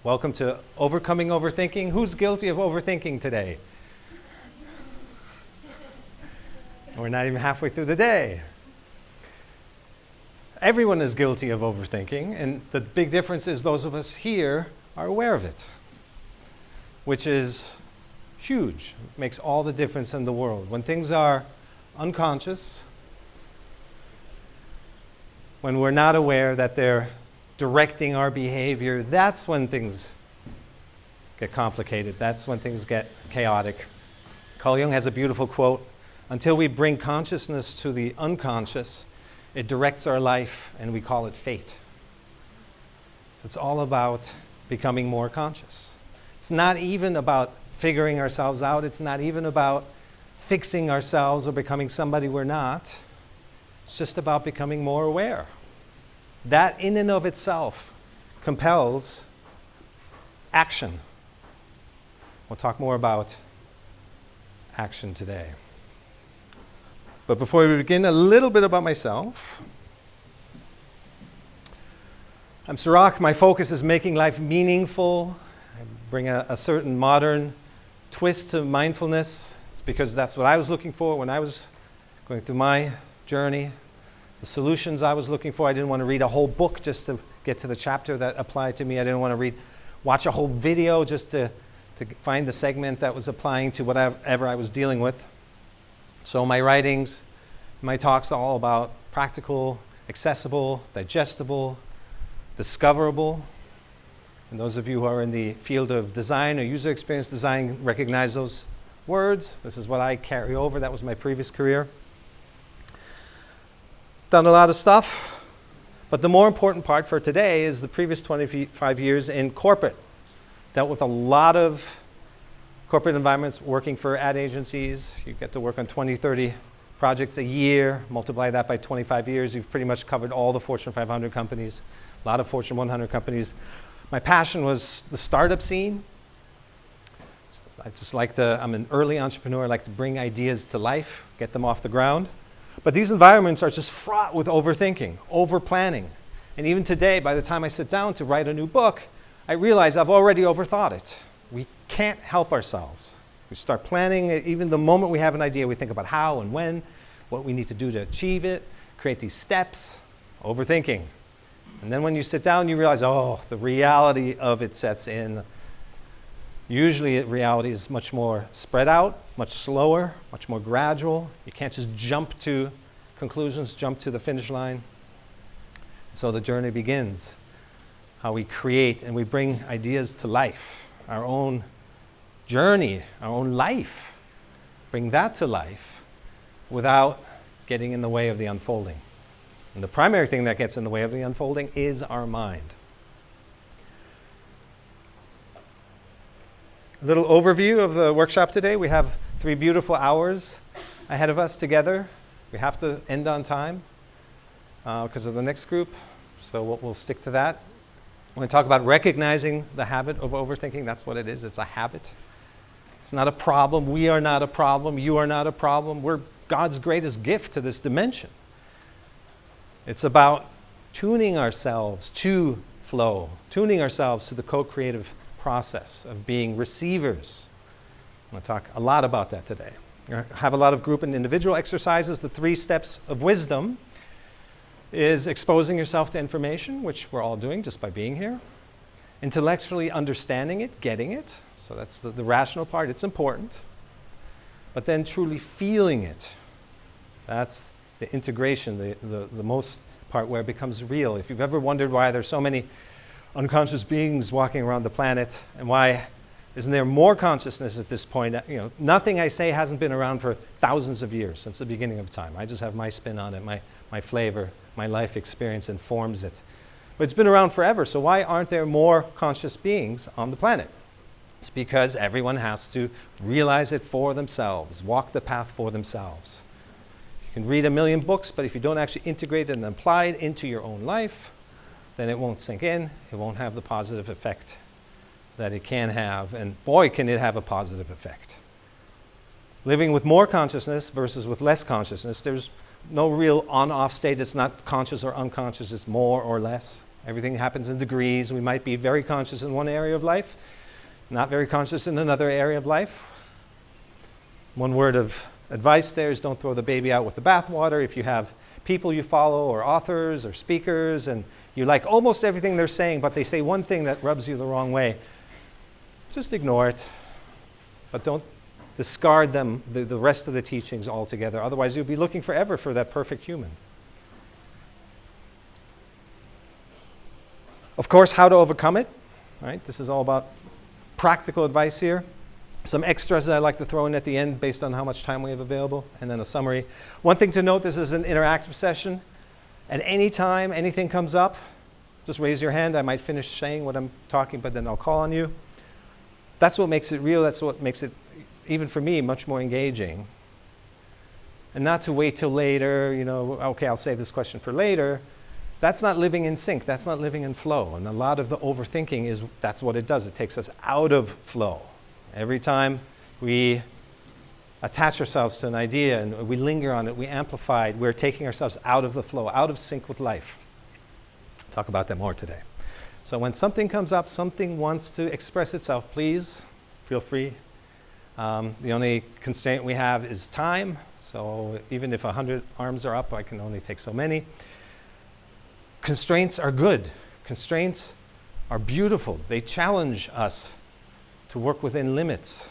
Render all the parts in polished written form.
Welcome to Overcoming Overthinking. Who's guilty of overthinking today? We're not even halfway through the day. Everyone is guilty of overthinking, and the big difference is those of us here are aware of it, which is huge. It makes all the difference in the world. When things are unconscious, when we're not aware that they're directing our behavior, that's when things get complicated. That's when things get chaotic. Carl Jung has a beautiful quote, "Until we bring consciousness to the unconscious, it directs our life and we call it fate." So it's all about becoming more conscious. It's not even about figuring ourselves out. It's not even about fixing ourselves or becoming somebody we're not. It's just about becoming more aware. That in and of itself compels action. We'll talk more about action today. But before we begin, a little bit about myself. I'm Cirak. My focus is making life meaningful. I bring a certain modern twist to mindfulness. It's because that's what I was looking for when I was going through my journey. The solutions I was looking for. I didn't want to read a whole book just to get to the chapter that applied to me. I didn't want to watch a whole video just to find the segment that was applying to whatever I was dealing with. So my writings, my talks are all about practical, accessible, digestible, discoverable. And those of you who are in the field of design or user experience design recognize those words. This is what I carry over. That was my previous career. Done a lot of stuff, but the more important part for today is the previous 25 years in corporate. Dealt with a lot of corporate environments, working for ad agencies. You get to work on 20, 30 projects a year. Multiply that by 25 years. You've pretty much covered all the Fortune 500 companies, a lot of Fortune 100 companies. My passion was the startup scene. I'm an early entrepreneur. I like to bring ideas to life, get them off the ground. But these environments are just fraught with overthinking, over-planning. And even today, by the time I sit down to write a new book, I realize I've already overthought it. We can't help ourselves. We start planning, even the moment we have an idea, we think about how and when, what we need to do to achieve it, create these steps, overthinking. And then when you sit down, you realize, the reality of it sets in. Usually reality is much more spread out, much slower, much more gradual. You can't just jump to conclusions, jump to the finish line. So the journey begins, how we create and we bring ideas to life, our own journey, our own life. Bring that to life without getting in the way of the unfolding. And the primary thing that gets in the way of the unfolding is our mind. A little overview of the workshop today. We have 3 beautiful hours ahead of us together. We have to end on time because of the next group, so we'll stick to that. We're going to talk about recognizing the habit of overthinking. That's what it is. It's a habit. It's not a problem. We are not a problem. You are not a problem. We're God's greatest gift to this dimension. It's about tuning ourselves to flow, tuning ourselves to the co-creative process of being receivers. I'm going to talk a lot about that today. I have a lot of group and individual exercises. The 3 steps of wisdom is exposing yourself to information, which we're all doing just by being here. Intellectually understanding it, getting it. So that's the rational part. It's important. But then truly feeling it. That's the integration, the most part where it becomes real. If you've ever wondered why there's so many unconscious beings walking around the planet, and why isn't there more consciousness at this point? Nothing I say hasn't been around for thousands of years, since the beginning of time. I just have my spin on it, my flavor, my life experience informs it. But it's been around forever, so why aren't there more conscious beings on the planet? It's because everyone has to realize it for themselves, walk the path for themselves. You can read a million books, but if you don't actually integrate it and apply it into your own life, then it won't sink in, it won't have the positive effect that it can have, and boy, can it have a positive effect. Living with more consciousness versus with less consciousness, there's no real on-off state. It's not conscious or unconscious, it's more or less. Everything happens in degrees. We might be very conscious in one area of life, not very conscious in another area of life. One word of advice there is don't throw the baby out with the bathwater. If you have people you follow or authors or speakers and you like almost everything they're saying, but they say one thing that rubs you the wrong way, just ignore it. But don't discard them, the rest of the teachings altogether. Otherwise, you'll be looking forever for that perfect human. Of course, how to overcome it. Right? This is all about practical advice here. Some extras that I like to throw in at the end based on how much time we have available, and then a summary. One thing to note, this is an interactive session. At any time anything comes up, just raise your hand. I might finish saying what I'm talking, but then I'll call on you. That's what makes it real. That's what makes it, even for me, much more engaging. And not to wait till later, okay, I'll save this question for later. That's not living in sync. That's not living in flow. And a lot of the overthinking that's what it does. It takes us out of flow. Every time we attach ourselves to an idea and we linger on it, we amplify it, we're taking ourselves out of the flow, out of sync with life. I'll talk about that more today. So when something comes up, something wants to express itself, please feel free. The only constraint we have is time. So even if 100 arms are up, I can only take so many. Constraints are good. Constraints are beautiful. They challenge us to work within limits.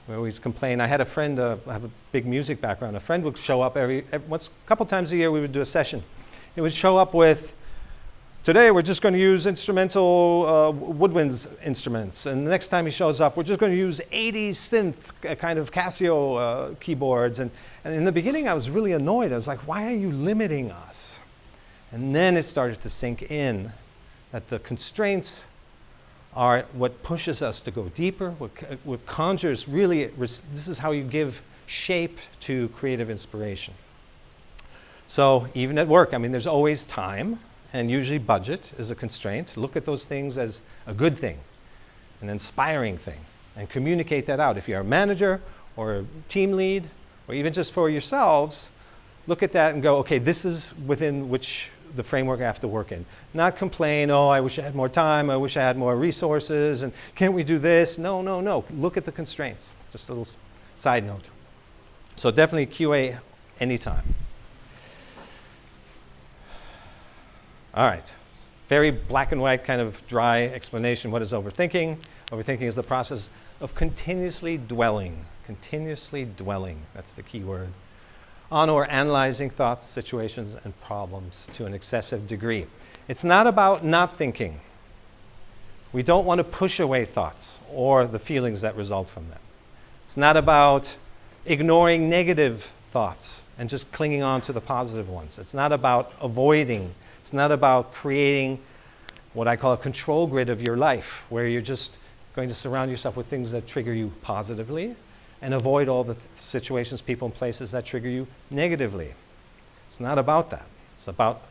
We always complain. I had a friend, I have a big music background. A friend would show up a couple times a year. We would do a session. He would show up with, today we're just going to use instrumental woodwinds instruments. And the next time he shows up, we're just going to use 80s synth kind of Casio keyboards. And in the beginning, I was really annoyed. I was like, why are you limiting us? And then it started to sink in that the constraints are what pushes us to go deeper, what conjures really, this is how you give shape to creative inspiration. So even at work, there's always time, and usually budget is a constraint. Look at those things as a good thing, an inspiring thing, and communicate that out. If you're a manager or a team lead, or even just for yourselves, look at that and go, okay, this is within which the framework I have to work in. Not complain, oh, I wish I had more time, I wish I had more resources, and can't we do this? No. Look at the constraints. Just a little side note. So definitely QA anytime. All right. Very black and white, kind of dry explanation. What is overthinking? Overthinking is the process of continuously dwelling. Continuously dwelling. That's the key word. On or analyzing thoughts, situations, and problems to an excessive degree. It's not about not thinking. We don't want to push away thoughts or the feelings that result from them. It's not about ignoring negative thoughts and just clinging on to the positive ones. It's not about avoiding. It's not about creating what I call a control grid of your life, where you're just going to surround yourself with things that trigger you positively and avoid all the situations, people, and places that trigger you negatively. It's not about that. It's about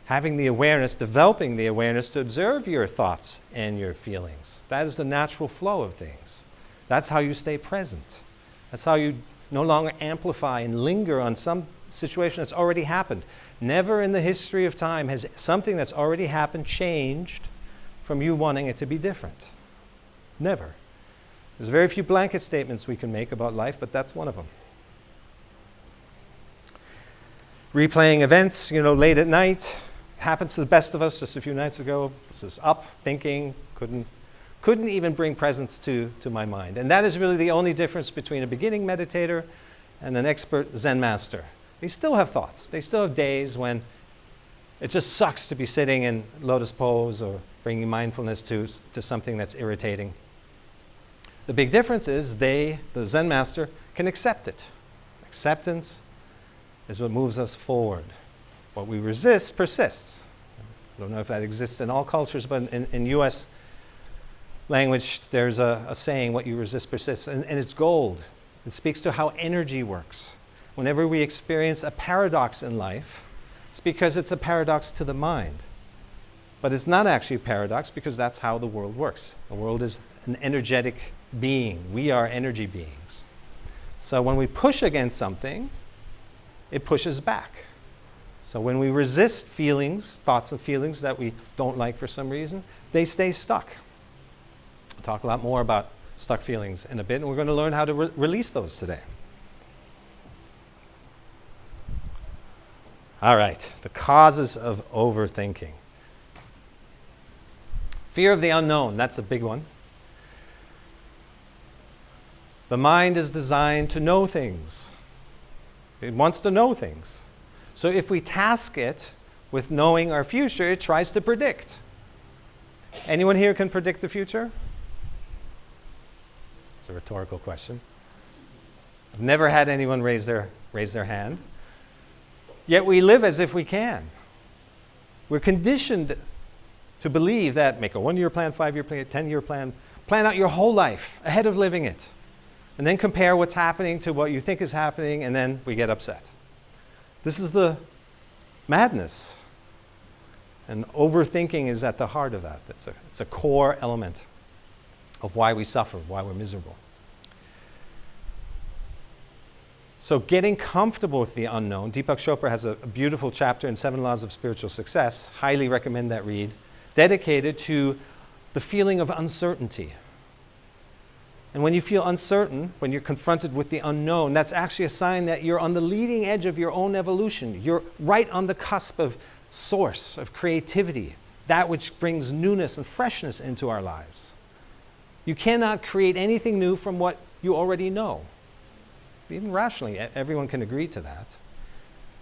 having the awareness, developing the awareness to observe your thoughts and your feelings. That is the natural flow of things. That's how you stay present. That's how you no longer amplify and linger on some situation that's already happened. Never in the history of time has something that's already happened changed from you wanting it to be different. Never. There's very few blanket statements we can make about life, but that's one of them. Replaying events, late at night. Happens to the best of us. Just a few nights ago, I was just up, thinking, couldn't even bring presence to my mind. And that is really the only difference between a beginning meditator and an expert Zen master. They still have thoughts. They still have days when it just sucks to be sitting in lotus pose or bringing mindfulness to something that's irritating. The big difference is the Zen master, can accept it. Acceptance is what moves us forward. What we resist persists. I don't know if that exists in all cultures, but in US language, there's a saying, what you resist persists, and it's gold. It speaks to how energy works. Whenever we experience a paradox in life, it's because it's a paradox to the mind. But it's not actually a paradox because that's how the world works. The world is an energetic being. We are energy beings. So when we push against something, it pushes back. So when we resist feelings, thoughts and feelings that we don't like for some reason, they stay stuck. We'll talk a lot more about stuck feelings in a bit, and we're going to learn how to release those today. All right, the causes of overthinking. Fear of the unknown, that's a big one. The mind is designed to know things. It wants to know things. So if we task it with knowing our future, it tries to predict. Anyone here can predict the future? It's a rhetorical question. I've never had anyone raise their hand. Yet we live as if we can. We're conditioned to believe that make a 1-year plan, 5-year plan, 10-year plan, plan out your whole life ahead of living it. And then compare what's happening to what you think is happening, and then we get upset. This is the madness. And overthinking is at the heart of that. It's a core element of why we suffer, why we're miserable. So getting comfortable with the unknown, Deepak Chopra has a beautiful chapter in 7 Laws of Spiritual Success, highly recommend that read, dedicated to the feeling of uncertainty. And when you feel uncertain, when you're confronted with the unknown, that's actually a sign that you're on the leading edge of your own evolution. You're right on the cusp of source, of creativity, that which brings newness and freshness into our lives. You cannot create anything new from what you already know. Even rationally, everyone can agree to that.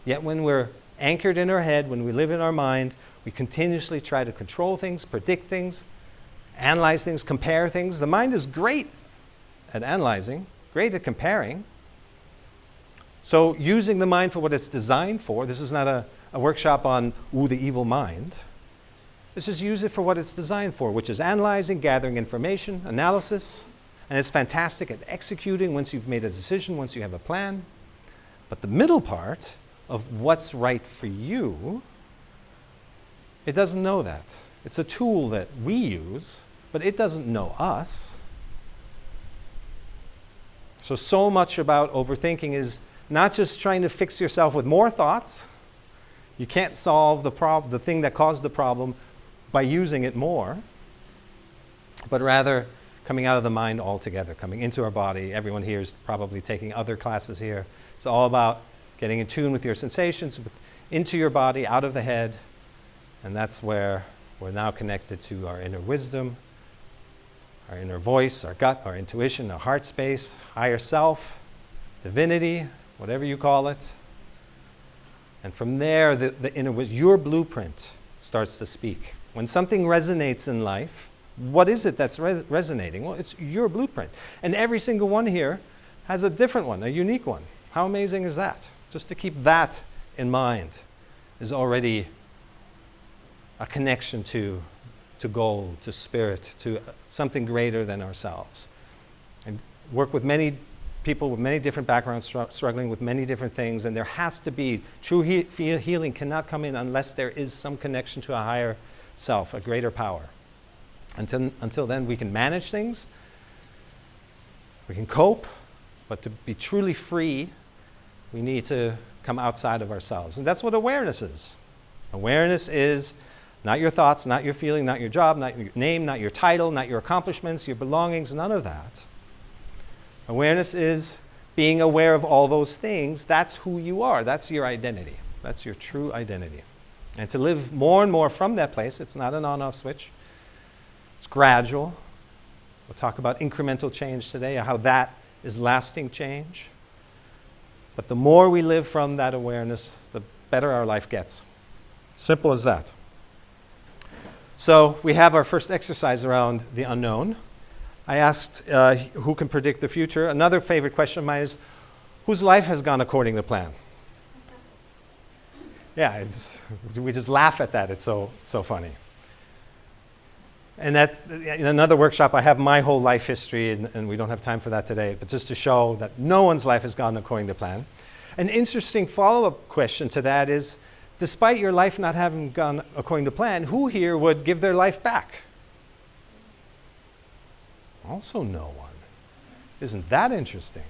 Yet when we're anchored in our head, when we live in our mind, we continuously try to control things, predict things, analyze things, compare things. The mind is great at analyzing, great at comparing. So using the mind for what it's designed for, this is not a workshop on, the evil mind. Let's just use it for what it's designed for, which is analyzing, gathering information, analysis. And it's fantastic at executing once you've made a decision, once you have a plan. But the middle part of what's right for you, it doesn't know that. It's a tool that we use, but it doesn't know us. So much about overthinking is not just trying to fix yourself with more thoughts. You can't solve the thing that caused the problem by using it more, but rather coming out of the mind altogether, coming into our body. Everyone here is probably taking other classes here. It's all about getting in tune with your sensations, into your body, out of the head. And that's where we're now connected to our inner wisdom, our inner voice, our gut, our intuition, our heart space, higher self, divinity, whatever you call it. And from there, the inner wisdom, your blueprint starts to speak. When something resonates in life, what is it that's resonating? Well, it's your blueprint. And every single one here has a different one, a unique one. How amazing is that? Just to keep that in mind is already a connection to goal, to spirit, to something greater than ourselves. And work with many people with many different backgrounds, struggling with many different things, and there has to be, true healing cannot come in unless there is some connection to a higher self, a greater power. Until then, we can manage things, we can cope, but to be truly free, we need to come outside of ourselves. And that's what awareness is. Awareness is not your thoughts, not your feeling, not your job, not your name, not your title, not your accomplishments, your belongings, none of that. Awareness is being aware of all those things. That's who you are. That's your identity. That's your true identity. And to live more and more from that place, it's not an on-off switch. It's gradual. We'll talk about incremental change today, how that is lasting change. But the more we live from that awareness, the better our life gets. Simple as that. So we have our first exercise around the unknown. I asked who can predict the future. Another favorite question of mine is, whose life has gone according to plan? Yeah, we just laugh at that. It's so funny. And that's, in another workshop, I have my whole life history, and we don't have time for that today, but just to show that no one's life has gone according to plan. An interesting follow-up question to that is, despite your life not having gone according to plan, who here would give their life back? Also no one. Isn't that interesting?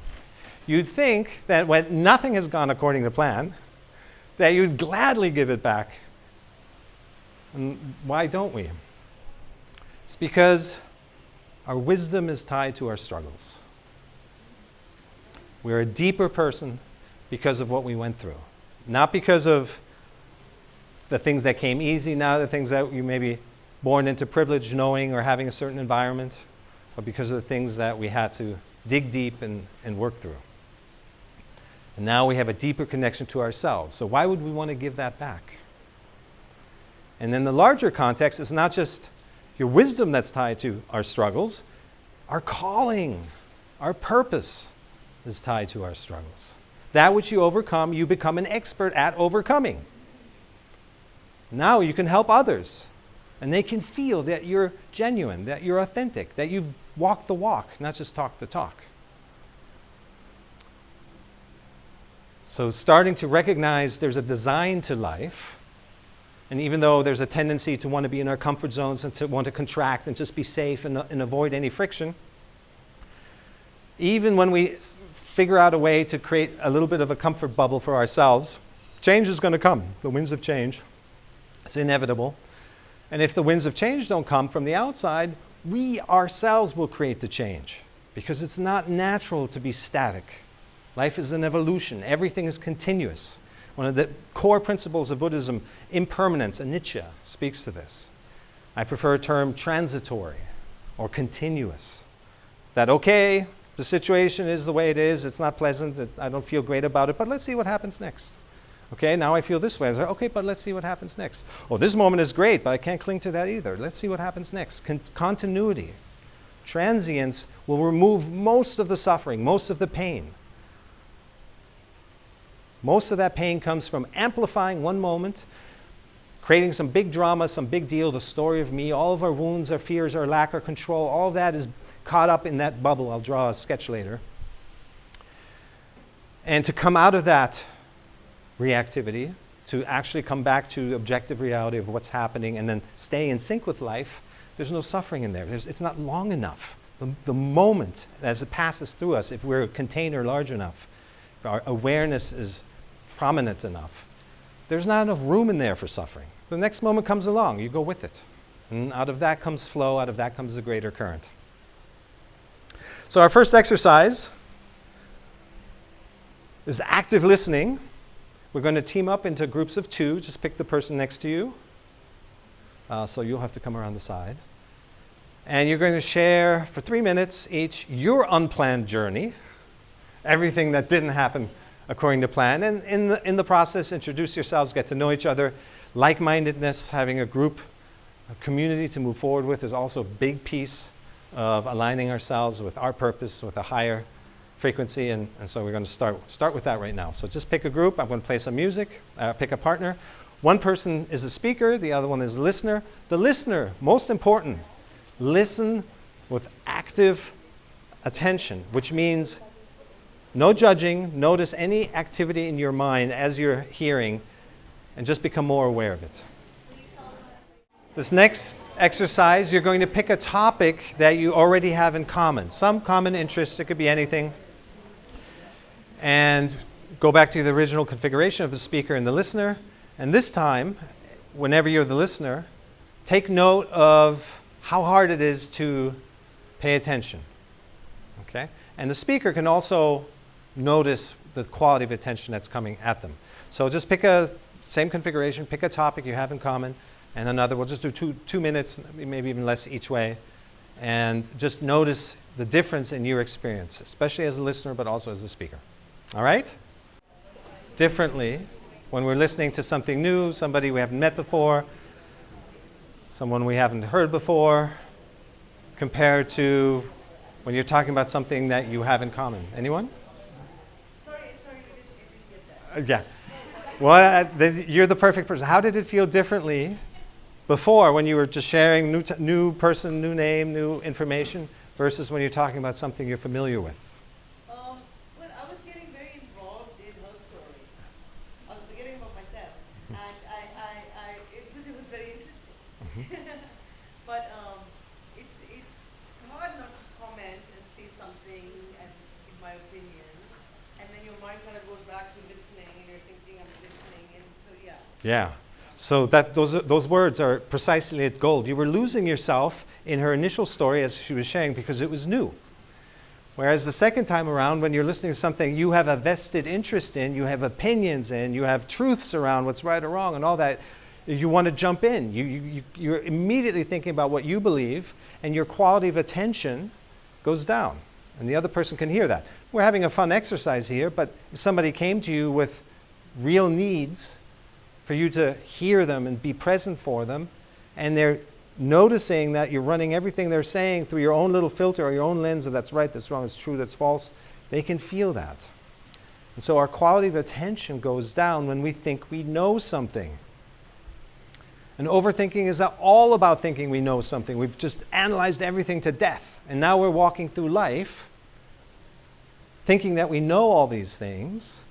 You'd think that when nothing has gone according to plan, that you'd gladly give it back. And why don't we? It's because our wisdom is tied to our struggles. We're a deeper person because of what we went through. Not because of the things that came easy, not the things that you may be born into privilege knowing or having a certain environment, but because of the things that we had to dig deep and work through. And now we have a deeper connection to ourselves. So why would we want to give that back? And then the larger context is not just your wisdom that's tied to our struggles, our calling, our purpose is tied to our struggles. That which you overcome, you become an expert at overcoming. Now you can help others, and they can feel that you're genuine, that you're authentic, that you've walked the walk, not just talked the talk. So starting to recognize there's a design to life, and even though there's a tendency to want to be in our comfort zones and to want to contract and just be safe and avoid any friction, even when we figure out a way to create a little bit of a comfort bubble for ourselves, change is going to come. The winds of change. It's inevitable. And if the winds of change don't come from the outside, we ourselves will create the change, because it's not natural to be static. Life is an evolution. Everything is continuous. One of the core principles of Buddhism, impermanence, anicca, speaks to this. I prefer a term transitory or continuous. That, okay, the situation is the way it is. It's not pleasant. I don't feel great about it, but let's see what happens next. Okay, now I feel this way. Okay, but let's see what happens next. Oh, this moment is great, but I can't cling to that either. Let's see what happens next. Continuity. Transience will remove most of the suffering, most of the pain. Most of that pain comes from amplifying one moment, creating some big drama, some big deal, the story of me, all of our wounds, our fears, our lack of control, all that is caught up in that bubble. I'll draw a sketch later. And to come out of that reactivity, to actually come back to the objective reality of what's happening and then stay in sync with life, there's no suffering in there. It's not long enough. The moment as it passes through us, if we're a container large enough, if our awareness is prominent enough, there's not enough room in there for suffering. The next moment comes along, you go with it. And out of that comes flow, out of that comes a greater current. So our first exercise is active listening. We're going to team up into groups of two. Just pick the person next to you. So you'll have to come around the side. And you're going to share for 3 minutes each your unplanned journey, everything that didn't happen according to plan. And in the process, introduce yourselves, get to know each other. Like-mindedness, having a group, a community to move forward with is also a big piece of aligning ourselves with our purpose, with a higher frequency, and so we're going to start with that right now. So just pick a group. I'm going to play some music, pick a partner. One person is a speaker, the other one is a listener. The listener, most important, listen with active attention, which means no judging. Notice any activity in your mind as you're hearing, and just become more aware of it. This next exercise, you're going to pick a topic that you already have in common, some common interest. It could be anything. And go back to the original configuration of the speaker and the listener. And this time, whenever you're the listener, take note of how hard it is to pay attention. Okay? And the speaker can also notice the quality of attention that's coming at them. So just pick a same configuration, pick a topic you have in common, and another. We'll just do two minutes, maybe even less each way. And just notice the difference in your experience, especially as a listener, but also as a speaker. All right? Differently, when we're listening to something new, somebody we haven't met before, someone we haven't heard before, compared to when you're talking about something that you have in common. Anyone? Sorry, I didn't get that. Yeah. Well, you're the perfect person. How did it feel differently before when you were just sharing new person, new name, new information, versus when you're talking about something you're familiar with? Well, I was getting very involved in her story. I was forgetting about myself, and it was very interesting. But it's hard not to comment and say something, as in my opinion, and then your mind kind of goes back to listening, and you're thinking, I'm listening, and Yeah. Yeah. So those words are precisely at gold. You were losing yourself in her initial story as she was sharing because it was new. Whereas the second time around, when you're listening to something you have a vested interest in, you have opinions in, you have truths around what's right or wrong and all that, you want to jump in. You're immediately thinking about what you believe, and your quality of attention goes down. And the other person can hear that. We're having a fun exercise here, but if somebody came to you with real needs for you to hear them and be present for them, and they're noticing that you're running everything they're saying through your own little filter or your own lens of that's right, that's wrong, that's true, that's false, they can feel that. And so our quality of attention goes down when we think we know something. And overthinking is all about thinking we know something. We've just analyzed everything to death. And now we're walking through life thinking that we know all these things,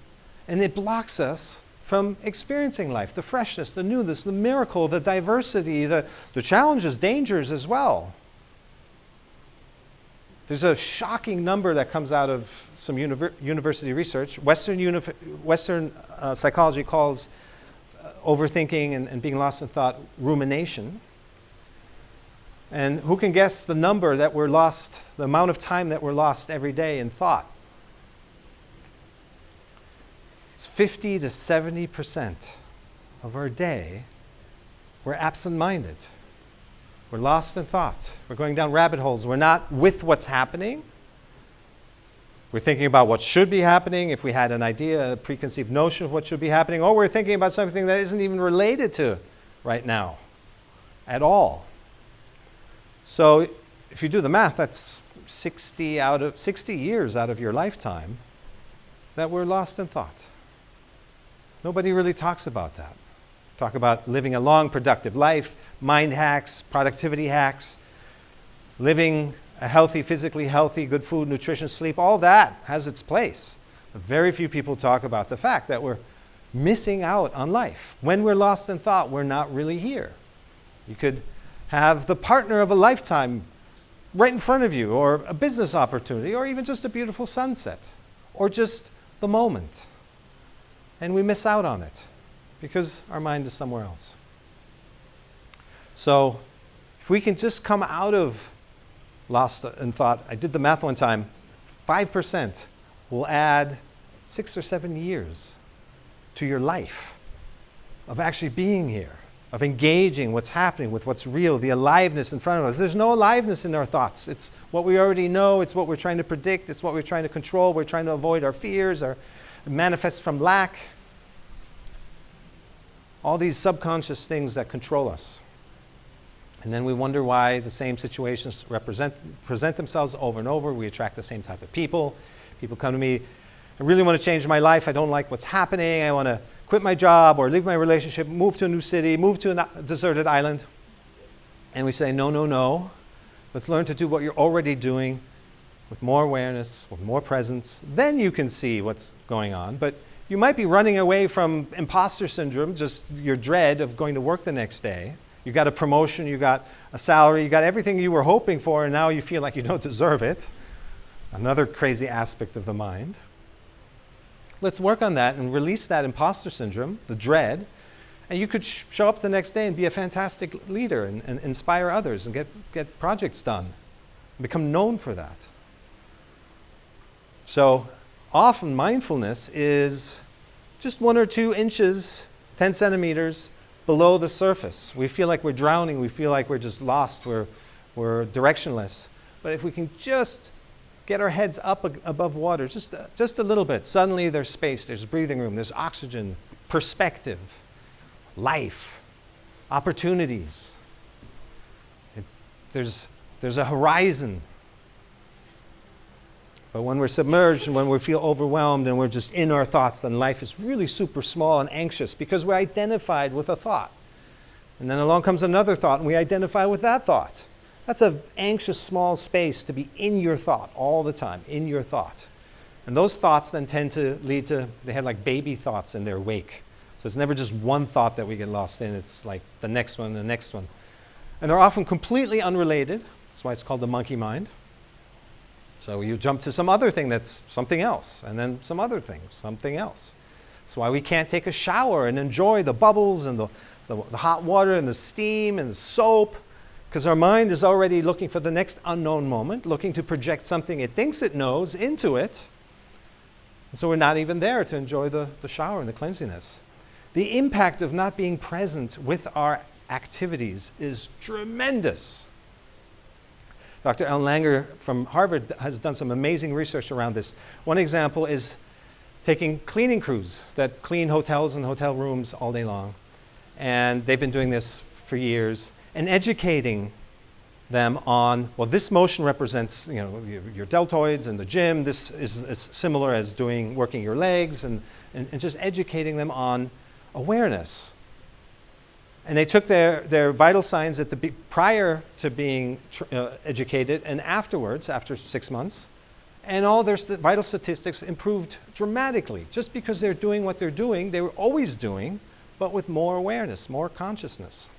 and it blocks us from experiencing life, the freshness, the newness, the miracle, the diversity, the challenges, dangers as well. There's a shocking number that comes out of some university research. Western psychology calls overthinking and being lost in thought rumination. And who can guess the number that we're lost, the amount of time that we're lost every day in thought? It's 50 to 70% of our day we're absent-minded. We're lost in thought. We're going down rabbit holes. We're not with what's happening. We're thinking about what should be happening if we had an idea, a preconceived notion of what should be happening, or we're thinking about something that isn't even related to right now at all. So if you do the math, that's 60 years out of your lifetime that we're lost in thought. Nobody really talks about that. Talk about living a long, productive life, mind hacks, productivity hacks, living a healthy, physically healthy, good food, nutrition, sleep, all that has its place. But very few people talk about the fact that we're missing out on life. When we're lost in thought, we're not really here. You could have the partner of a lifetime right in front of you, or a business opportunity, or even just a beautiful sunset, or just the moment. And we miss out on it because our mind is somewhere else. So if we can just come out of lost in thought, I did the math one time, 5% will add 6 or 7 years to your life of actually being here, of engaging what's happening with what's real, the aliveness in front of us. There's no aliveness in our thoughts. It's what we already know. It's what we're trying to predict. It's what we're trying to control. We're trying to avoid our fears, our manifests from lack. All these subconscious things that control us. And then we wonder why the same situations present themselves over and over. We attract the same type of people. People come to me, I really want to change my life. I don't like what's happening. I want to quit my job or leave my relationship, move to a new city, move to a deserted island. And we say, no, no, no. Let's learn to do what you're already doing with more awareness, with more presence. Then you can see what's going on. But you might be running away from imposter syndrome, just your dread of going to work the next day. You got a promotion, you got a salary, you got everything you were hoping for, and now you feel like you don't deserve it. Another crazy aspect of the mind. Let's work on that and release that imposter syndrome, the dread, and you could show up the next day and be a fantastic leader and inspire others and get projects done, become known for that. So often mindfulness is just 1 or 2 inches, 10 centimeters below the surface. We feel like we're drowning. We feel like we're just lost. We're directionless. But if we can just get our heads up above water, just a little bit, suddenly there's space, there's breathing room, there's oxygen, perspective, life, opportunities. There's a horizon. But when we're submerged and when we feel overwhelmed and we're just in our thoughts, then life is really super small and anxious because we're identified with a thought. And then along comes another thought and we identify with that thought. That's an anxious small space to be in your thought all the time, in your thought. And those thoughts then tend to lead to, they have like baby thoughts in their wake. So it's never just one thought that we get lost in, it's like the next one, the next one. And they're often completely unrelated. That's why it's called the monkey mind. So you jump to some other thing that's something else, and then some other thing, something else. That's why we can't take a shower and enjoy the bubbles and the hot water and the steam and the soap, because our mind is already looking for the next unknown moment, looking to project something it thinks it knows into it. So we're not even there to enjoy the shower and the cleanliness. The impact of not being present with our activities is tremendous. Dr. Ellen Langer from Harvard has done some amazing research around this. One example is taking cleaning crews that clean hotels and hotel rooms all day long. And they've been doing this for years, and educating them on, well, this motion represents, your deltoids and the gym. This is similar as working your legs, and just educating them on awareness. And they took their vital signs prior to being educated and afterwards, after 6 months, and all their vital statistics improved dramatically. Just because they're doing what they're doing, they were always doing, but with more awareness, more consciousness.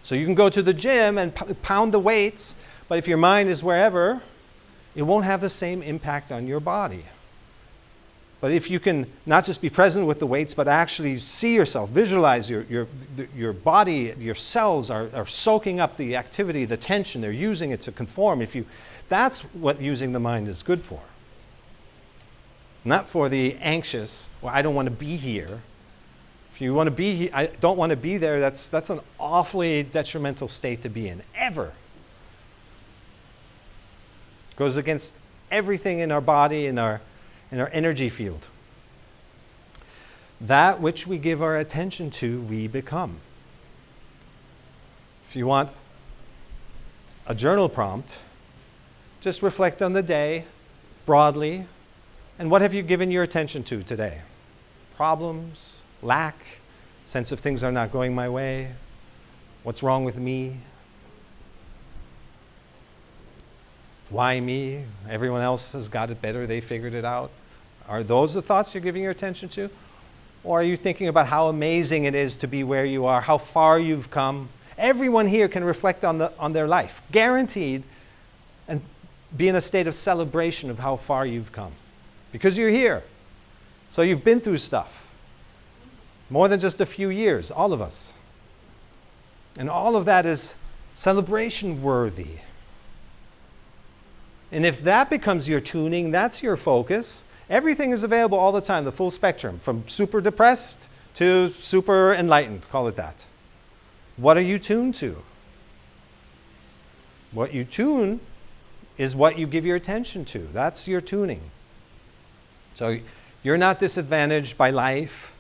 So you can go to the gym and pound the weights, but if your mind is wherever, it won't have the same impact on your body. But if you can not just be present with the weights, but actually see yourself, visualize your body, your cells are soaking up the activity, the tension, they're using it to conform. That's what using the mind is good for. Not for the anxious, well, I don't want to be here. If you want to be here, I don't want to be there, that's an awfully detrimental state to be in, ever. It goes against everything in our body, in our energy field. That which we give our attention to, we become. If you want a journal prompt, just reflect on the day broadly, and what have you given your attention to today? Problems, lack, sense of things are not going my way, what's wrong with me? Why me? Everyone else has got it better, they figured it out. Are those the thoughts you're giving your attention to? Or are you thinking about how amazing it is to be where you are, how far you've come? Everyone here can reflect on their life, guaranteed, and be in a state of celebration of how far you've come. Because you're here. So you've been through stuff. More than just a few years, all of us. And all of that is celebration worthy. And if that becomes your tuning, that's your focus, everything is available all the time, the full spectrum, from super depressed to super enlightened, call it that. What are you tuned to? What you tune is what you give your attention to. That's your tuning. So you're not disadvantaged by life.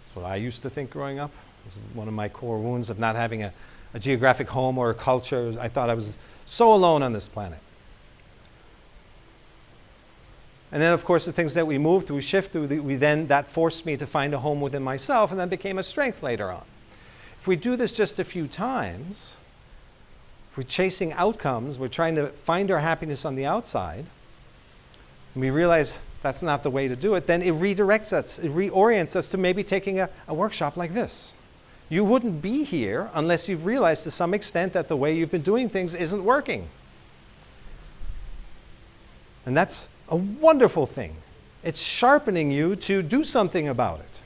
That's what I used to think growing up. It was one of my core wounds of not having a geographic home or a culture. I thought I was so alone on this planet. And then, of course, the things that we move through, shift through, that forced me to find a home within myself, and then became a strength later on. If we do this just a few times, if we're chasing outcomes, we're trying to find our happiness on the outside, and we realize that's not the way to do it, then it redirects us, it reorients us to maybe taking a workshop like this. You wouldn't be here unless you've realized to some extent that the way you've been doing things isn't working. And that's a wonderful thing. It's sharpening you to do something about it.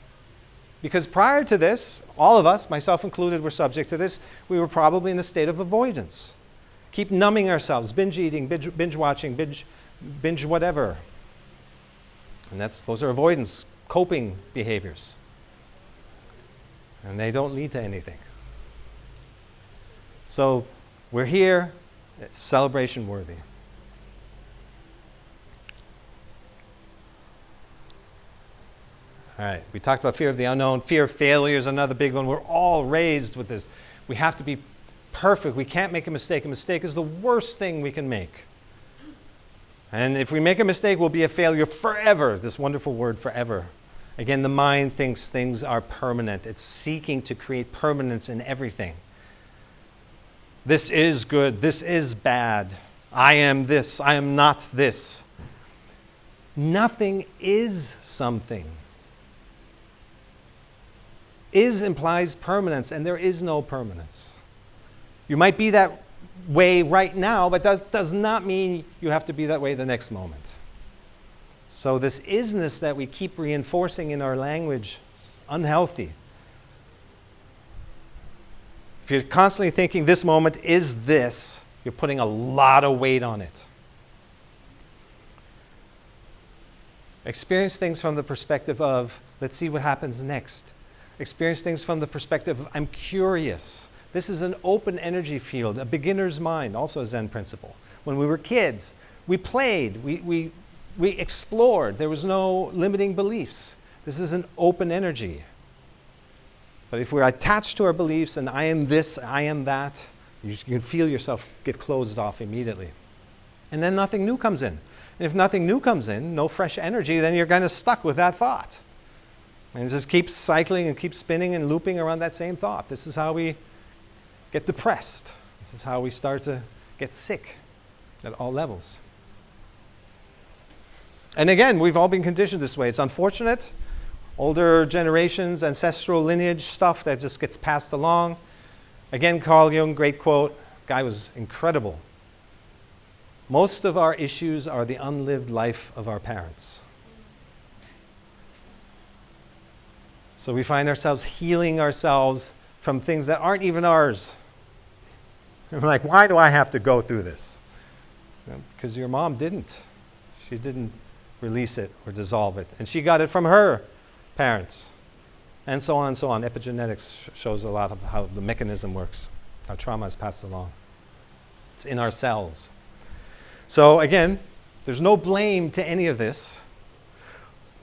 Because prior to this, all of us, myself included, were subject to this. We were probably in a state of avoidance. Keep numbing ourselves, binge eating, binge watching, binge whatever. And those are avoidance, coping behaviors. And they don't lead to anything. So we're here, it's celebration worthy. All right, we talked about fear of the unknown. Fear of failure is another big one. We're all raised with this. We have to be perfect. We can't make a mistake. A mistake is the worst thing we can make. And if we make a mistake, we'll be a failure forever. This wonderful word, forever. Again, the mind thinks things are permanent. It's seeking to create permanence in everything. This is good. This is bad. I am this. I am not this. Nothing is something. Is implies permanence, and there is no permanence. You might be that way right now, but that does not mean you have to be that way the next moment. So this isness that we keep reinforcing in our language is unhealthy. If you're constantly thinking this moment is this, you're putting a lot of weight on it. Experience things from the perspective of, let's see what happens next. Experience things from the perspective of, I'm curious. This is an open energy field, a beginner's mind, also a Zen principle. When we were kids, we played, we explored. There was no limiting beliefs. This is an open energy. But if we're attached to our beliefs and I am this, I am that, you can feel yourself get closed off immediately. And then nothing new comes in. And if nothing new comes in, no fresh energy, then you're kind of stuck with that thought. And it just keeps cycling and keeps spinning and looping around that same thought. This is how we get depressed. This is how we start to get sick at all levels. And again, we've all been conditioned this way. It's unfortunate. Older generations, ancestral lineage stuff that just gets passed along. Again, Carl Jung, great quote. Guy was incredible. Most of our issues are the unlived life of our parents. So we find ourselves healing ourselves from things that aren't even ours. And we're like, why do I have to go through this? Because your mom didn't. She didn't release it or dissolve it. And she got it from her parents. And so on and so on. Epigenetics shows a lot of how the mechanism works, how trauma is passed along. It's in our cells. So again, there's no blame to any of this.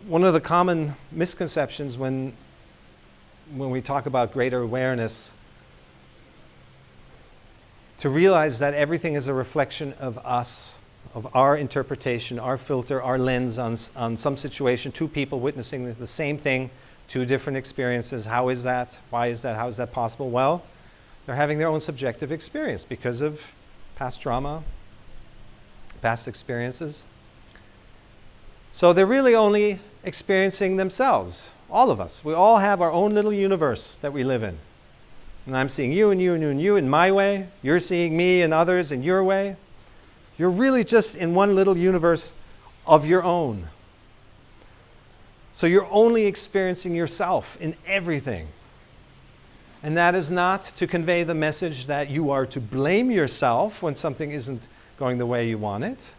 One of the common misconceptions when we talk about greater awareness, to realize that everything is a reflection of us, of our interpretation, our filter, our lens on some situation, two people witnessing the same thing, two different experiences. How is that? Why is that? How is that possible? Well, they're having their own subjective experience because of past trauma, past experiences. So they're really only experiencing themselves, all of us. We all have our own little universe that we live in. And I'm seeing you and you and you and you in my way. You're seeing me and others in your way. You're really just in one little universe of your own. So you're only experiencing yourself in everything. And that is not to convey the message that you are to blame yourself when something isn't going the way you want it.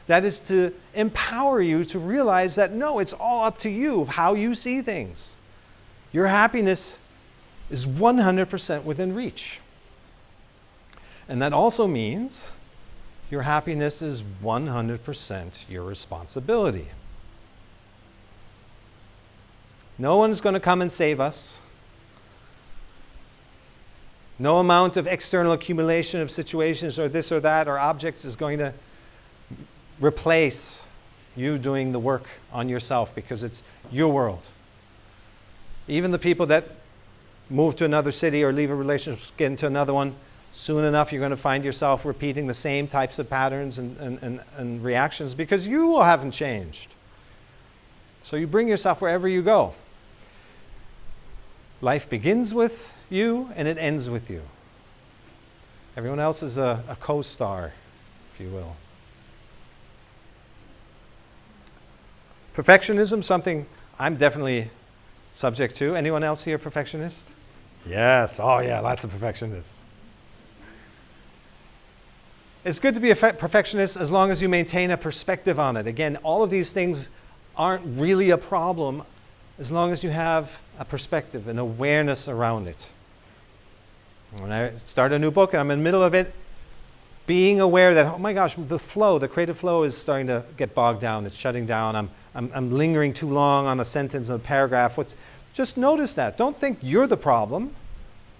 That is to empower you to realize that no, it's all up to you, how you see things. Your happiness is 100% within reach. And that also means your happiness is 100% your responsibility. No one's going to come and save us. No amount of external accumulation of situations or this or that or objects is going to replace you doing the work on yourself because it's your world. Even the people that move to another city or leave a relationship, get into another one, soon enough you're going to find yourself repeating the same types of patterns and reactions because you haven't changed. So you bring yourself wherever you go. Life begins with you and it ends with you. Everyone else is a co-star, if you will. Perfectionism, something I'm definitely subject to. Anyone else here perfectionist? Yes. Oh yeah, lots of perfectionists. It's good to be a perfectionist as long as you maintain a perspective on it. Again, all of these things aren't really a problem as long as you have a perspective, an awareness around it. When I start a new book and I'm in the middle of it, being aware that, oh my gosh, the flow, the creative flow is starting to get bogged down. It's shutting down. I'm lingering too long on a sentence, a paragraph. Just notice that. Don't think you're the problem.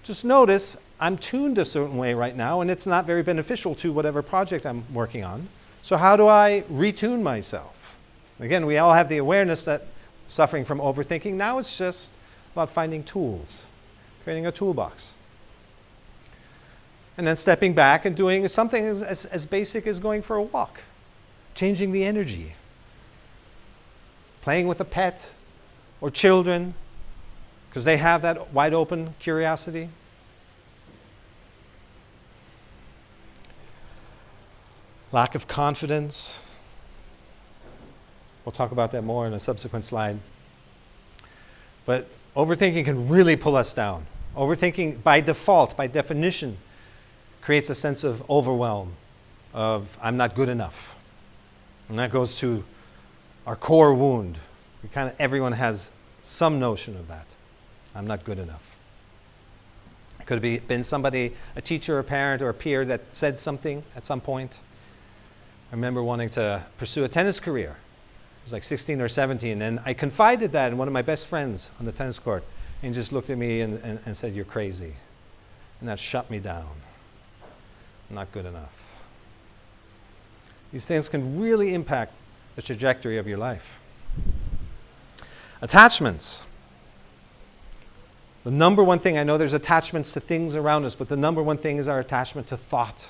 Just notice I'm tuned a certain way right now and it's not very beneficial to whatever project I'm working on. So how do I retune myself? Again, we all have the awareness that suffering from overthinking. Now it's just about finding tools, creating a toolbox. And then stepping back and doing something as basic as going for a walk, changing the energy, playing with a pet or children, because they have that wide open curiosity. Lack of confidence. We'll talk about that more in a subsequent slide. But overthinking can really pull us down. Overthinking, by default, by definition, creates a sense of overwhelm, of I'm not good enough. And that goes to our core wound. Everyone has some notion of that. I'm not good enough. It could have been somebody, a teacher, a parent, or a peer that said something at some point. I remember wanting to pursue a tennis career. I was like 16 or 17, and I confided that in one of my best friends on the tennis court, and he just looked at me and said, "You're crazy." And that shut me down. I'm not good enough. These things can really impact the trajectory of your life. Attachments. The number one thing, I know there's attachments to things around us, but the number one thing is our attachment to thought.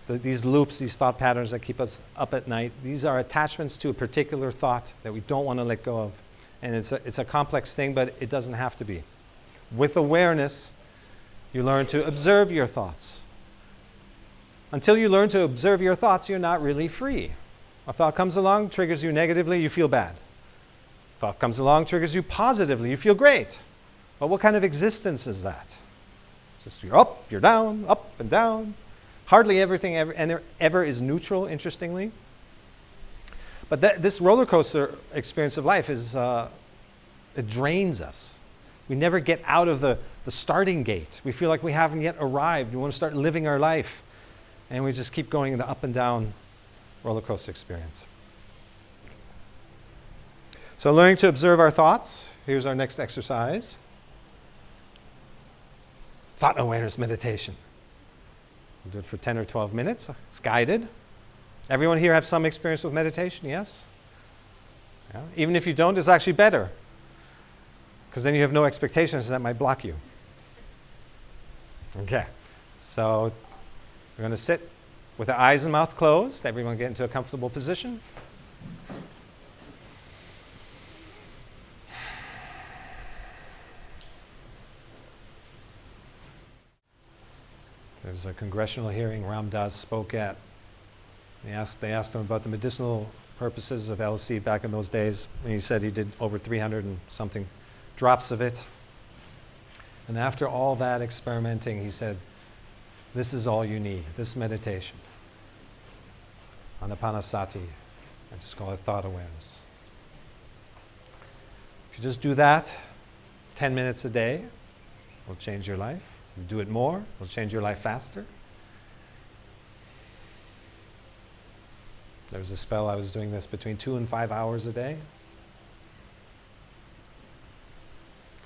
These loops, these thought patterns that keep us up at night, these are attachments to a particular thought that we don't want to let go of. And it's a complex thing, but it doesn't have to be. With awareness, you learn to observe your thoughts. Until you learn to observe your thoughts, you're not really free. A thought comes along, triggers you negatively, you feel bad. A thought comes along, triggers you positively, you feel great. But what kind of existence is that? It's just you're up, you're down, up and down. Hardly everything ever is neutral, interestingly. But this roller coaster experience of life it drains us. We never get out of the starting gate. We feel like we haven't yet arrived. We want to start living our life. And we just keep going in the up and down roller coaster experience. So learning to observe our thoughts. Here's our next exercise. Thought awareness meditation. We'll do it for 10 or 12 minutes. It's guided. Everyone here have some experience with meditation, yes? Yeah. Even if you don't, it's actually better. Because then you have no expectations that might block you. Okay. So we're going to sit with the eyes and mouth closed. Everyone get into a comfortable position. There was a congressional hearing Ram Dass spoke at. They asked him about the medicinal purposes of LSD back in those days. And he said he did over 300 and something drops of it. And after all that experimenting, he said, this is all you need, this meditation. Anapanasati. I just call it thought awareness. If you just do that 10 minutes a day, it'll change your life. If you do it more, it'll change your life faster. There was a spell I was doing this between 2 and 5 hours a day.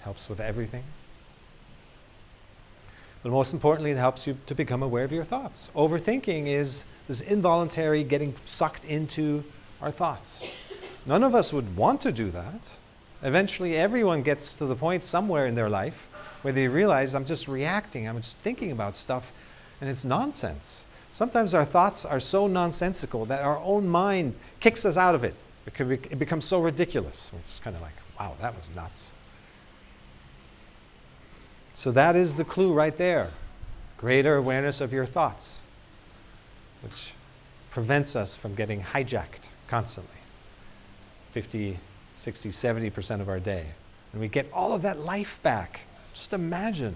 Helps with everything. But most importantly, it helps you to become aware of your thoughts. Overthinking is this involuntary getting sucked into our thoughts. None of us would want to do that. Eventually, everyone gets to the point somewhere in their life where they realize, I'm just reacting, I'm just thinking about stuff, and it's nonsense. Sometimes our thoughts are so nonsensical that our own mind kicks us out of it. It becomes so ridiculous. We're just kind of like, wow, that was nuts. So that is the clue right there. Greater awareness of your thoughts, which prevents us from getting hijacked constantly. 50, 60, 70% of our day. And we get all of that life back. Just imagine.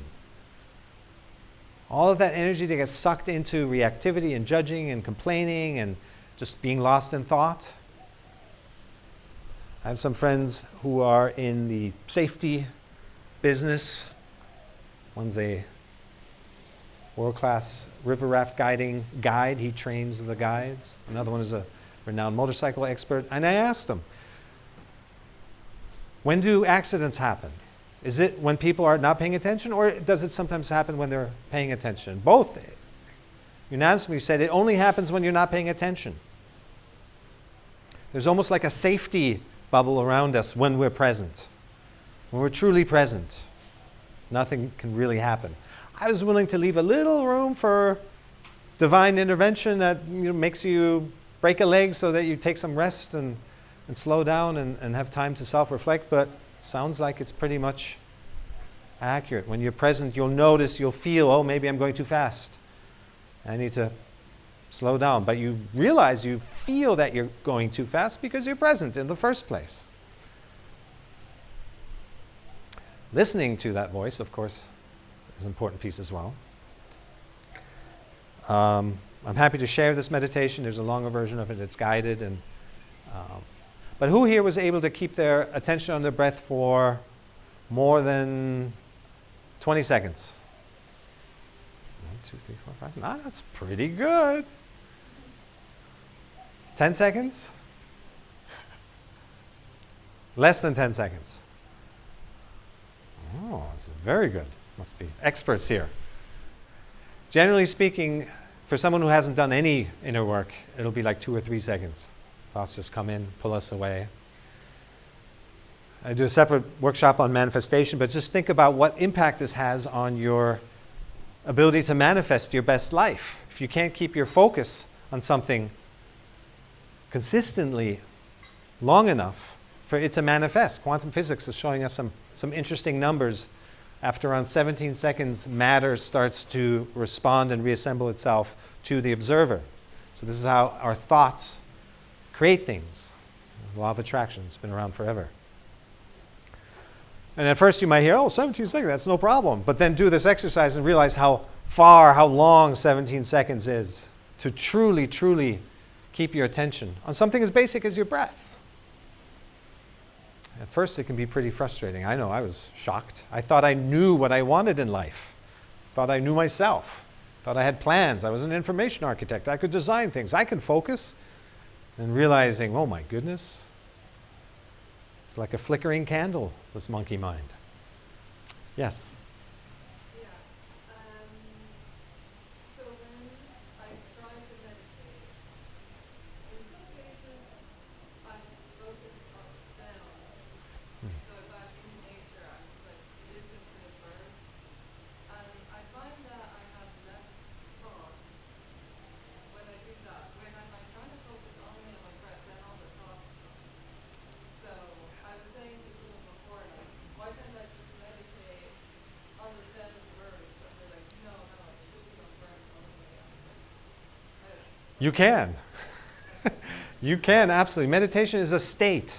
All of that energy that gets sucked into reactivity and judging and complaining and just being lost in thought. I have some friends who are in the safety business. One's a world-class river raft guiding guide. He trains the guides. Another one is a renowned motorcycle expert. And I asked him, when do accidents happen? Is it when people are not paying attention, or does it sometimes happen when they're paying attention? Both unanimously said it only happens when you're not paying attention. There's almost like a safety bubble around us when we're present. When we're truly present, nothing can really happen. I was willing to leave a little room for divine intervention that makes you break a leg so that you take some rest and slow down and have time to self-reflect, but sounds like it's pretty much accurate. When you're present, you'll notice, you'll feel, oh, maybe I'm going too fast. I need to Slow down. But you realize, you feel that you're going too fast because you're present in the first place. Listening to that voice, of course, is an important piece as well. I'm happy to share this meditation. There's a longer version of it. It's guided. But who here was able to keep their attention on the breath for more than 20 seconds? 1, 2, 3, 4, 5. Ah, that's pretty good. 10 seconds? Less than 10 seconds. Oh, this is very good. Must be experts here. Generally speaking, for someone who hasn't done any inner work, it'll be like 2 or 3 seconds. Thoughts just come in, pull us away. I do a separate workshop on manifestation, but just think about what impact this has on your ability to manifest your best life. If you can't keep your focus on something consistently long enough for it to manifest. Quantum physics is showing us some interesting numbers. After around 17 seconds, matter starts to respond and reassemble itself to the observer. So this is how our thoughts create things. The law of attraction, it's been around forever. And at first you might hear, 17 seconds, that's no problem. But then do this exercise and realize how long 17 seconds is to truly, truly keep your attention on something as basic as your breath. At first it can be pretty frustrating. I know, I was shocked. I thought I knew what I wanted in life. Thought I knew myself. Thought I had plans. I was an information architect. I could design things. I can focus. And realizing, oh my goodness, it's like a flickering candle, this monkey mind. Yes? So when I try to meditate, in some cases I'm focused on sound. So if I'm in nature, I'm just like listening to the birds. And I find that I have less thoughts when I do that. When I'm like trying to focus only on my breath, then all the thoughts come. So I was saying to someone before, like, why can't I just meditate on the sound of the birds? And they're like, no, it should be on breath only. You can. You can, absolutely. Meditation is a state.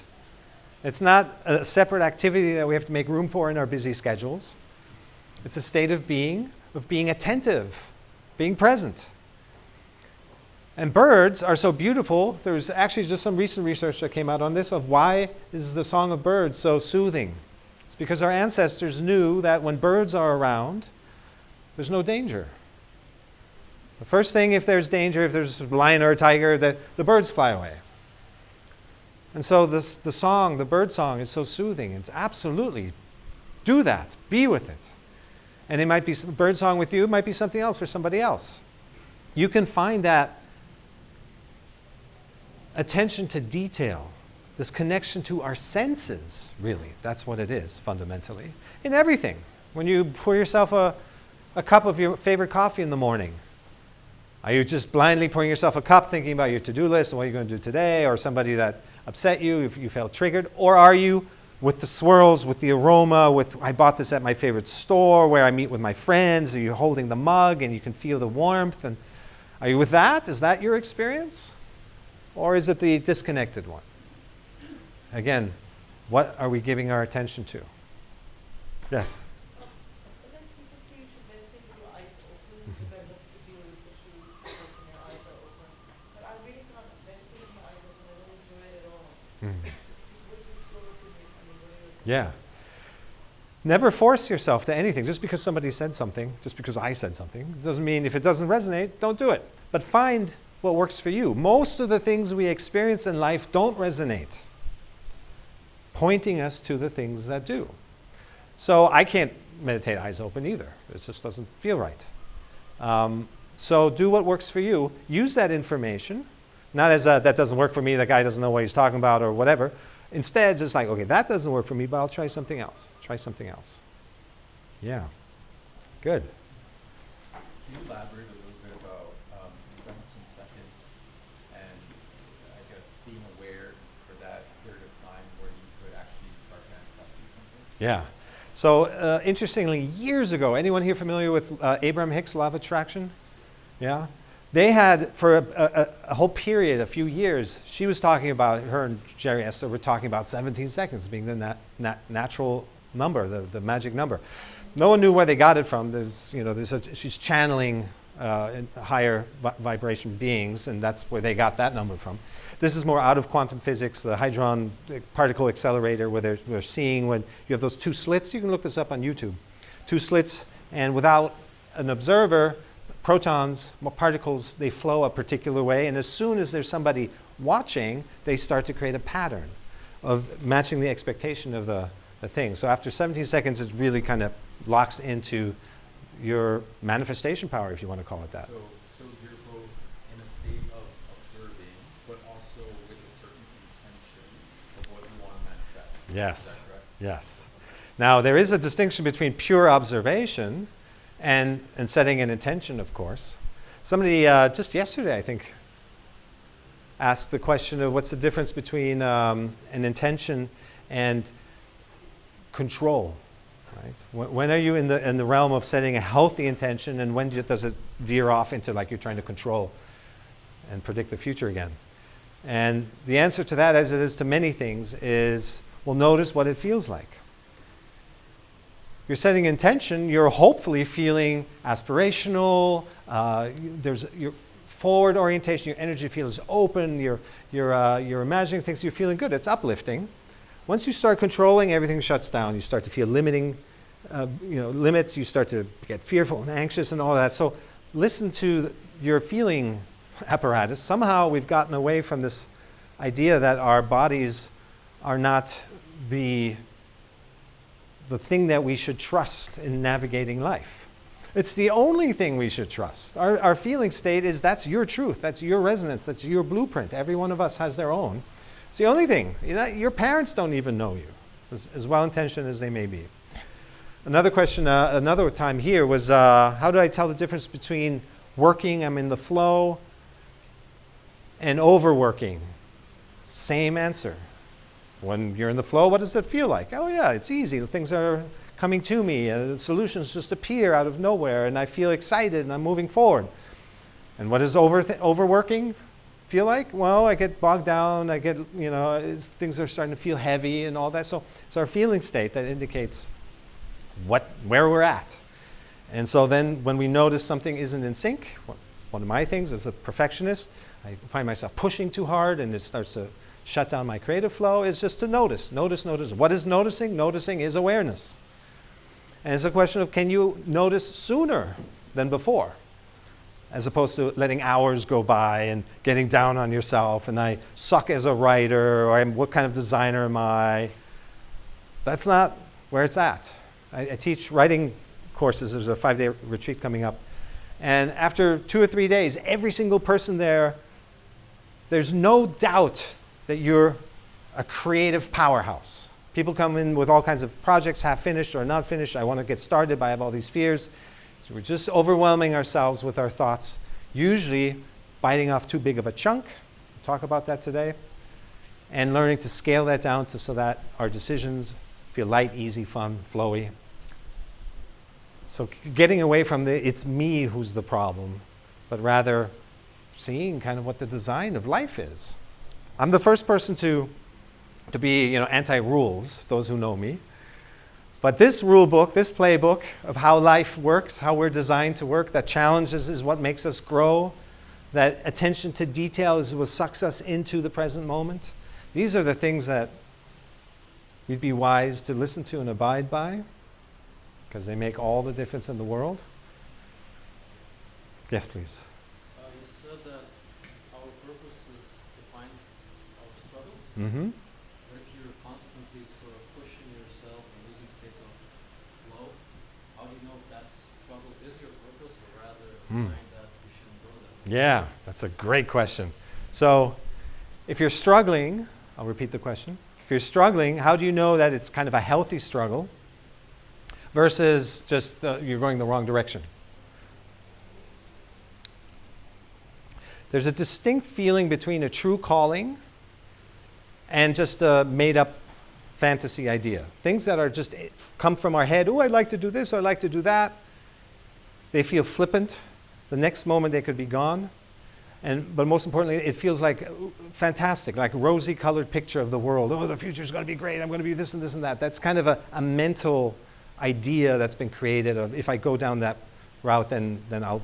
It's not a separate activity that we have to make room for in our busy schedules. It's a state of being attentive, being present. And birds are so beautiful. There's actually just some recent research that came out on this of why is the song of birds so soothing. It's because our ancestors knew that when birds are around, there's no danger. The first thing, if there's danger, if there's a lion or a tiger, the birds fly away. And so the bird song is so soothing. It's absolutely, do that, be with it. And it might be some bird song with you, it might be something else for somebody else. You can find that attention to detail, this connection to our senses, really, that's what it is fundamentally, in everything. When you pour yourself a cup of your favorite coffee in the morning, are you just blindly pouring yourself a cup thinking about your to-do list and what you're going to do today, or somebody that upset you if you felt triggered? Or are you with the swirls, with the aroma, I bought this at my favorite store where I meet with my friends, or you're holding the mug and you can feel the warmth? And are you with that? Is that your experience? Or is it the disconnected one? Again, what are we giving our attention to? Yes? Sometimes people say you should meditate with your eyes open, because helps to deal with issues because when your eyes are open. But I really can't meditate with my eyes open. I don't enjoy it at all. It's way too slow to me. I mean, what do you think? Yeah. Never force yourself to anything. Just because somebody said something, just because I said something, doesn't mean if it doesn't resonate, don't do it. But find what works for you. Most of the things we experience in life don't resonate, pointing us to the things that do. So I can't meditate eyes open either. It just doesn't feel right. So do what works for you. Use that information, not as that doesn't work for me, that guy doesn't know what he's talking about or whatever. Instead, just like, okay, that doesn't work for me, but I'll try something else. Try something else. Yeah. Good. Can you elaborate a little bit about 17 seconds and I guess being aware for that period of time where you could actually start manifesting something? Yeah. So interestingly, years ago, anyone here familiar with Abraham Hicks' law of attraction? Yeah? They had, for a whole period, a few years, she was talking about, her and Jerry Esther were talking about 17 seconds being the natural number, the magic number. No one knew where they got it from. She's channeling higher vibration beings, and that's where they got that number from. This is more out of quantum physics, the Hadron particle accelerator, where they're seeing when you have those two slits. You can look this up on YouTube. Two slits, and without an observer, protons, particles, they flow a particular way, and as soon as there's somebody watching, they start to create a pattern of matching the expectation of the thing. So after 17 seconds, it really kind of locks into your manifestation power, if you want to call it that. So you're both in a state of observing, but also with a certain intention of what you want to manifest. Yes. Is that correct? Yes. Now, there is a distinction between pure observation and setting an intention, of course. Somebody just yesterday, I think, asked the question of what's the difference between an intention and control. Right? When are you in the realm of setting a healthy intention, and when does it veer off into like you're trying to control and predict the future again? And the answer to that, as it is to many things, is, well, notice what it feels like. You're setting intention, you're hopefully feeling aspirational, there's your forward orientation, your energy field is open, you're imagining things, you're feeling good, it's uplifting. Once you start controlling, everything shuts down. You start to feel limiting, limits. You start to get fearful and anxious and all that. So listen to your feeling apparatus. Somehow we've gotten away from this idea that our bodies are not the thing that we should trust in navigating life. It's the only thing we should trust. Our feeling state is that's your truth. That's your resonance. That's your blueprint. Every one of us has their own. It's the only thing. Your parents don't even know you, as well-intentioned as they may be. Another question, another time here was, how do I tell the difference between working, I'm in the flow, and overworking? Same answer. When you're in the flow, what does it feel like? Oh yeah, it's easy. Things are coming to me. The solutions just appear out of nowhere, and I feel excited, and I'm moving forward. And what does overworking feel like? Well, I get bogged down, I get, things are starting to feel heavy and all that. So it's our feeling state that indicates where we're at. And so then when we notice something isn't in sync, one of my things as a perfectionist, I find myself pushing too hard and it starts to shut down my creative flow, is just to notice. What is noticing? Noticing is awareness. And it's a question of, can you notice sooner than before? As opposed to letting hours go by and getting down on yourself, and I suck as a writer, or what kind of designer am I? That's not where it's at. I teach writing courses. There's a 5-day retreat coming up. And after 2 or 3 days, every single person there's no doubt that you're a creative powerhouse. People come in with all kinds of projects, half finished or not finished. I want to get started, but I have all these fears. So we're just overwhelming ourselves with our thoughts, usually biting off too big of a chunk. We'll talk about that today. And learning to scale that down so that our decisions feel light, easy, fun, flowy. So getting away from it's me who's the problem, but rather seeing kind of what the design of life is. I'm the first person to be anti-rules, those who know me. But this rule book, this playbook of how life works, how we're designed to work, that challenges is what makes us grow, that attention to detail is what sucks us into the present moment. These are the things that we'd be wise to listen to and abide by, because they make all the difference in the world. Yes, please. You said that our purpose defines our struggle. Mm-hmm. But if you're constantly sort of pushing yourself and losing state of flow, how do you know if that struggle is your purpose, or rather a sign that you shouldn't go there? Yeah, that's a great question. So if you're struggling, I'll repeat the question. If you're struggling, how do you know that it's kind of a healthy struggle versus just you're going the wrong direction? There's a distinct feeling between a true calling and just a made-up fantasy idea. Things that are just come from our head. Oh, I'd like to do this, or I'd like to do that. They feel flippant. The next moment they could be gone. But most importantly, it feels like fantastic, like a rosy-colored picture of the world. Oh, the future's going to be great. I'm going to be this and this and that. That's kind of a mental idea that's been created of, if I go down that route, then I'll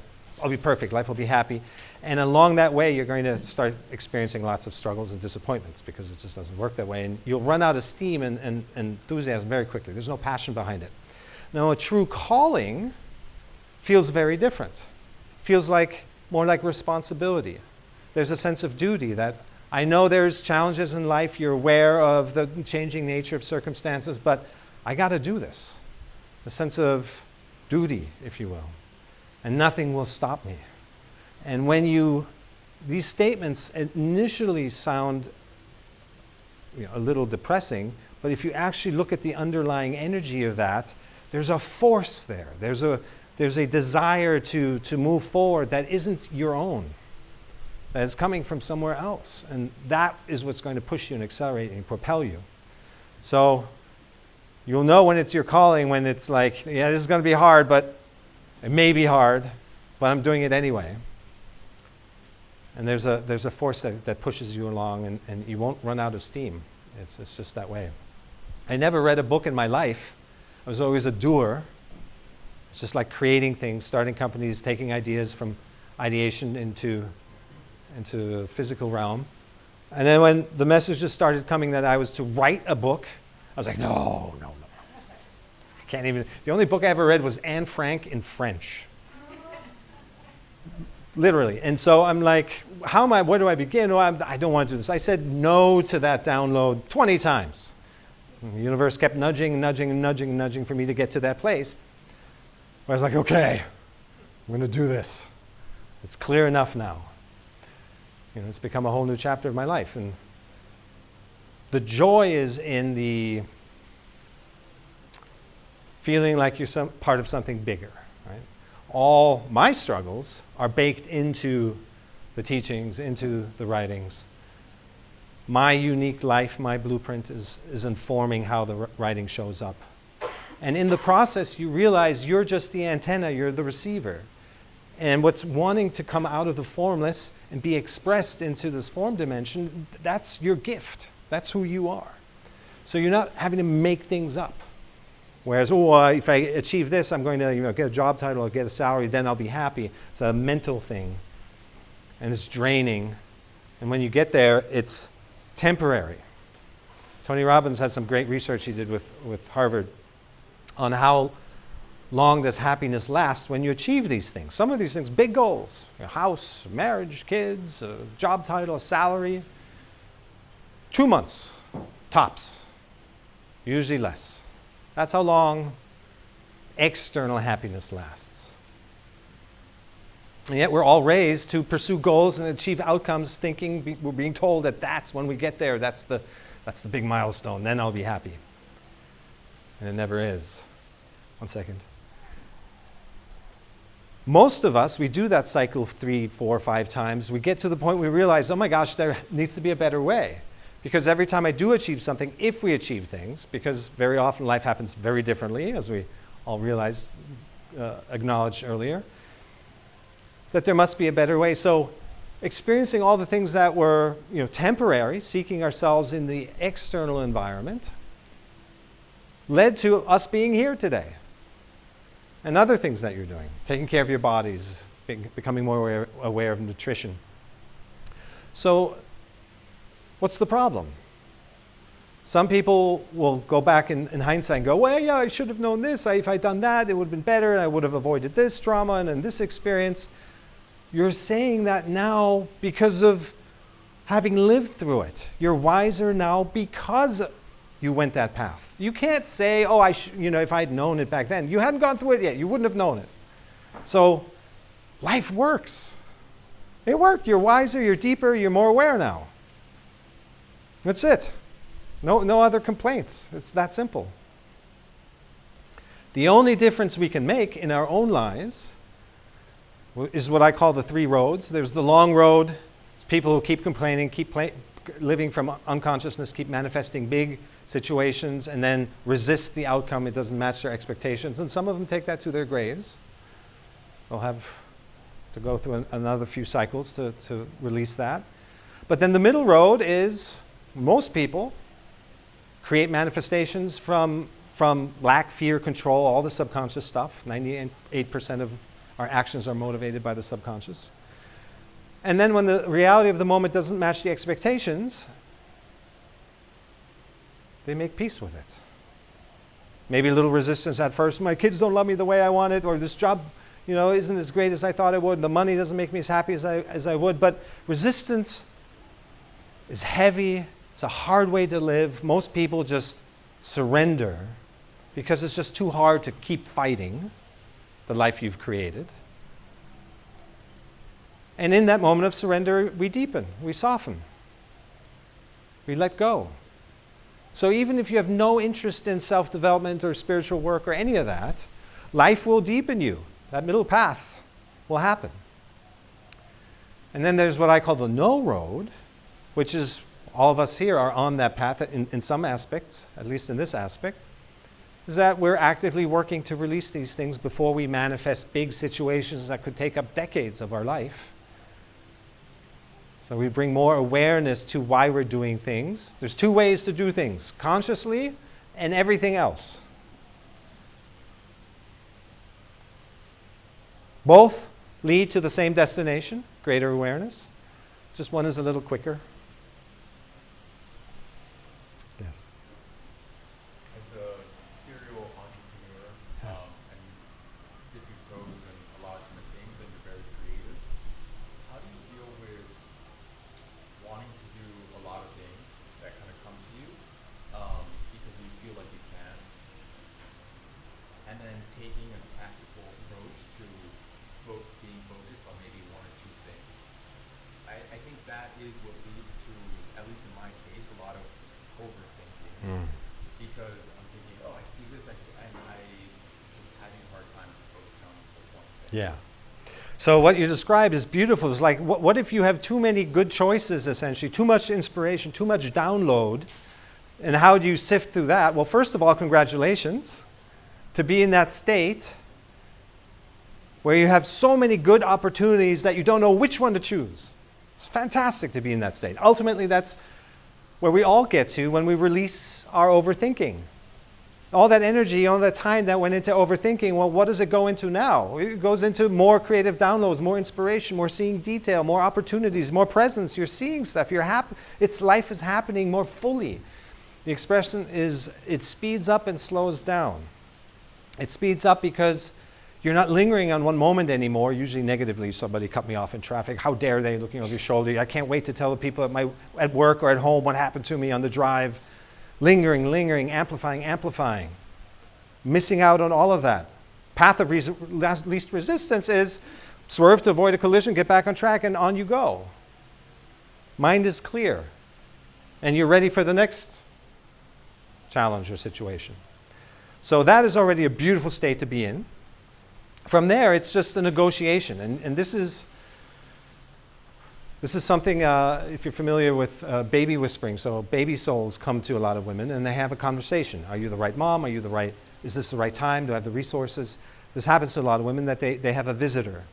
be perfect. Life will be happy. And along that way, you're going to start experiencing lots of struggles and disappointments because it just doesn't work that way. And you'll run out of steam and enthusiasm very quickly. There's no passion behind it. Now, a true calling feels very different. Feels like more like responsibility. There's a sense of duty that I know there's challenges in life. You're aware of the changing nature of circumstances, but I got to do this. A sense of duty, if you will. And nothing will stop me. And when these statements initially sound a little depressing, but if you actually look at the underlying energy of that, there's a force there. There's a desire to move forward that isn't your own, that is coming from somewhere else. And that is what's going to push you and accelerate and propel you. So you'll know when it's your calling, when it's like, yeah, this is going to be hard, but it may be hard, but I'm doing it anyway. And there's a force that pushes you along, and you won't run out of steam. It's just that way. I never read a book in my life. I was always a doer. It's just like creating things, starting companies, taking ideas from ideation into the physical realm. And then when the messages started coming that I was to write a book, I was like, no. I can't even. The only book I ever read was Anne Frank in French. Literally. And so I'm like, where do I begin? Oh, I don't want to do this. I said no to that download 20 times. And the universe kept nudging for me to get to that place. I was like, okay, I'm going to do this. It's clear enough now. It's become a whole new chapter of my life. And the joy is in the feeling like you're part of something bigger. Right? All my struggles are baked into the teachings, into the writings. My unique life, my blueprint is informing how the writing shows up. And in the process, you realize you're just the antenna, you're the receiver. And what's wanting to come out of the formless and be expressed into this form dimension, that's your gift. That's who you are. So you're not having to make things up. Whereas, if I achieve this, I'm going to get a job title or get a salary, then I'll be happy. It's a mental thing. And it's draining. And when you get there, it's temporary. Tony Robbins has some great research he did with Harvard on how long does happiness last when you achieve these things. Some of these things, big goals, a house, marriage, kids, a job title, a salary. 2 months, tops, usually less. That's how long external happiness lasts. And yet we're all raised to pursue goals and achieve outcomes we're being told that that's when we get there, that's the big milestone, then I'll be happy. And it never is. 1 second. Most of us, we do that cycle 3, 4, 5 times. We get to the point we realize, oh my gosh, there needs to be a better way. Because every time I do achieve something, if we achieve things, because very often life happens very differently, as we all realized, acknowledged earlier, that there must be a better way. So experiencing all the things that were temporary, seeking ourselves in the external environment, led to us being here today. And other things that you're doing, taking care of your bodies, becoming more aware of nutrition. So what's the problem? Some people will go back in hindsight and go, well, yeah, I should have known this. If I'd done that, it would have been better, and I would have avoided this trauma and this experience. You're saying that now because of having lived through it. You're wiser now because you went that path. You can't say, if I'd known it back then. You hadn't gone through it yet. You wouldn't have known it. So life works. It worked. You're wiser, you're deeper, you're more aware now. That's it. No other complaints. It's that simple. The only difference we can make in our own lives is what I call the 3 roads. There's the long road. It's people who keep complaining, living from unconsciousness, keep manifesting big situations, and then resist the outcome. It doesn't match their expectations. And some of them take that to their graves. They'll have to go through another few cycles to release that. But then the middle road is most people create manifestations from lack, fear, control, all the subconscious stuff. 98% of our actions are motivated by the subconscious. And then when the reality of the moment doesn't match the expectations, they make peace with it. Maybe a little resistance at first. My kids don't love me the way I want it, or this job, isn't as great as I thought it would. The money doesn't make me as happy as I would. But resistance is heavy. It's a hard way to live. Most people just surrender because it's just too hard to keep fighting the life you've created. And in that moment of surrender, we deepen, we soften, we let go. So even if you have no interest in self-development or spiritual work or any of that, life will deepen you. That middle path will happen. And then there's what I call the no road, which is all of us here are on that path in some aspects, at least in this aspect, is that we're actively working to release these things before we manifest big situations that could take up decades of our life. So we bring more awareness to why we're doing things. There's two ways to do things, consciously and everything else. Both lead to the same destination, greater awareness. Just one is a little quicker. Yes. As a serial entrepreneur, Yes. and you dip your toes in a lot of different things, and you're very creative, how do you deal with wanting to do a lot of things that kind of come to you because you feel like you can, and then taking a tactical approach to being focused on maybe one or two things? I think that is what leads to, at least in my case, a lot of overthinking. Because I'm thinking, I can do this, and I just having a hard time focusing on one thing. Yeah. So what you described is beautiful. It's like, what if you have too many good choices, essentially, too much inspiration, too much download, and how do you sift through that? Well, first of all, congratulations to be in that state where you have so many good opportunities that you don't know which one to choose. It's fantastic to be in that state. Ultimately, that's where we all get to when we release our overthinking. All that energy, all that time that went into overthinking, well, what does it go into now? It goes into more creative downloads, more inspiration, more seeing detail, more opportunities, more presence. You're seeing stuff. You're happy. Life is happening more fully. The expression is, it speeds up and slows down. It speeds up because you're not lingering on one moment anymore, usually negatively. Somebody cut me off in traffic. How dare they, looking over your shoulder. I can't wait to tell the people at work or at home what happened to me on the drive. Lingering, amplifying. Missing out on all of that. Path of least resistance is swerve to avoid a collision, get back on track, and on you go. Mind is clear. And you're ready for the next challenge or situation. So that is already a beautiful state to be in. From there, it's just a negotiation. And this is something, if you're familiar with baby whispering. So baby souls come to a lot of women and they have a conversation. Are you the right mom? Is this the right time? Do I have the resources? This happens to a lot of women, that they have a visitor.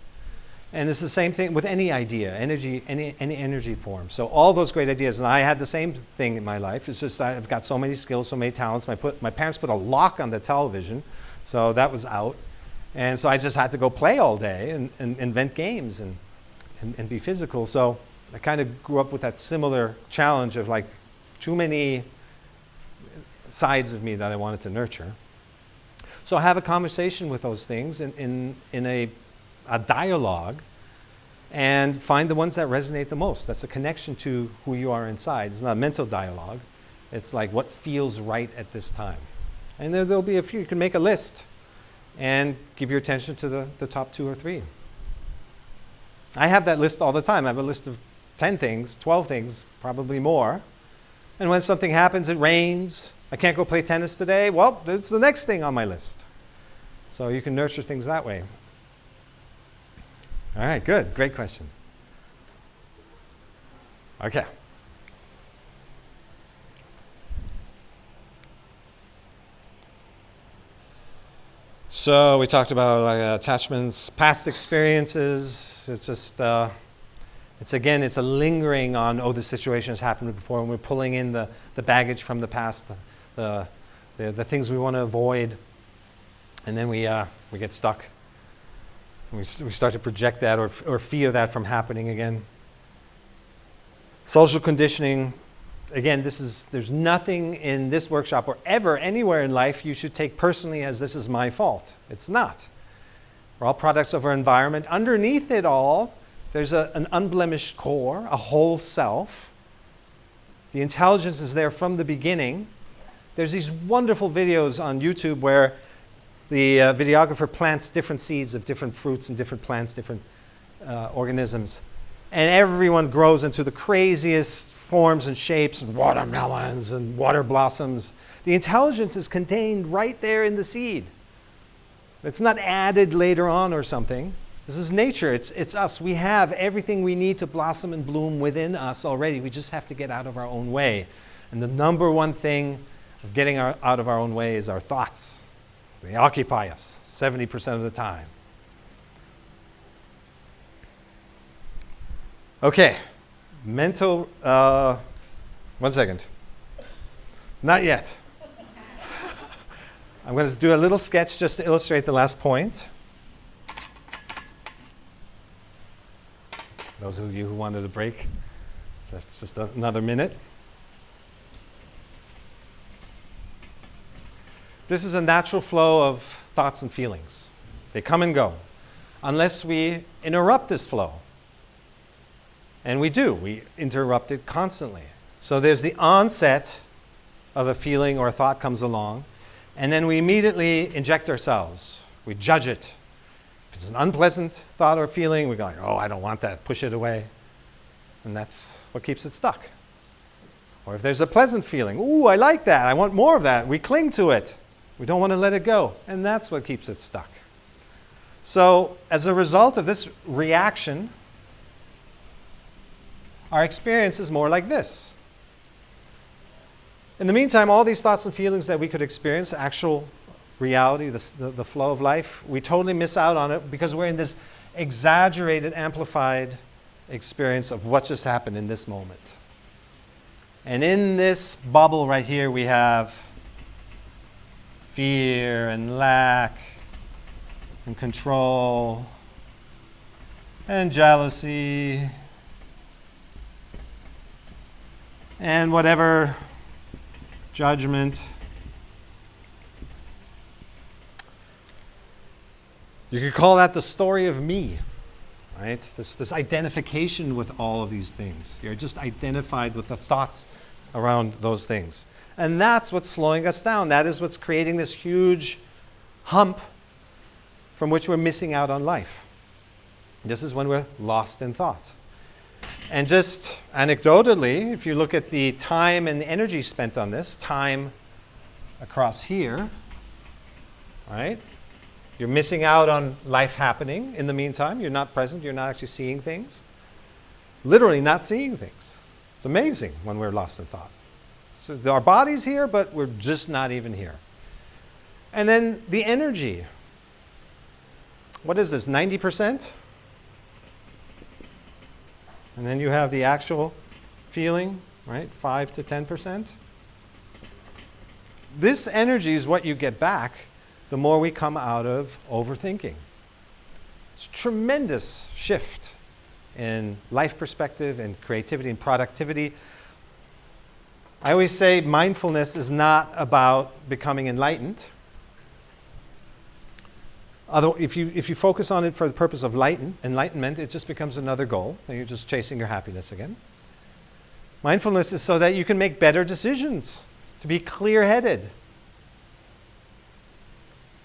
And it's the same thing with any idea, any energy form. So all those great ideas, and I had the same thing in my life. It's just I've got so many skills, so many talents. My parents put a lock on the television, so that was out. And so I just had to go play all day and invent games and be physical. So I kind of grew up with that similar challenge of like too many sides of me that I wanted to nurture. So I have a conversation with those things in a dialogue, and find the ones that resonate the most. That's a connection to who you are inside. It's not a mental dialogue. It's like what feels right at this time. And there'll be a few. You can make a list and give your attention to the top 2 or 3. I have that list all the time. I have a list of 10 things, 12 things, probably more. And when something happens, it rains, I can't go play tennis today, well, there's the next thing on my list. So you can nurture things that way. All right, good. Great question. Okay. So we talked about attachments, past experiences, It's just, it's a lingering on, oh, this situation has happened before, and we're pulling in the baggage from the past, the things we want to avoid, and then we get stuck. We start to project that or fear that from happening again. Social conditioning, again, there's nothing in this workshop or ever anywhere in life you should take personally as this is my fault. It's not. We're all products of our environment. Underneath it all, there's an unblemished core, a whole self. The intelligence is there from the beginning. There's these wonderful videos on YouTube where the videographer plants different seeds of different fruits and different plants, different organisms. And everyone grows into the craziest forms and shapes, and watermelons and water blossoms. The intelligence is contained right there in the seed. It's not added later on or something. This is nature. It's us. We have everything we need to blossom and bloom within us already. We just have to get out of our own way. And the number one thing of getting out of our own way is our thoughts. They occupy us 70% of the time. Okay, mental, 1 second. Not yet. I'm going to do a little sketch just to illustrate the last point. Those of you who wanted a break, that's just another minute. This is a natural flow of thoughts and feelings. They come and go, unless we interrupt this flow. And we do. We interrupt it constantly. So there's the onset of a feeling or a thought comes along, and then we immediately inject ourselves. We judge it. If it's an unpleasant thought or feeling, we go like, oh, I don't want that. Push it away. And that's what keeps it stuck. Or if there's a pleasant feeling, ooh, I like that. I want more of that. We cling to it. We don't want to let it go. And that's what keeps it stuck. So as a result of this reaction, our experience is more like this. In the meantime, all these thoughts and feelings that we could experience, actual reality, the flow of life, we totally miss out on it because we're in this exaggerated, amplified experience of what just happened in this moment. And in this bubble right here, we have fear and lack and control and jealousy and whatever judgment. You could call that the story of me, right? This identification with all of these things. You're just identified with the thoughts around those things. And that's what's slowing us down. That is what's creating this huge hump from which we're missing out on life. This is when we're lost in thought. And just anecdotally, if you look at the time and the energy spent on this, time across here, right? You're missing out on life happening in the meantime. You're not present. You're not actually seeing things. Literally not seeing things. It's amazing when we're lost in thought. So our body's here, but we're just not even here. And then the energy. What is this, 90%? And then you have the actual feeling, right? 5 to 10%. This energy is what you get back the more we come out of overthinking. It's a tremendous shift in life perspective and creativity and productivity. I always say mindfulness is not about becoming enlightened. Although if you focus on it for the purpose of enlightenment, it just becomes another goal, and you're just chasing your happiness again. Mindfulness is so that you can make better decisions, to be clear-headed,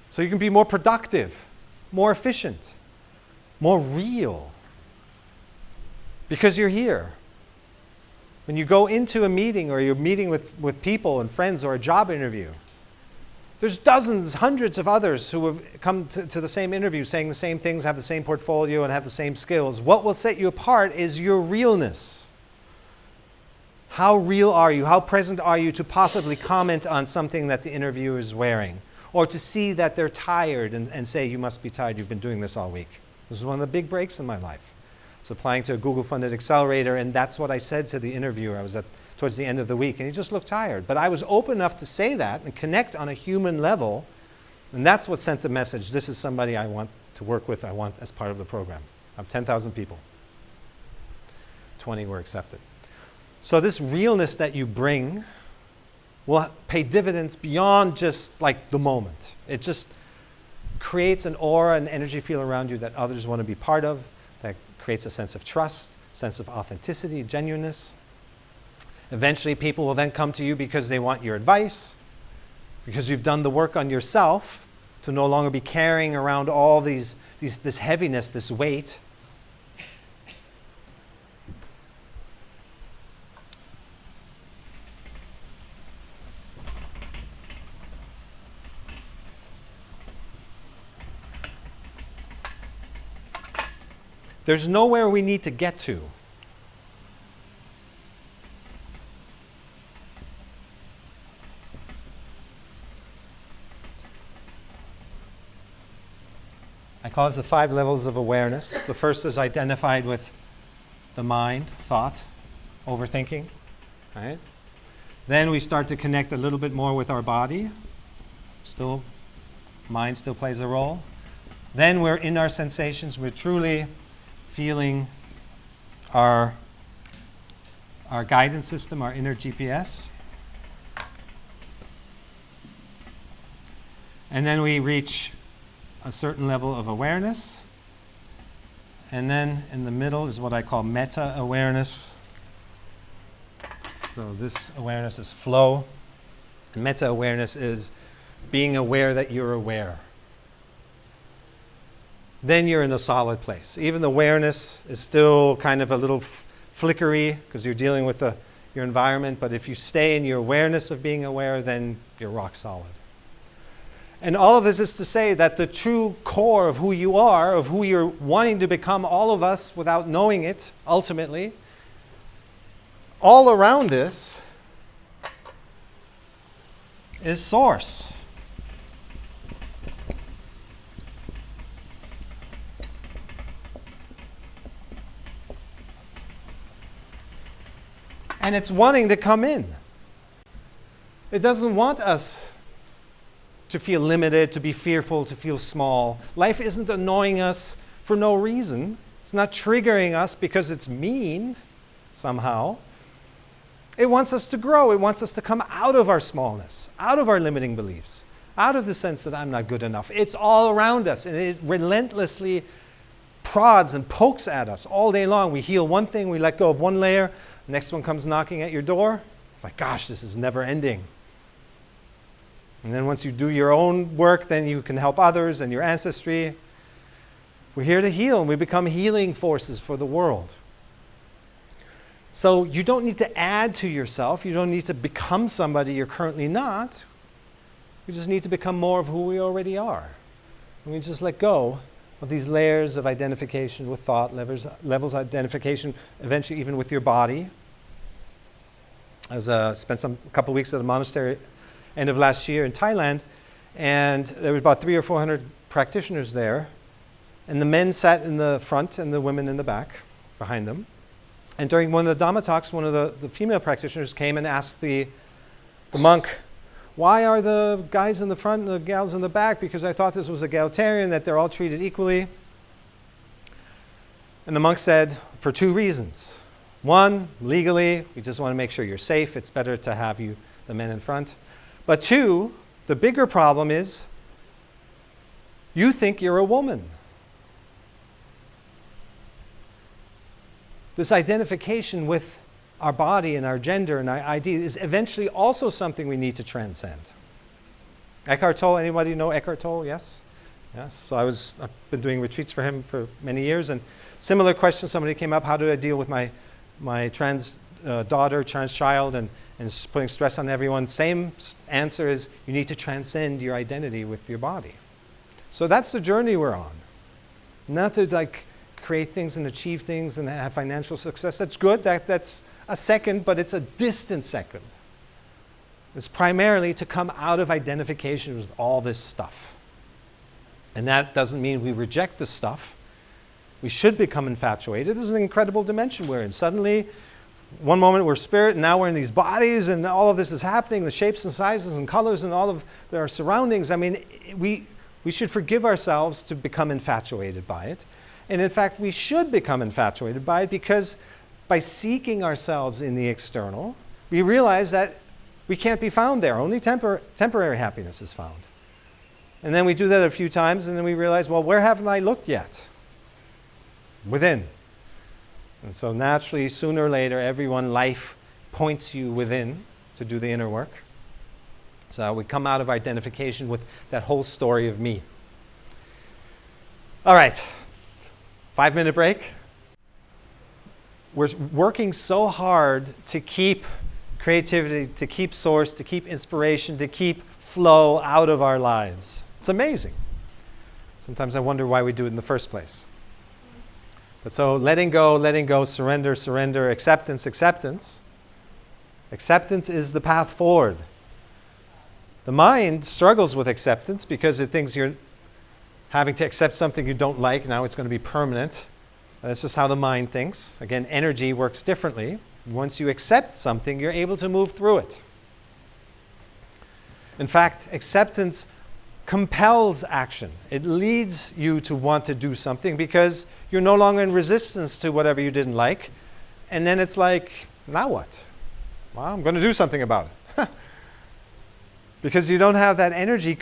so you can be more productive, more efficient, more real, because you're here. When you go into a meeting or you're meeting with people and friends or a job interview, there's dozens, hundreds of others who have come to the same interview saying the same things, have the same portfolio, and have the same skills. What will set you apart is your realness. How real are you? How present are you to possibly comment on something that the interviewer is wearing? Or to see that they're tired and say, you must be tired, you've been doing this all week. This was one of the big breaks in my life. I was applying to a Google-funded accelerator, and that's what I said to the interviewer. I was towards the end of the week, and he just looked tired. But I was open enough to say that and connect on a human level, and that's what sent the message. This is somebody I want to work with, I want as part of the program. I have 10,000 people. 20 were accepted. So this realness that you bring will pay dividends beyond just like the moment. It just creates an aura, an energy field around you that others want to be part of, that creates a sense of trust, sense of authenticity, genuineness. Eventually people will then come to you because they want your advice, because you've done the work on yourself to no longer be carrying around all this heaviness, this weight. There's nowhere we need to get to. I call it the 5 levels of awareness. The first is identified with the mind, thought, overthinking. Right? Then we start to connect a little bit more with our body. Still, mind still plays a role. Then we're in our sensations. We're truly feeling our guidance system, our inner GPS. And then we reach a certain level of awareness. And then in the middle is what I call meta-awareness. So this awareness is flow. And meta-awareness is being aware that you're aware. Then you're in a solid place. Even the awareness is still kind of a little flickery because you're dealing with your environment. But if you stay in your awareness of being aware, then you're rock solid. And all of this is to say that the true core of who you are, of who you're wanting to become, all of us without knowing it, ultimately, all around this is source. And it's wanting to come in. It doesn't want us to feel limited, to be fearful, to feel small. Life isn't annoying us for no reason. It's not triggering us because it's mean somehow. It wants us to grow. It wants us to come out of our smallness, out of our limiting beliefs, out of the sense that I'm not good enough. It's all around us, and it relentlessly prods and pokes at us all day long. We heal one thing, we let go of one layer, the next one comes knocking at your door. It's like, gosh, this is never ending. And then once you do your own work, then you can help others and your ancestry. We're here to heal, and we become healing forces for the world. So you don't need to add to yourself. You don't need to become somebody you're currently not. You just need to become more of who we already are. And we just let go of these layers of identification with thought, levels of identification, eventually even with your body. I spent a couple of weeks at a monastery end of last year in Thailand, and there was about 300 or 400 practitioners there, and the men sat in the front and the women in the back behind them. And during one of the Dhamma talks, one of the female practitioners came and asked the monk, why are the guys in the front and the gals in the back? Because I thought this was egalitarian, that they're all treated equally. And the monk said, for 2 reasons. 1, legally, we just want to make sure you're safe. It's better to have the men in front. But 2, the bigger problem is you think you're a woman. This identification with our body and our gender and our ID is eventually also something we need to transcend. Eckhart Tolle, anybody know Eckhart Tolle? Yes? Yes. So I've been doing retreats for him for many years, and similar question, somebody came up, how do I deal with my trans daughter, trans child, and putting stress on everyone? Same answer is you need to transcend your identity with your body. So that's the journey we're on. Not to create things and achieve things and have financial success. That's good. That's a second, but it's a distant second. It's primarily to come out of identification with all this stuff. And that doesn't mean we reject the stuff. We should become infatuated. This is an incredible dimension we're in. Suddenly, one moment we're spirit, and now we're in these bodies, and all of this is happening, the shapes and sizes and colors and all of our surroundings. I mean, we should forgive ourselves to become infatuated by it. And in fact, we should become infatuated by it because by seeking ourselves in the external, we realize that we can't be found there. Only temporary happiness is found. And then we do that a few times, and then we realize, well, where haven't I looked yet? Within. And so naturally, sooner or later, life points you within to do the inner work. So we come out of identification with that whole story of me. All right, 5-minute break. We're working so hard to keep creativity, to keep source, to keep inspiration, to keep flow out of our lives. It's amazing. Sometimes I wonder why we do it in the first place. But so letting go, surrender, acceptance. Acceptance is the path forward. The mind struggles with acceptance because it thinks you're having to accept something you don't like. Now it's going to be permanent. That's just how the mind thinks. Again, energy works differently. Once you accept something, you're able to move through it. In fact, acceptance compels action. It leads you to want to do something because you're no longer in resistance to whatever you didn't like. And then it's like, now what? Well, I'm going to do something about it. Because you don't have that energy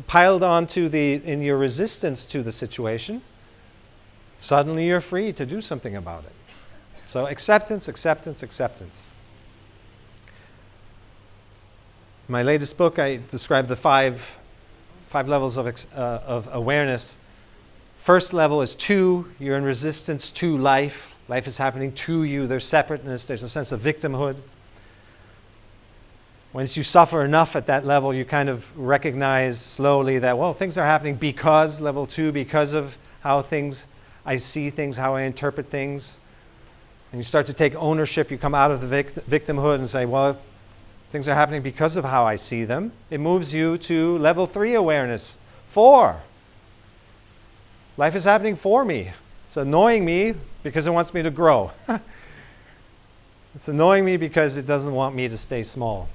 piled onto in your resistance to the situation. Suddenly you're free to do something about it. So acceptance. In my latest book, I describe the five levels of awareness. First level is to, you're in resistance to life. Life is happening to you. There's separateness. There's a sense of victimhood. Once you suffer enough at that level, you kind of recognize slowly that, well, things are happening because, level 2, because of how I see things, how I interpret things. And you start to take ownership. You come out of the victimhood and say, well, things are happening because of how I see them. It moves you to level 3 awareness. 4. Life is happening for me. It's annoying me because it wants me to grow. It's annoying me because it doesn't want me to stay small.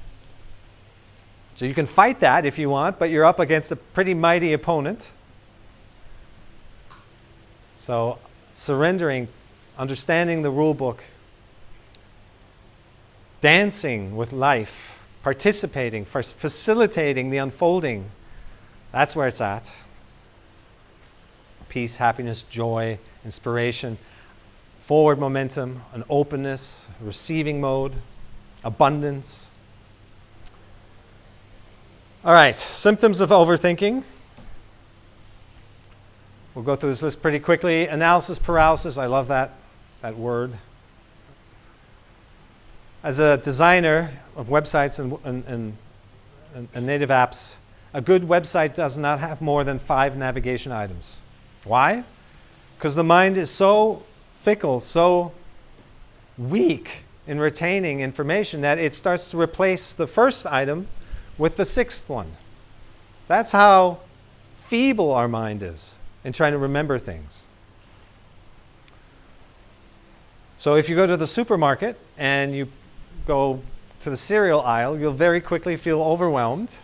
So you can fight that if you want, but you're up against a pretty mighty opponent. So surrendering, understanding the rule book, dancing with life, participating, facilitating the unfolding, that's where it's at. Peace, happiness, joy, inspiration, forward momentum, an openness, receiving mode, abundance. All right, symptoms of overthinking. We'll go through this list pretty quickly. Analysis paralysis, I love that word. As a designer of websites and native apps, a good website does not have more than 5 navigation items. Why? Because the mind is so fickle, so weak in retaining information that it starts to replace the first item with the 6th one. That's how feeble our mind is in trying to remember things. So if you go to the supermarket and you go to the cereal aisle, you'll very quickly feel overwhelmed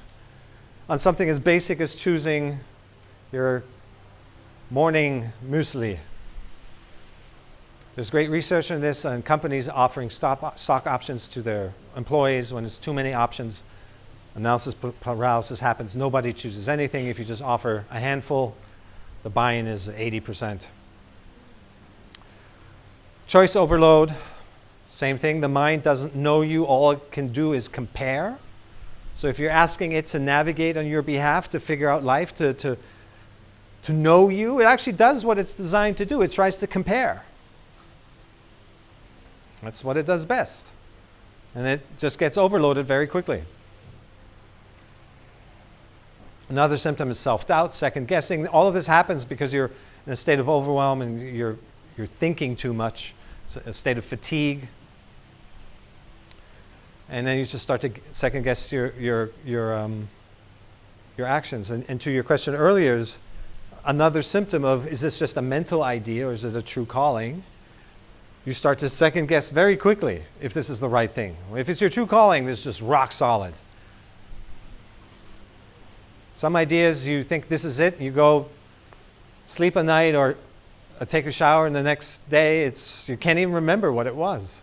on something as basic as choosing your morning muesli. There's great research on this and companies offering stock options to their employees. When it's too many options, analysis paralysis happens. Nobody chooses anything. If you just offer a handful, the buy-in is 80%. Choice overload, same thing. The mind doesn't know you. All it can do is compare. So if you're asking it to navigate on your behalf, to figure out life, to know you, it actually does what it's designed to do. It tries to compare. That's what it does best. And it just gets overloaded very quickly. Another symptom is self-doubt, second guessing. All of this happens because you're in a state of overwhelm and you're thinking too much. It's a state of fatigue. And then you just start to second guess your actions. And to your question earlier is, another symptom of, is this just a mental idea or is it a true calling? You start to second guess very quickly if this is the right thing. If it's your true calling, it's just rock solid. Some ideas you think this is it, you go sleep a night or take a shower and the next day you can't even remember what it was.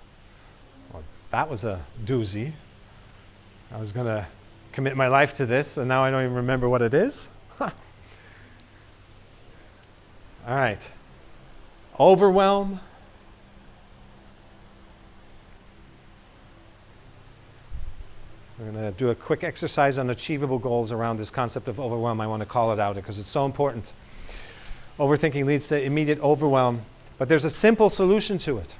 Well, that was a doozy. I was going to commit my life to this and now I don't even remember what it is. All right. Overwhelm. We're going to do a quick exercise on achievable goals around this concept of overwhelm. I want to call it out because it's so important. Overthinking leads to immediate overwhelm, but there's a simple solution to it.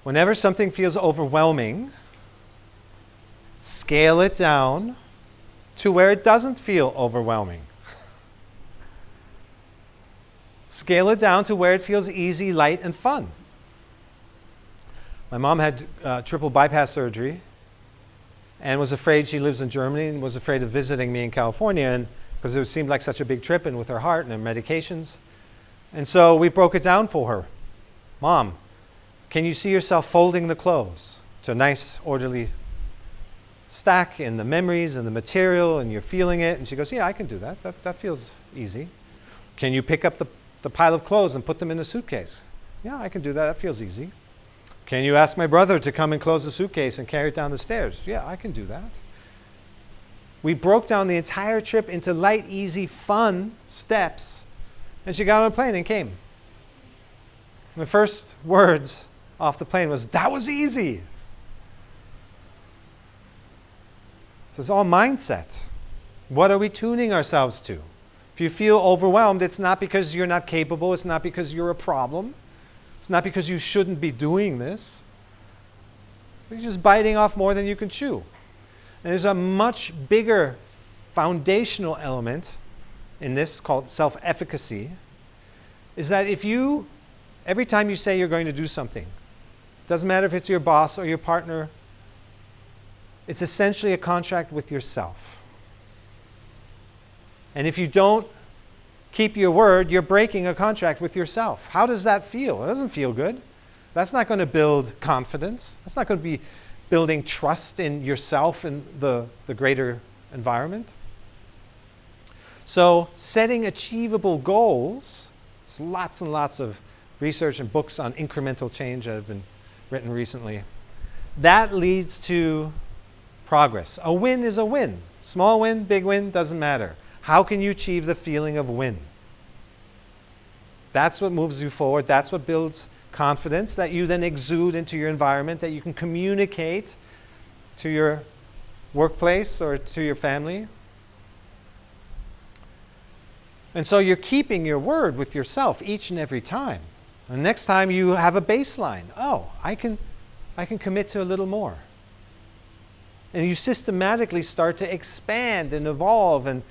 Whenever something feels overwhelming, scale it down to where it doesn't feel overwhelming. Scale it down to where it feels easy, light, and fun. My mom had triple bypass surgery and was afraid, she lives in Germany, and was afraid of visiting me in California and because it seemed like such a big trip and with her heart and her medications. And so we broke it down for her. Mom, can you see yourself folding the clothes to a nice orderly stack in the memories and the material and you're feeling it? And she goes, yeah, I can do that. That feels easy. Can you pick up the pile of clothes and put them in a suitcase? Yeah, I can do that. That feels easy. Can you ask my brother to come and close the suitcase and carry it down the stairs? Yeah, I can do that. We broke down the entire trip into light, easy, fun steps, and she got on a plane and came. And the first words off the plane was, that was easy. So it's all mindset. What are we tuning ourselves to? If you feel overwhelmed, it's not because you're not capable, it's not because you're a problem. It's not because you shouldn't be doing this. You're just biting off more than you can chew. And there's a much bigger foundational element in this called self-efficacy, is that every time you say you're going to do something, doesn't matter if it's your boss or your partner, it's essentially a contract with yourself. And if you don't keep your word, you're breaking a contract with yourself. How does that feel? It doesn't feel good. That's not going to build confidence. That's not going to be building trust in yourself and the greater environment. So setting achievable goals, there's lots and lots of research and books on incremental change that have been written recently. That leads to progress. A win is a win. Small win, big win, doesn't matter. How can you achieve the feeling of win? That's what moves you forward. That's what builds confidence that you then exude into your environment, that you can communicate to your workplace or to your family. And so you're keeping your word with yourself each and every time. And next time you have a baseline. Oh, I can commit to a little more. And you systematically start to expand and evolve and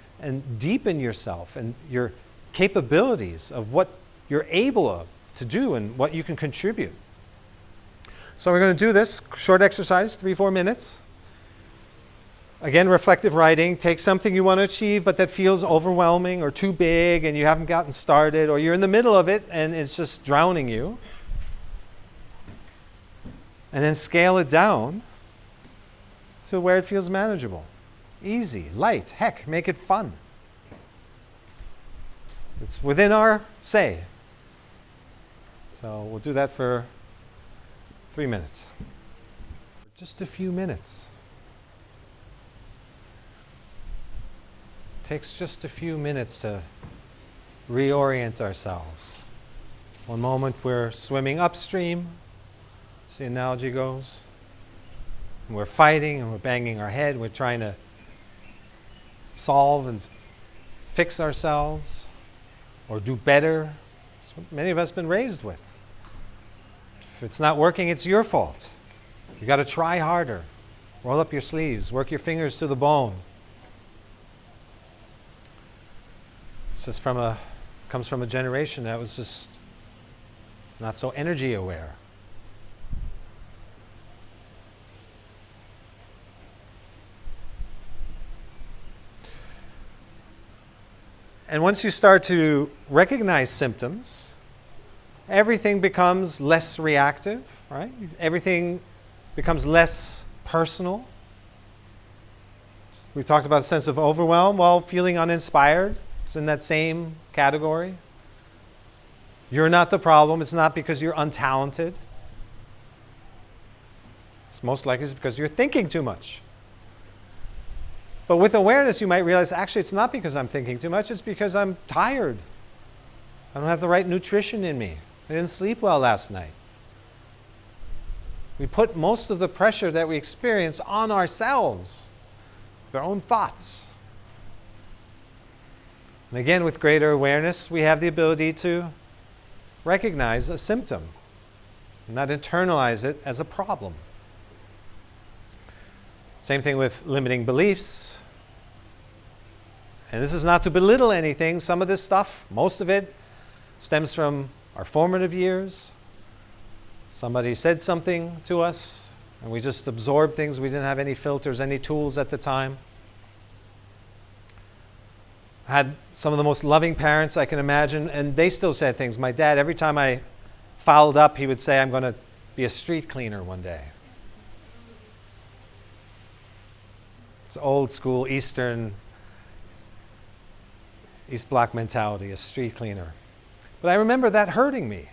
deepen yourself and your capabilities of what you're able to do and what you can contribute. So we're going to do this short exercise, 3-4 minutes. Again, reflective writing. Take something you want to achieve but that feels overwhelming or too big and you haven't gotten started, or you're in the middle of it and it's just drowning you. And then scale it down to where it feels manageable. Easy, light, heck, make it fun. It's within our say. So we'll do that for 3 minutes. Just a few minutes. It takes just a few minutes to reorient ourselves. One moment we're swimming upstream, as the analogy goes, and we're fighting and we're banging our head, we're trying to solve and fix ourselves or do better. That's what many of us have been raised with. If it's not working, it's your fault. You got to try harder. Roll up your sleeves, work your fingers to the bone. It's just comes from a generation that was just not so energy aware. And once you start to recognize symptoms, everything becomes less reactive, right? Everything becomes less personal. We talked about the sense of overwhelm. Well, feeling uninspired, it's in that same category. You're not the problem. It's not because you're untalented. It's most likely it's because you're thinking too much. But with awareness, you might realize, actually, it's not because I'm thinking too much. It's because I'm tired. I don't have the right nutrition in me. I didn't sleep well last night. We put most of the pressure that we experience on ourselves, their own thoughts. And again, with greater awareness, we have the ability to recognize a symptom and not internalize it as a problem. Same thing with limiting beliefs. And this is not to belittle anything. Some of this stuff, most of it, stems from our formative years. Somebody said something to us, and we just absorbed things. We didn't have any filters, any tools at the time. I had some of the most loving parents I can imagine, and they still said things. My dad, every time I fouled up, he would say, I'm going to be a street cleaner one day. It's old school East Bloc mentality, a street cleaner. But I remember that hurting me.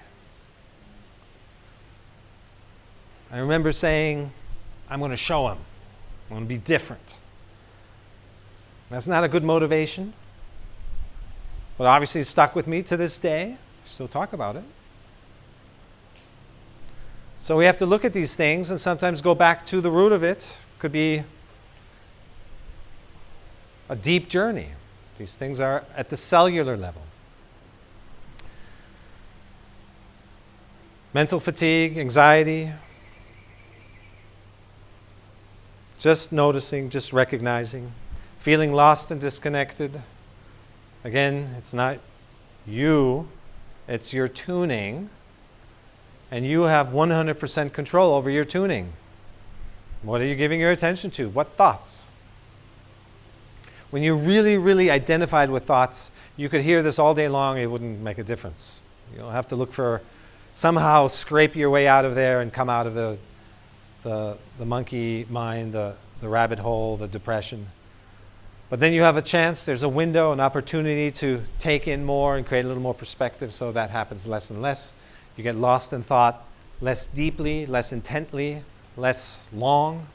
I remember saying, I'm going to show him. I'm going to be different. That's not a good motivation. But obviously it stuck with me to this day. I still talk about it. So we have to look at these things and sometimes go back to the root of it. Could be a deep journey. These things are at the cellular level. Mental fatigue, anxiety, just noticing, just recognizing, feeling lost and disconnected. Again, it's not you, it's your tuning, and you have 100% control over your tuning. What are you giving your attention to? What thoughts? When you really, really identified with thoughts, you could hear this all day long, it wouldn't make a difference. You'll have to look for, somehow scrape your way out of there and come out of the monkey mind, the rabbit hole, the depression. But then you have a chance, there's a window, an opportunity to take in more and create a little more perspective, so that happens less and less. You get lost in thought less deeply, less intently, less long.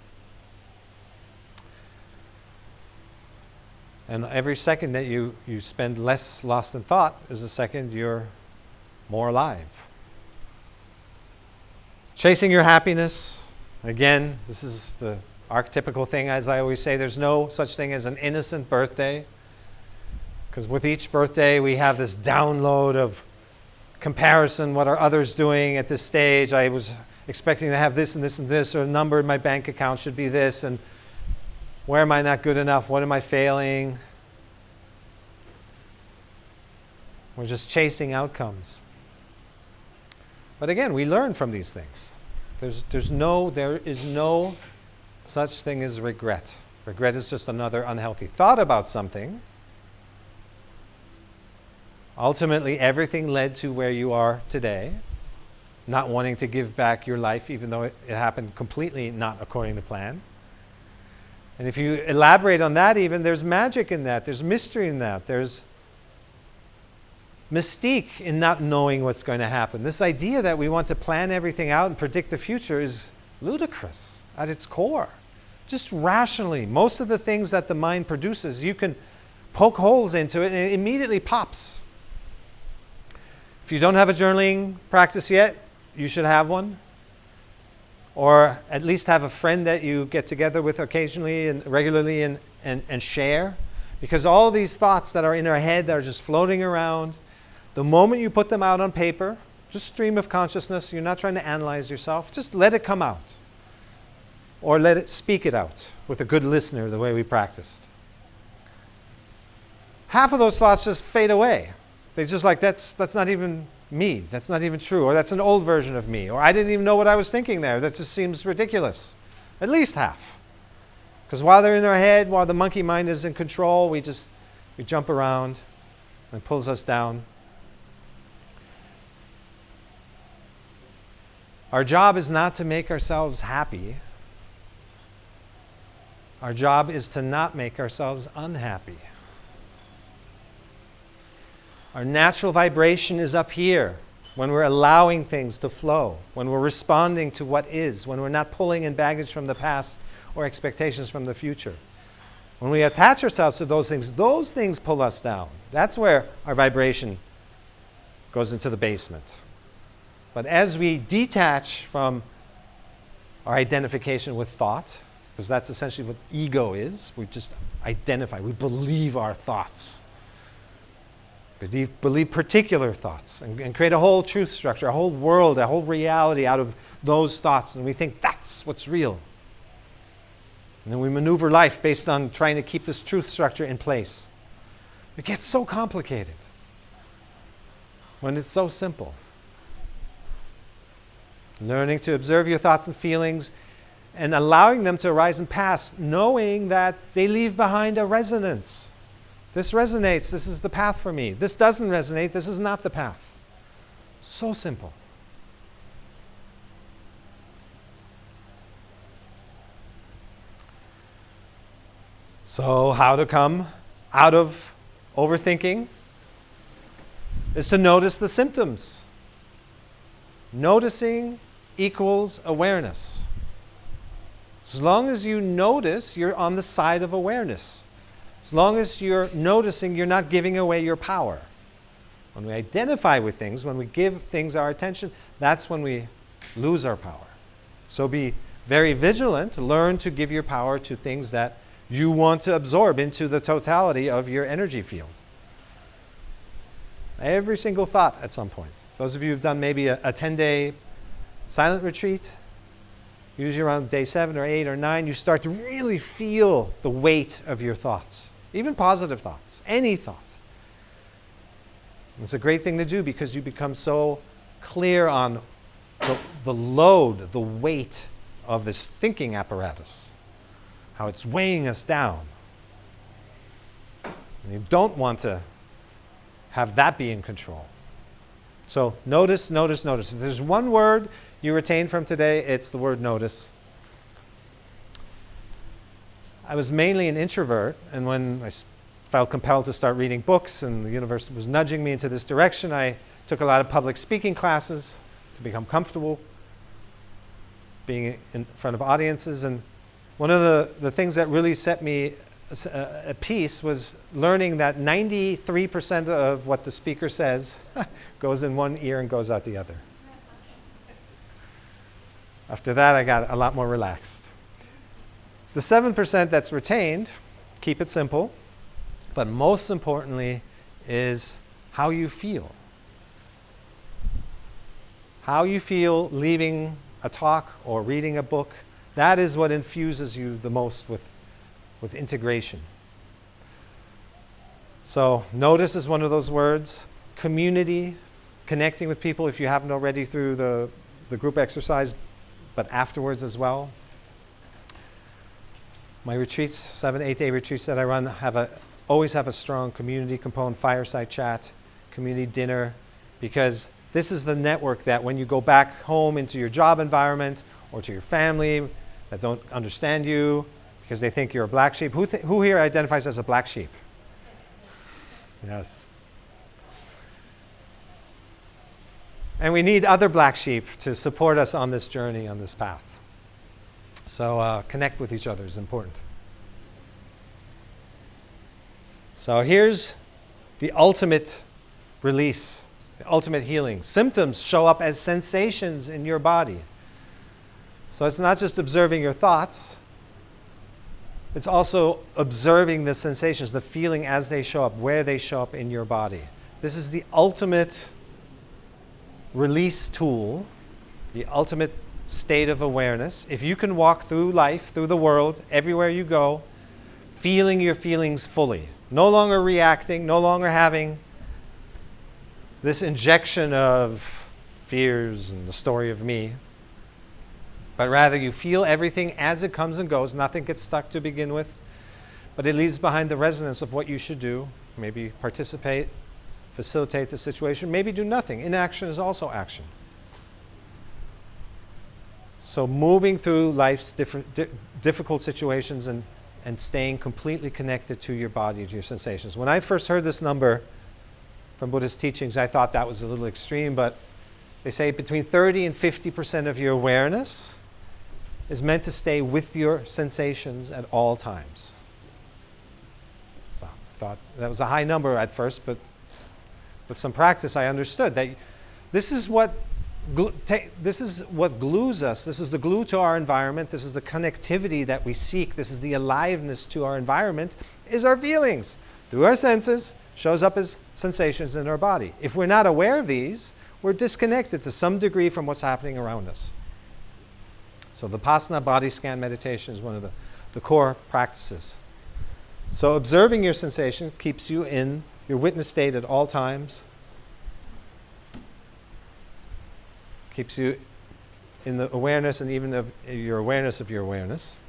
And every second that you spend less lost in thought is a second you're more alive. Chasing your happiness. Again, this is the archetypical thing, as I always say, there's no such thing as an innocent birthday. Because with each birthday, we have this download of comparison. What are others doing at this stage? I was expecting to have this and this and this, or a number in my bank account should be this, and where am I not good enough? What am I failing? We're just chasing outcomes. But again, we learn from these things. There is no such thing as regret. Regret is just another unhealthy thought about something. Ultimately, everything led to where you are today, not wanting to give back your life, even though it happened completely not according to plan. And if you elaborate on that even, there's magic in that. There's mystery in that. There's mystique in not knowing what's going to happen. This idea that we want to plan everything out and predict the future is ludicrous at its core. Just rationally, most of the things that the mind produces, you can poke holes into it and it immediately pops. If you don't have a journaling practice yet, you should have one. Or at least have a friend that you get together with occasionally and regularly and share. Because all these thoughts that are in our head that are just floating around, the moment you put them out on paper, just stream of consciousness, you're not trying to analyze yourself, just let it come out. Or let it speak it out with a good listener, the way we practiced. Half of those thoughts just fade away. They just like, that's not even me. That's not even true. Or that's an old version of me. Or I didn't even know what I was thinking there. That just seems ridiculous. At least half. Because while they're in our head, while the monkey mind is in control, we jump around. and pulls us down. Our job is not to make ourselves happy. Our job is to not make ourselves unhappy. Our natural vibration is up here when we're allowing things to flow, when we're responding to what is, when we're not pulling in baggage from the past or expectations from the future. When we attach ourselves to those things pull us down. That's where our vibration goes into the basement. But as we detach from our identification with thought, because that's essentially what ego is, we just identify, we believe our thoughts. Believe particular thoughts and create a whole truth structure, a whole world, a whole reality out of those thoughts, and we think that's what's real. And then we maneuver life based on trying to keep this truth structure in place. It gets so complicated when it's so simple. Learning to observe your thoughts and feelings and allowing them to arise and pass, knowing that they leave behind a resonance. This resonates, this is the path for me. This doesn't resonate, this is not the path. So simple. So, how to come out of overthinking is to notice the symptoms. Noticing equals awareness. As long as you notice, you're on the side of awareness. As long as you're noticing, you're not giving away your power. When we identify with things, when we give things our attention, that's when we lose our power. So be very vigilant. Learn to give your power to things that you want to absorb into the totality of your energy field. Every single thought at some point. Those of you who've done maybe a 10-day silent retreat, usually around day 7 or 8 or 9, you start to really feel the weight of your thoughts, even positive thoughts, any thought. It's a great thing to do because you become so clear on the load, the weight of this thinking apparatus, how it's weighing us down. And you don't want to have that be in control. So notice, notice, notice. If there's one word you retain from today, it's the word notice. I was mainly an introvert, and when I felt compelled to start reading books and the universe was nudging me into this direction, I took a lot of public speaking classes to become comfortable being in front of audiences. And one of the things that really set me at peace was learning that 93% of what the speaker says goes in one ear and goes out the other. After that, I got a lot more relaxed. The 7% that's retained, keep it simple, but most importantly is how you feel. How you feel leaving a talk or reading a book, that is what infuses you the most with integration. So notice is one of those words. Community, connecting with people if you haven't already through the group exercise, but afterwards as well. My retreats, 7, 8-day retreats that I run, always have a strong community component, fireside chat, community dinner, because this is the network that when you go back home into your job environment or to your family that don't understand you because they think you're a black sheep. Who here identifies as a black sheep? Yes. And we need other black sheep to support us on this journey, on this path. So connect with each other is important. So here's the ultimate release, the ultimate healing. Symptoms show up as sensations in your body. So it's not just observing your thoughts. It's also observing the sensations, the feeling as they show up, where they show up in your body. This is the ultimate release tool, the ultimate state of awareness. If you can walk through life, through the world, everywhere you go, feeling your feelings fully, no longer reacting, no longer having this injection of fears and the story of me, but rather you feel everything as it comes and goes. Nothing gets stuck to begin with, but it leaves behind the resonance of what you should do, maybe participate, facilitate the situation. Maybe do nothing. Inaction is also action. So moving through life's difficult situations and staying completely connected to your body, to your sensations. When I first heard this number from Buddhist teachings, I thought that was a little extreme, but they say between 30 and 50% of your awareness is meant to stay with your sensations at all times. So I thought that was a high number at first, but with some practice I understood that this is what glues us. This is the glue to our environment. This is the connectivity that we seek. This is the aliveness to our environment, is our feelings. Through our senses, shows up as sensations in our body. If we're not aware of these, we're disconnected to some degree from what's happening around us. So Vipassana body scan meditation is one of the core practices. So observing your sensation keeps you in your witness state at all times. Keeps you in the awareness and even of your awareness of your awareness.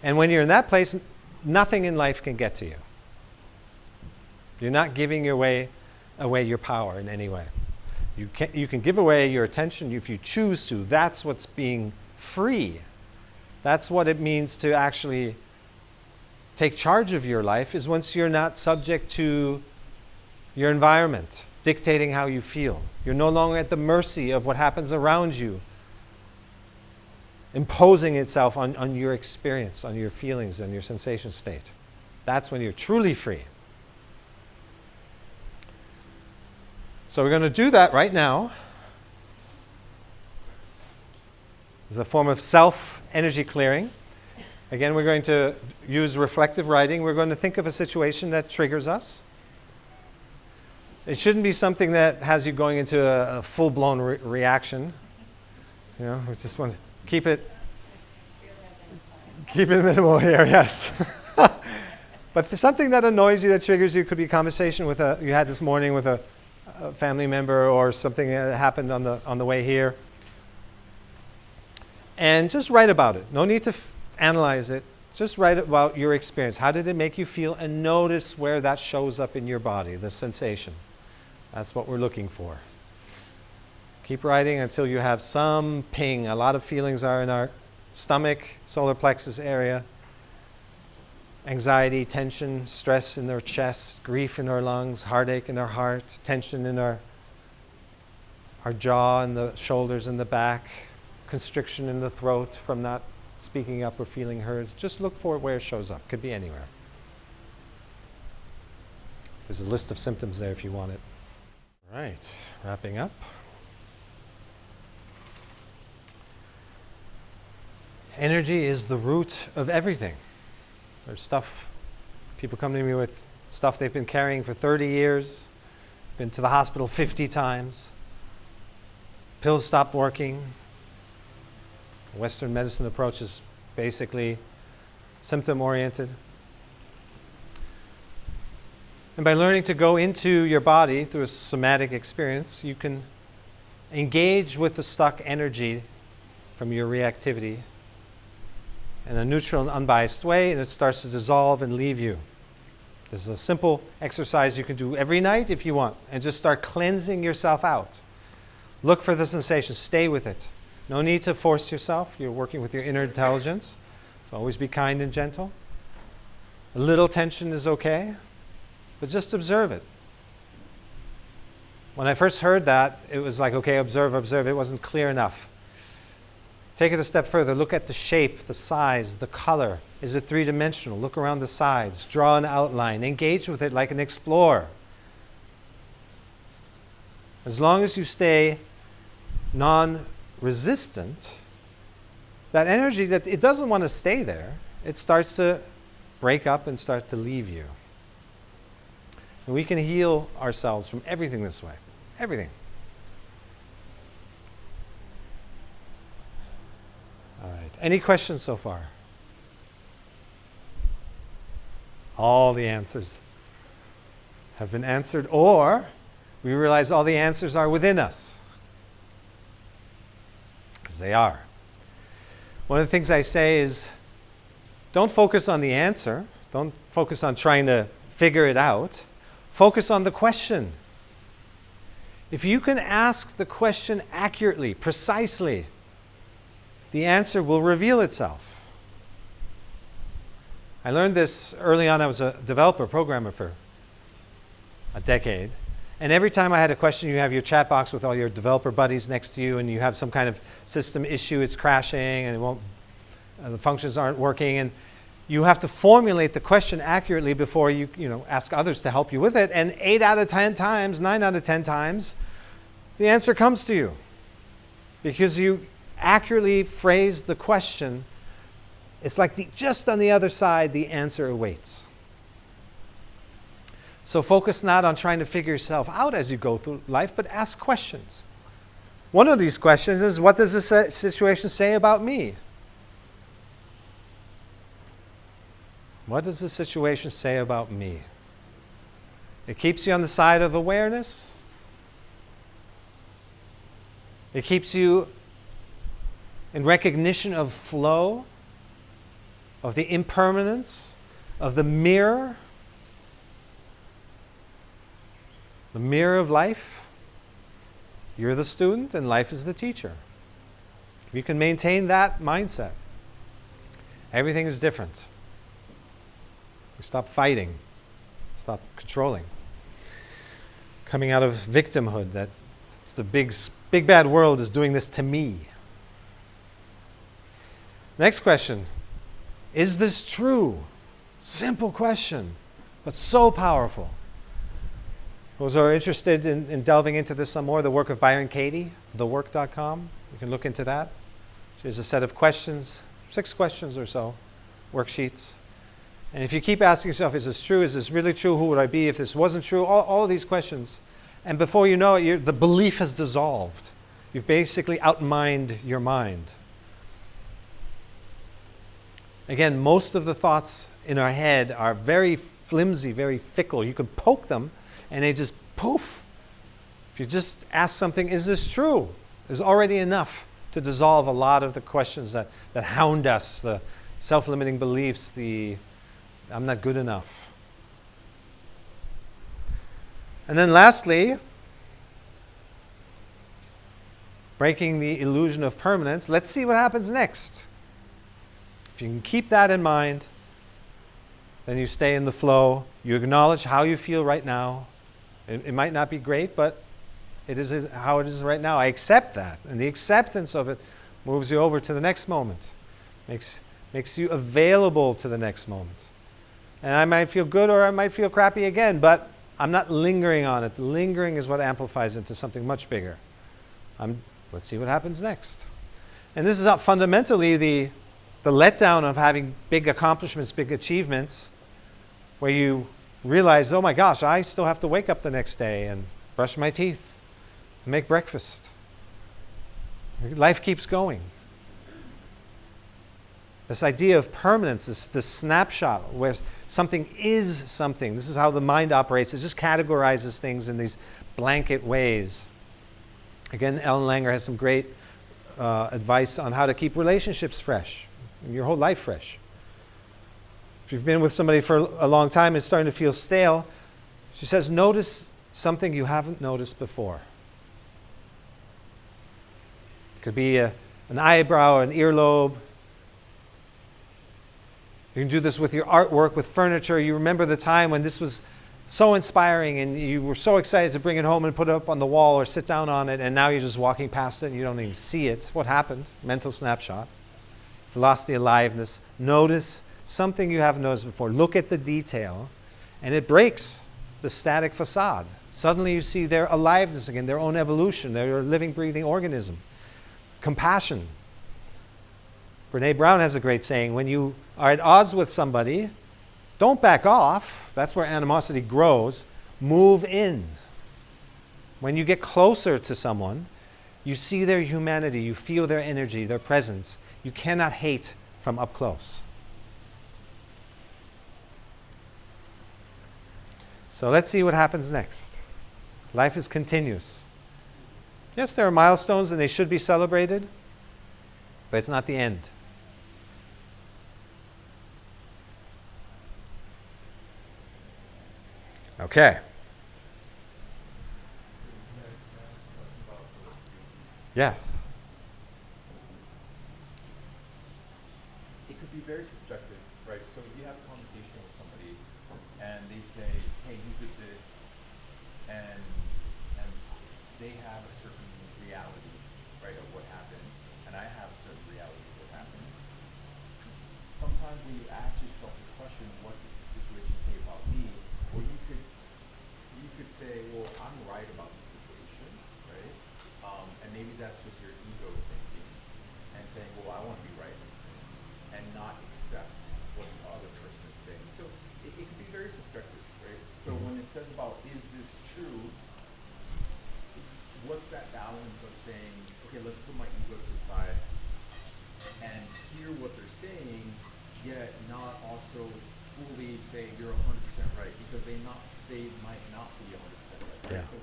And when you're in that place, nothing in life can get to you. You're not giving away your power in any way. You can give away your attention if you choose to. That's what's being free. That's what it means to actually take charge of your life, is once you're not subject to your environment dictating how you feel. You're no longer at the mercy of what happens around you, imposing itself on your experience, on your feelings, and your sensation state. That's when you're truly free. So we're going to do that right now. It's a form of self-energy clearing. Again, we're going to use reflective writing. We're going to think of a situation that triggers us. It shouldn't be something that has you going into a full-blown reaction. You know, we just want to keep it minimal here, yes. But for something that annoys you, that triggers you, could be a conversation you had this morning with a family member, or something that happened on the way here. And just write about it. No need to analyze it. Just write about your experience. How did it make you feel? And notice where that shows up in your body, the sensation. That's what we're looking for. Keep writing until you have some ping. A lot of feelings are in our stomach, solar plexus area. Anxiety, tension, stress in our chest, grief in our lungs, heartache in our heart, tension in our jaw and the shoulders and the back, constriction in the throat from not speaking up or feeling heard. Just look for it where it shows up. Could be anywhere. There's a list of symptoms there if you want it. All right, wrapping up. Energy is the root of everything. There's stuff, people come to me with stuff they've been carrying for 30 years, been to the hospital 50 times, pills stopped working. Western medicine approach is basically symptom-oriented. And by learning to go into your body through a somatic experience, you can engage with the stuck energy from your reactivity in a neutral and unbiased way, and it starts to dissolve and leave you. This is a simple exercise you can do every night if you want, and just start cleansing yourself out. Look for the sensation, stay with it. No need to force yourself. You're working with your inner intelligence, so always be kind and gentle. A little tension is okay, but just observe it. When I first heard that, it was like, okay, observe, observe. It wasn't clear enough. Take it a step further. Look at the shape, the size, the color. Is it three-dimensional? Look around the sides. Draw an outline. Engage with it like an explorer. As long as you stay non-resistant, that energy, that it doesn't want to stay there, it starts to break up and start to leave you. And we can heal ourselves from everything this way. Everything. All right. Any questions so far? All the answers have been answered, or we realize all the answers are within us. Because they are. One of the things I say is, don't focus on the answer. Don't focus on trying to figure it out. Focus on the question. If you can ask the question accurately, precisely, the answer will reveal itself. I learned this early on. I was a developer, programmer for a decade. And every time I had a question, you have your chat box with all your developer buddies next to you, and you have some kind of system issue, it's crashing, and the functions aren't working, and you have to formulate the question accurately before you ask others to help you with it. And 8 out of 10 times, 9 out of 10 times, the answer comes to you because you accurately phrase the question. It's like just on the other side, the answer awaits. So focus not on trying to figure yourself out as you go through life, but ask questions. One of these questions is, what does this situation say about me? What does the situation say about me? It keeps you on the side of awareness. It keeps you in recognition of flow, of the impermanence, of the mirror of life. You're the student and life is the teacher. If you can maintain that mindset, everything is different. We stop fighting, stop controlling. Coming out of victimhood, that it's the big bad world is doing this to me. Next question. Is this true? Simple question, but so powerful. Those who are interested in delving into this some more, the work of Byron Katie, thework.com, you can look into that. There's a set of questions, 6 questions or so, worksheets. And if you keep asking yourself, is this true? Is this really true? Who would I be if this wasn't true? All of these questions. And before you know it, the belief has dissolved. You've basically outmined your mind. Again, most of the thoughts in our head are very flimsy, very fickle. You can poke them and they just poof. If you just ask something, is this true? Is already enough to dissolve a lot of the questions that hound us, the self-limiting beliefs, the I'm not good enough. And then lastly, breaking the illusion of permanence, let's see what happens next. If you can keep that in mind, then you stay in the flow. You acknowledge how you feel right now. It might not be great, but it is how it is right now. I accept that. And the acceptance of it moves you over to the next moment. Makes you available to the next moment. And I might feel good or I might feel crappy again, but I'm not lingering on it. Lingering is what amplifies into something much bigger. Let's see what happens next. And this is fundamentally the letdown of having big accomplishments, big achievements, where you realize, oh my gosh, I still have to wake up the next day and brush my teeth and make breakfast. Life keeps going. This idea of permanence, this snapshot where something is something. This is how the mind operates. It just categorizes things in these blanket ways. Again, Ellen Langer has some great advice on how to keep relationships fresh, and your whole life fresh. If you've been with somebody for a long time, it's starting to feel stale. She says, notice something you haven't noticed before. It could be an eyebrow, an earlobe. You can do this with your artwork, with furniture. You remember the time when this was so inspiring and you were so excited to bring it home and put it up on the wall or sit down on it, and now you're just walking past it and you don't even see it. What happened? Mental snapshot. Velocity, aliveness. Notice something you haven't noticed before. Look at the detail, and it breaks the static facade. Suddenly you see their aliveness again, their own evolution. They're a living, breathing organism. Compassion. Brene Brown has a great saying, when you are at odds with somebody, don't back off. That's where animosity grows. Move in. When you get closer to someone, you see their humanity, you feel their energy, their presence. You cannot hate from up close. So let's see what happens next. Life is continuous. Yes, there are milestones and they should be celebrated, but it's not the end. Okay. Yes. It could be very subjective, right? So if you have a conversation with somebody and they say, hey, you did this, and they have a certain reality, right, of what happened, and I have a certain reality of what happened. Sometimes when you ask yourself this question, what does the situation say about me? Or you could say, well, I'm right about the situation, right? And maybe that's just your ego thinking and saying, well, I want to be right, and not accept what the other person is saying. So it can be very subjective, right? So when it says about, is this true, what's that balance of saying, okay, let's put my ego to the side and hear what they're saying, yet not also fully say you're 100% right, because they might not be 100% right. Yeah. So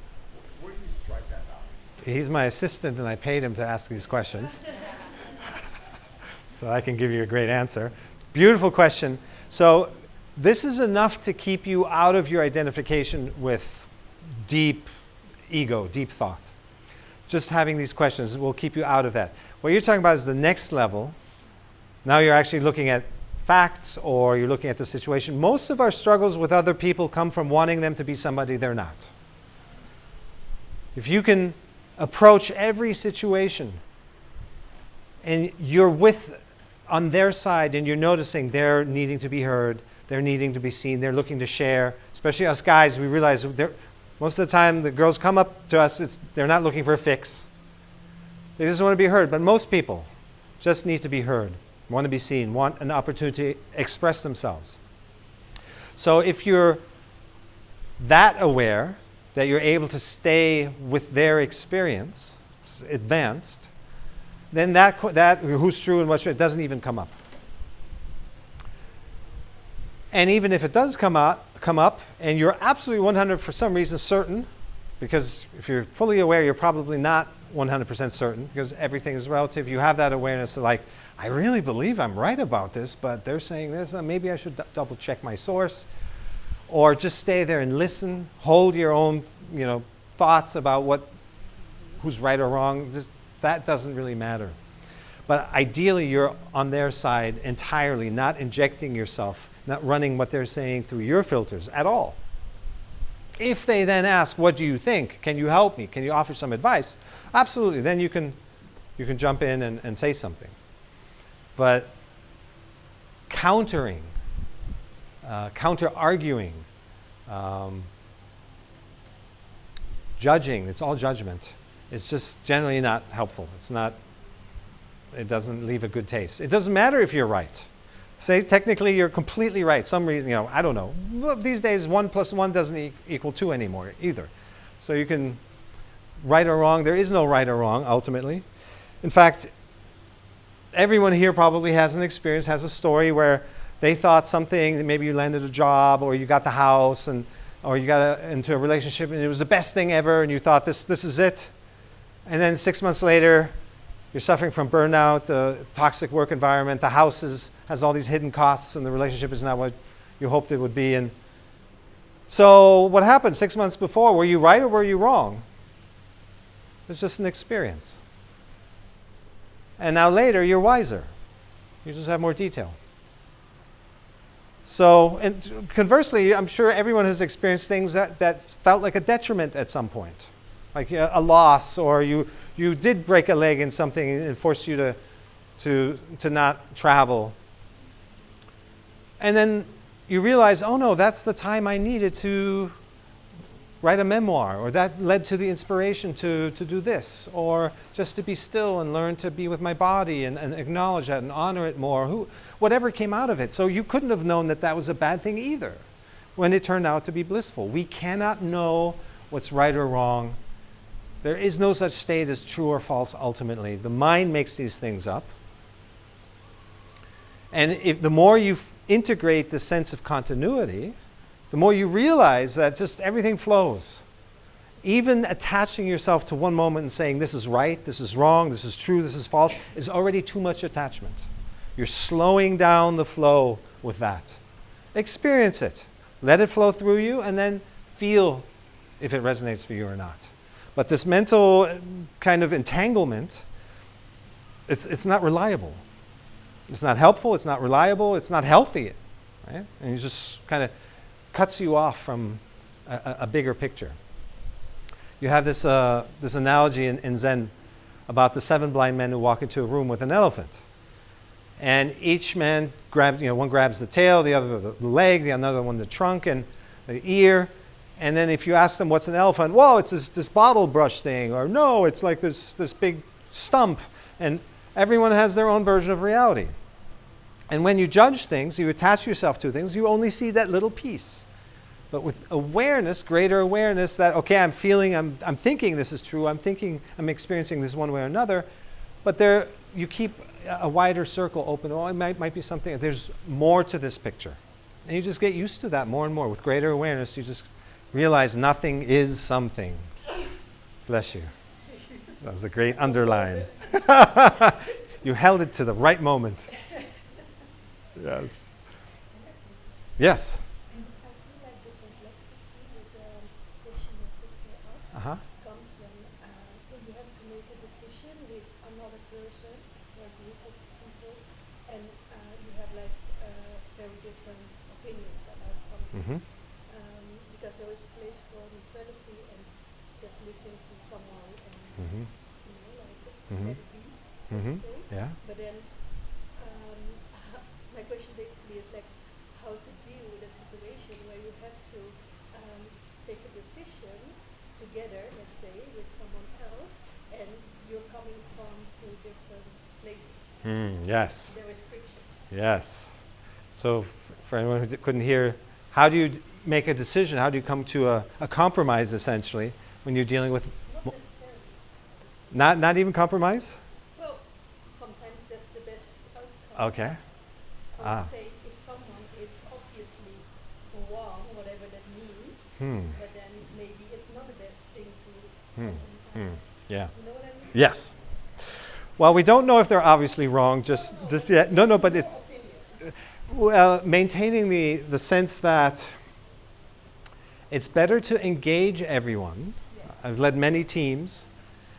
where do you strike that balance? He's my assistant, and I paid him to ask these questions. So I can give you a great answer. Beautiful question. So this is enough to keep you out of your identification with deep ego, deep thought. Just having these questions will keep you out of that. What you're talking about is the next level. Now you're actually looking at facts, or you're looking at the situation. Most of our struggles with other people come from wanting them to be somebody they're not. If you can approach every situation and you're on their side, and you're noticing they're needing to be heard, they're needing to be seen, they're looking to share. Especially us guys, we realize most of the time the girls come up to us, they're not looking for a fix. They just want to be heard. But most people just need to be heard, want to be seen, want an opportunity to express themselves. So if you're that aware that you're able to stay with their experience, advanced, then that who's true and what's true, it doesn't even come up. And even if it does come up, and you're absolutely 100 for some reason certain, because if you're fully aware, you're probably not 100% certain, because everything is relative. You have that awareness of like, I really believe I'm right about this, but they're saying this, and maybe I should double check my source. Or just stay there and listen, hold your own, thoughts about who's right or wrong. That doesn't really matter. But ideally, you're on their side entirely, not injecting yourself, not running what they're saying through your filters at all. If they then ask, what do you think? Can you help me? Can you offer some advice? Absolutely. Then you can jump in and say something. But counter-arguing, judging, it's all judgment. It's just generally not helpful. It doesn't leave a good taste. It doesn't matter if you're right. Say technically you're completely right. Some reason, I don't know. Well, these days 1 + 1 doesn't equal 2 anymore either. So you can, right or wrong, there is no right or wrong ultimately. In fact, everyone here probably has an experience, has a story where they thought something, maybe you landed a job, or you got the house, or you got into a relationship and it was the best thing ever, and you thought this is it. And then 6 months later, you're suffering from burnout, a toxic work environment, the house has all these hidden costs, and the relationship is not what you hoped it would be. And so what happened 6 months before? Were you right or were you wrong? It's just an experience. And now later, you're wiser. You just have more detail. So, and conversely, I'm sure everyone has experienced things that felt like a detriment at some point. Like a loss, or you did break a leg in something and it forced you to not travel. And then you realize, oh no, that's the time I needed to write a memoir, or that led to the inspiration to do this, or just to be still and learn to be with my body and acknowledge that and honor it more, whatever came out of it. So you couldn't have known that was a bad thing either when it turned out to be blissful. We cannot know what's right or wrong. There is no such state as true or false ultimately. The mind makes these things up. And if the more you integrate the sense of continuity, the more you realize that just everything flows. Even attaching yourself to one moment and saying this is right, this is wrong, this is true, this is false, is already too much attachment. You're slowing down the flow with that. Experience it. Let it flow through you, and then feel if it resonates for you or not. But this mental kind of entanglement, it's not reliable. It's not helpful, it's not reliable, it's not healthy. Right? And it just kind of cuts you off from a bigger picture. You have this analogy in Zen about the 7 blind men who walk into a room with an elephant. And each man grabs, one grabs the tail, the other the leg, the another one the trunk and the ear. And then if you ask them what's an elephant, whoa, it's this bottle brush thing, or no, it's like this big stump. And everyone has their own version of reality. And when you judge things, you attach yourself to things, you only see that little piece. But with awareness, greater awareness that, okay, I'm thinking this is true, I'm experiencing this one way or another, but you keep a wider circle open. Oh, it might be something, there's more to this picture. And you just get used to that more and more. With greater awareness, you just realize nothing is something. Bless you. That was a great underline. You held it to the right moment. Yes. Yes. I feel like the complexity with the question that Victor asked comes when you have to make a decision with another person or a group of people, and you have like very different opinions about something. Because there is a place for neutrality and just listening to someone and let it be. So to say. Yeah. But then my question basically is like how to deal with a situation where you have to take a decision together, let's say, with someone else, and you're coming from 2 different places. Yes. There is friction. Yes. So for anyone who couldn't hear, how do you make a decision? How do you come to a compromise, essentially, when you're dealing with... Not necessarily. Not even compromise? Well, sometimes that's the best outcome. Okay. I would say if someone is obviously wrong, whatever that means, but then maybe it's not the best thing to compromise. Yeah. You know what I mean? Yes. Well, we don't know if they're obviously wrong just yet. No, but it's... Well, maintaining the sense that it's better to engage everyone. Yeah. I've led many teams,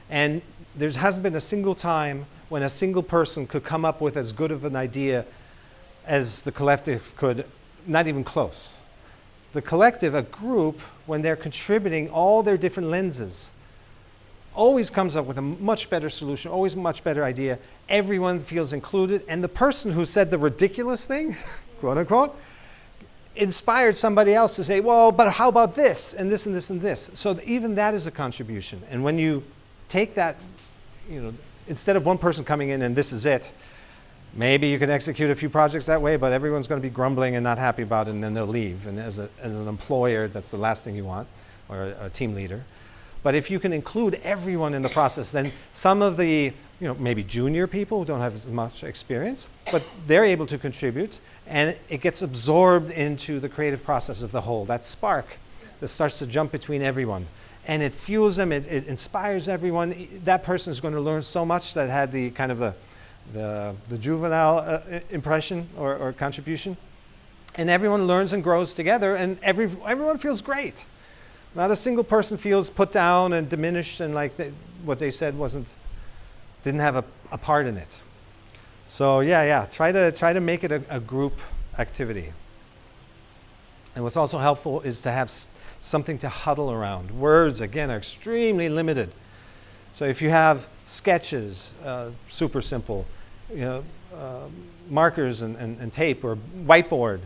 and there hasn't been a single time when a single person could come up with as good of an idea as the collective could, not even close. The collective, a group, when they're contributing all their different lenses, always comes up with a much better solution, always a much better idea. Everyone feels included, and the person who said the ridiculous thing, quote unquote, inspired somebody else to say, well, but how about this, and this, and this, and this. So even that is a contribution. And when you take that, instead of one person coming in and this is it, maybe you can execute a few projects that way, but everyone's going to be grumbling and not happy about it, and then they'll leave. And as an employer, that's the last thing you want, or a team leader. But if you can include everyone in the process, then some of the, maybe junior people who don't have as much experience, but they're able to contribute, and it gets absorbed into the creative process of the whole. That spark that starts to jump between everyone. And it fuels them, it inspires everyone. That person is going to learn so much that had the kind of the juvenile impression or contribution. And everyone learns and grows together, and everyone feels great. Not a single person feels put down and diminished and like what they said didn't have a part in it. So try to make it a group activity. And what's also helpful is to have something to huddle around. Words, again, are extremely limited. So if you have sketches, super simple, markers and tape or whiteboard,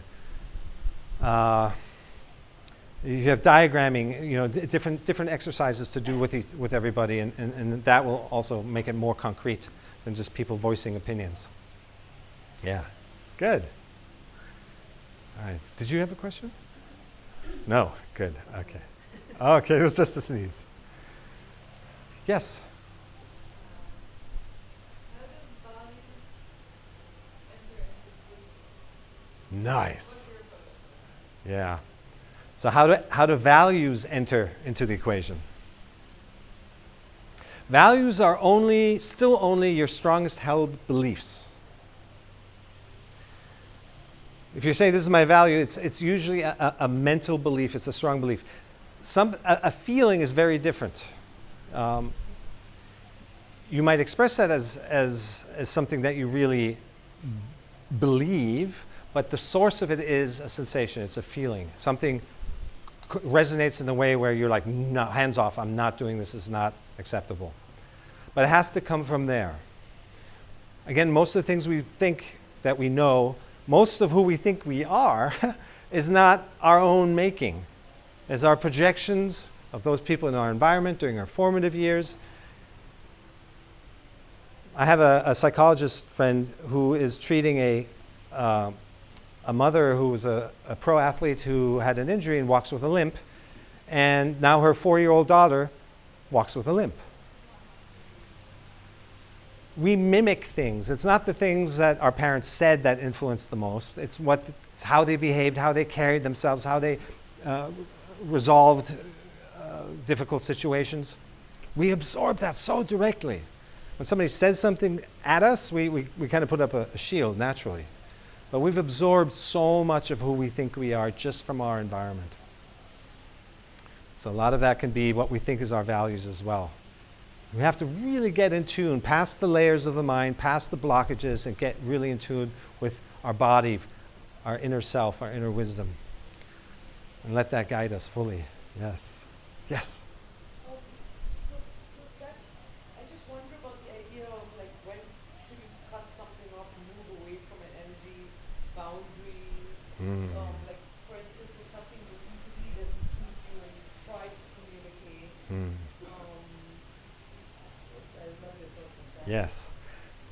you have diagramming, different exercises to do with everybody, and that will also make it more concrete than just people voicing opinions. Yeah, good. All right, did you have a question? No, good, okay. Okay, it was just a sneeze. Yes? How does values enter into the Nice. What's your approach? Yeah. So how do values enter into the equation? Values are still only your strongest held beliefs. If you say this is my value, it's usually a mental belief, it's a strong belief. A feeling is very different. Um, you might express that as something that you really believe, but the source of it is a sensation, it's a feeling. Something resonates in a way where you're like, no, hands off, I'm not doing this, is not acceptable. But it has to come from there. Again, most of the things we think that we know, most of who we think we are is not our own making. It's our projections of those people in our environment during our formative years. I have a psychologist friend who is treating a mother who was a pro athlete who had an injury and walks with a limp, and now her 4-year-old daughter walks with a limp. We mimic things. It's not the things that our parents said that influenced the most. It's how they behaved, how they carried themselves, how they resolved difficult situations. We absorb that so directly. When somebody says something at us, we kind of put up a shield naturally. But we've absorbed so much of who we think we are just from our environment. So a lot of that can be what we think is our values as well. We have to really get in tune, past the layers of the mind, past the blockages, and get really in tune with our body, our inner self, our inner wisdom. And let that guide us fully. Yes. Yes. So that, I just wonder about the idea of like when should you cut something off and move away from an energy, boundaries. Like for instance, if something repeatedly doesn't suit you and you try to communicate. I love your thoughts on that. Yes.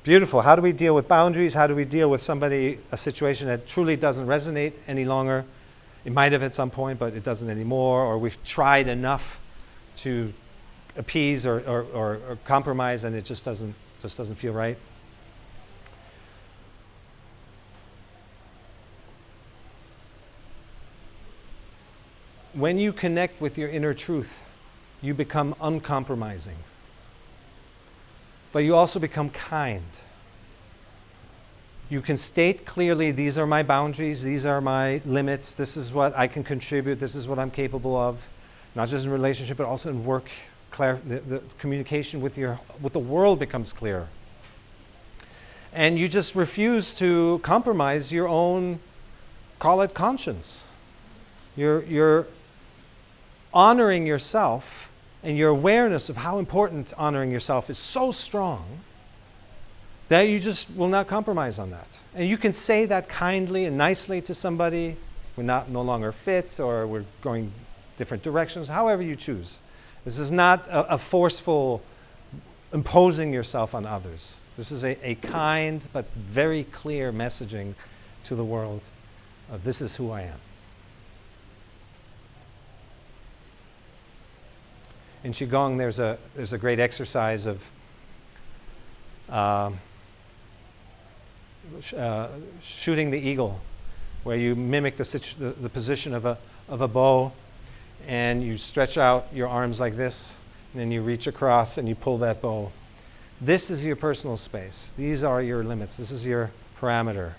Beautiful. How do we deal with boundaries? How do we deal with a situation that truly doesn't resonate any longer? It might have at some point, but it doesn't anymore, or we've tried enough to appease or compromise and it just doesn't feel right. When you connect with your inner truth, you become uncompromising. But you also become kind. You can state clearly, these are my boundaries, these are my limits, this is what I can contribute, this is what I'm capable of. Not just in relationship, but also in work. The communication with the world becomes clear. And you just refuse to compromise your own, call it conscience. You're honoring yourself, and your awareness of how important honoring yourself is so strong that you just will not compromise on that. And you can say that kindly and nicely to somebody. We're no longer fit, or we're going different directions, however you choose. This is not a forceful imposing yourself on others. This is a kind but very clear messaging to the world of this is who I am. In Qigong, there's a great exercise of shooting the eagle, where you mimic the position of a bow, and you stretch out your arms like this, and then you reach across and you pull that bow. This is your personal space. These are your limits. This is your parameter.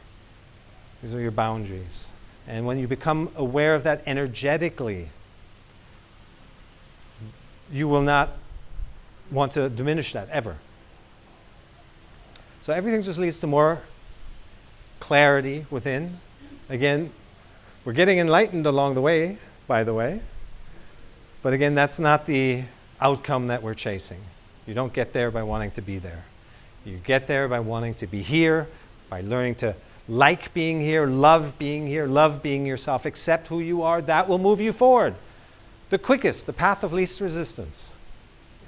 These are your boundaries. And when you become aware of that energetically, you will not want to diminish that ever. So everything just leads to more clarity within. Again, we're getting enlightened along the way, by the way. But again, that's not the outcome that we're chasing. You don't get there by wanting to be there. You get there by wanting to be here, by learning to like being here, love being yourself, accept who you are. That will move you forward. The quickest, the path of least resistance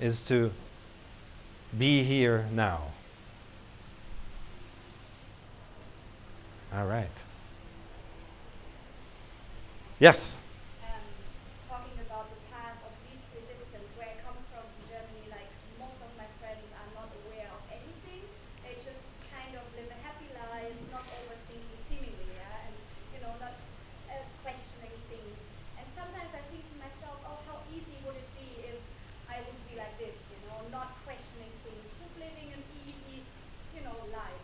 is to be here now. All right. Yes? Talking about the path of least resistance, where I come from Germany, like most of my friends are not aware of anything. They just kind of live a happy life, not overthinking seemingly, yeah, and not questioning things. And sometimes I think to myself, oh, how easy would it be if I would be like this, not questioning things, just living an easy, life.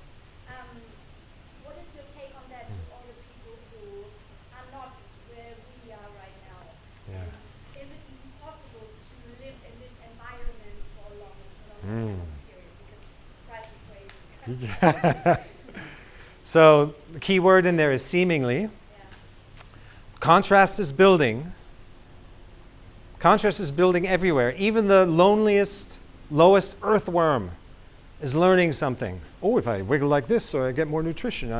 What is your take on that to all the people who are not where we So the key word in there is seemingly. Yeah. Contrast is building. Contrast is building everywhere. Even the loneliest, lowest earthworm is learning something. Oh, if I wiggle like this, so I get more nutrition.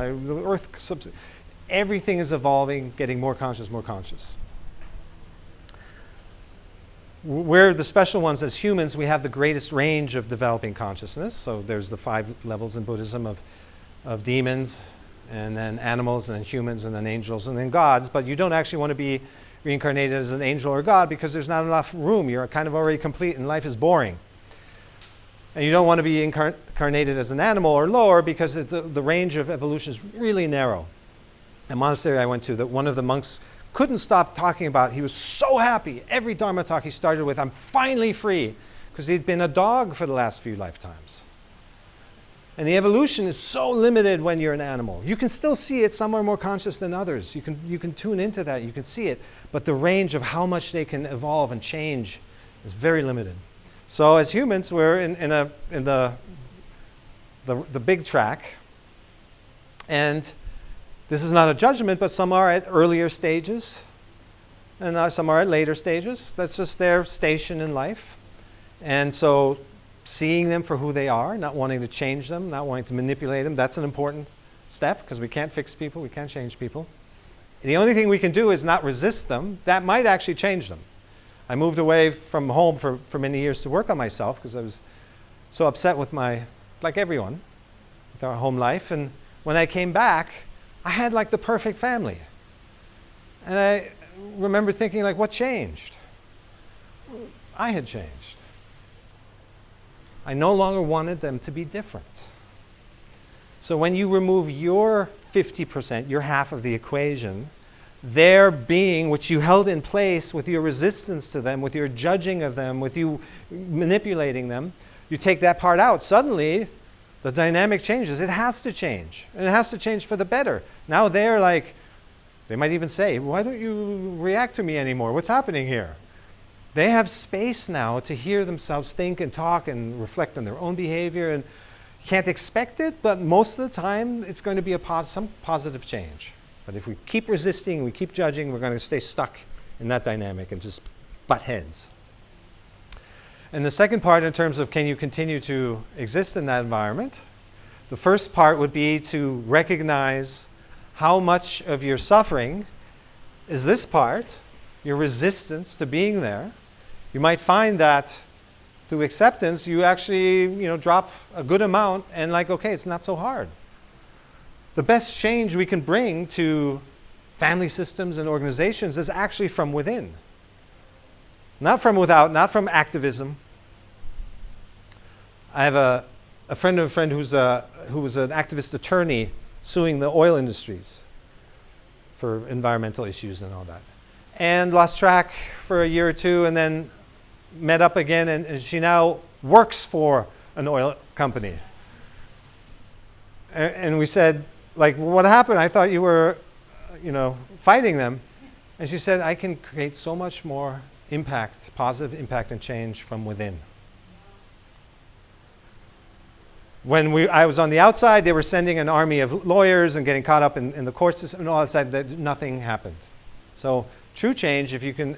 Everything is evolving, getting more conscious, more conscious. We're the special ones as humans. We have the greatest range of developing consciousness. So there's the 5 levels in Buddhism of demons, and then animals, and then humans, and then angels, and then gods. But you don't actually want to be reincarnated as an angel or god because there's not enough room. You're kind of already complete, and life is boring. And you don't want to be incarnated as an animal or lower because the range of evolution is really narrow. The monastery I went to, that one of the monks couldn't stop talking about, he was so happy. Every Dharma talk he started with, I'm finally free, because he'd been a dog for the last few lifetimes. And the evolution is so limited when you're an animal. You can still see it. Some are more conscious than others. You can tune into that. You can see it. But the range of how much they can evolve and change is very limited. So as humans, we're in the big track. And this is not a judgment, but some are at earlier stages, and some are at later stages. That's just their station in life. And so seeing them for who they are, not wanting to change them, not wanting to manipulate them, that's an important step, because we can't fix people, we can't change people. The only thing we can do is not resist them. That might actually change them. I moved away from home for many years to work on myself because I was so upset with like everyone, with our home life. And when I came back, I had like the perfect family. And I remember thinking, like, what changed? I had changed. I no longer wanted them to be different. So when you remove your 50%, your half of the equation, their being, which you held in place with your resistance to them, with your judging of them, with you manipulating them, you take that part out. Suddenly, the dynamic changes. It has to change. And it has to change for the better. Now they're like, they might even say, why don't you react to me anymore? What's happening here? They have space now to hear themselves think and talk and reflect on their own behavior. And you can't expect it, but most of the time it's going to be some positive change. But if we keep resisting, we keep judging, we're going to stay stuck in that dynamic and just butt heads. And the second part, in terms of can you continue to exist in that environment, the first part would be to recognize how much of your suffering is this part, your resistance to being there. You might find that through acceptance, you actually drop a good amount and like, okay, it's not so hard. The best change we can bring to family systems and organizations is actually from within. Not from without, not from activism. I have a friend of a friend who was an activist attorney suing the oil industries for environmental issues and all that. And lost track for a year or two and then met up again, and she now works for an oil company. And we said, like, what happened? I thought you were, fighting them. And she said, I can create so much more impact, positive impact and change from within. When I was on the outside, they were sending an army of lawyers and getting caught up in the court system and all that, nothing happened. So true change, if you can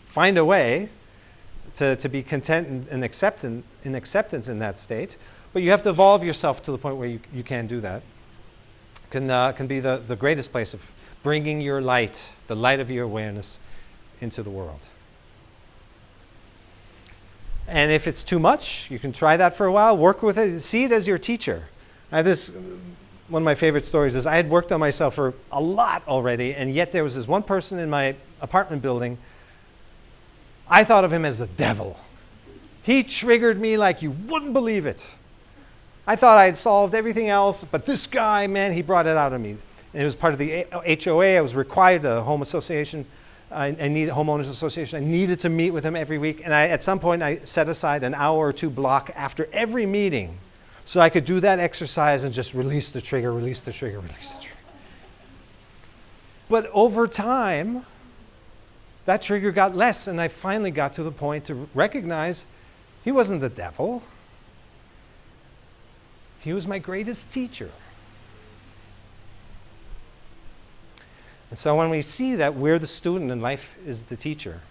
find a way to be content and acceptance in that state, but you have to evolve yourself to the point where you can do that, can be the greatest place of bringing your light, the light of your awareness, into the world. And if it's too much, you can try that for a while, work with it, see it as your teacher. I have this, one of my favorite stories is I had worked on myself for a lot already, and yet there was this one person in my apartment building, I thought of him as the devil. He triggered me like you wouldn't believe it. I thought I had solved everything else, but this guy, man, he brought it out of me. And it was part of the HOA. I was required, the home association, I needed homeowners association. I needed to meet with him every week. And at some point, I set aside an hour or two block after every meeting so I could do that exercise and just release the trigger, release the trigger, release the trigger. But over time, that trigger got less, and I finally got to the point to recognize he wasn't the devil. He was my greatest teacher. And so when we see that we're the student and life is the teacher,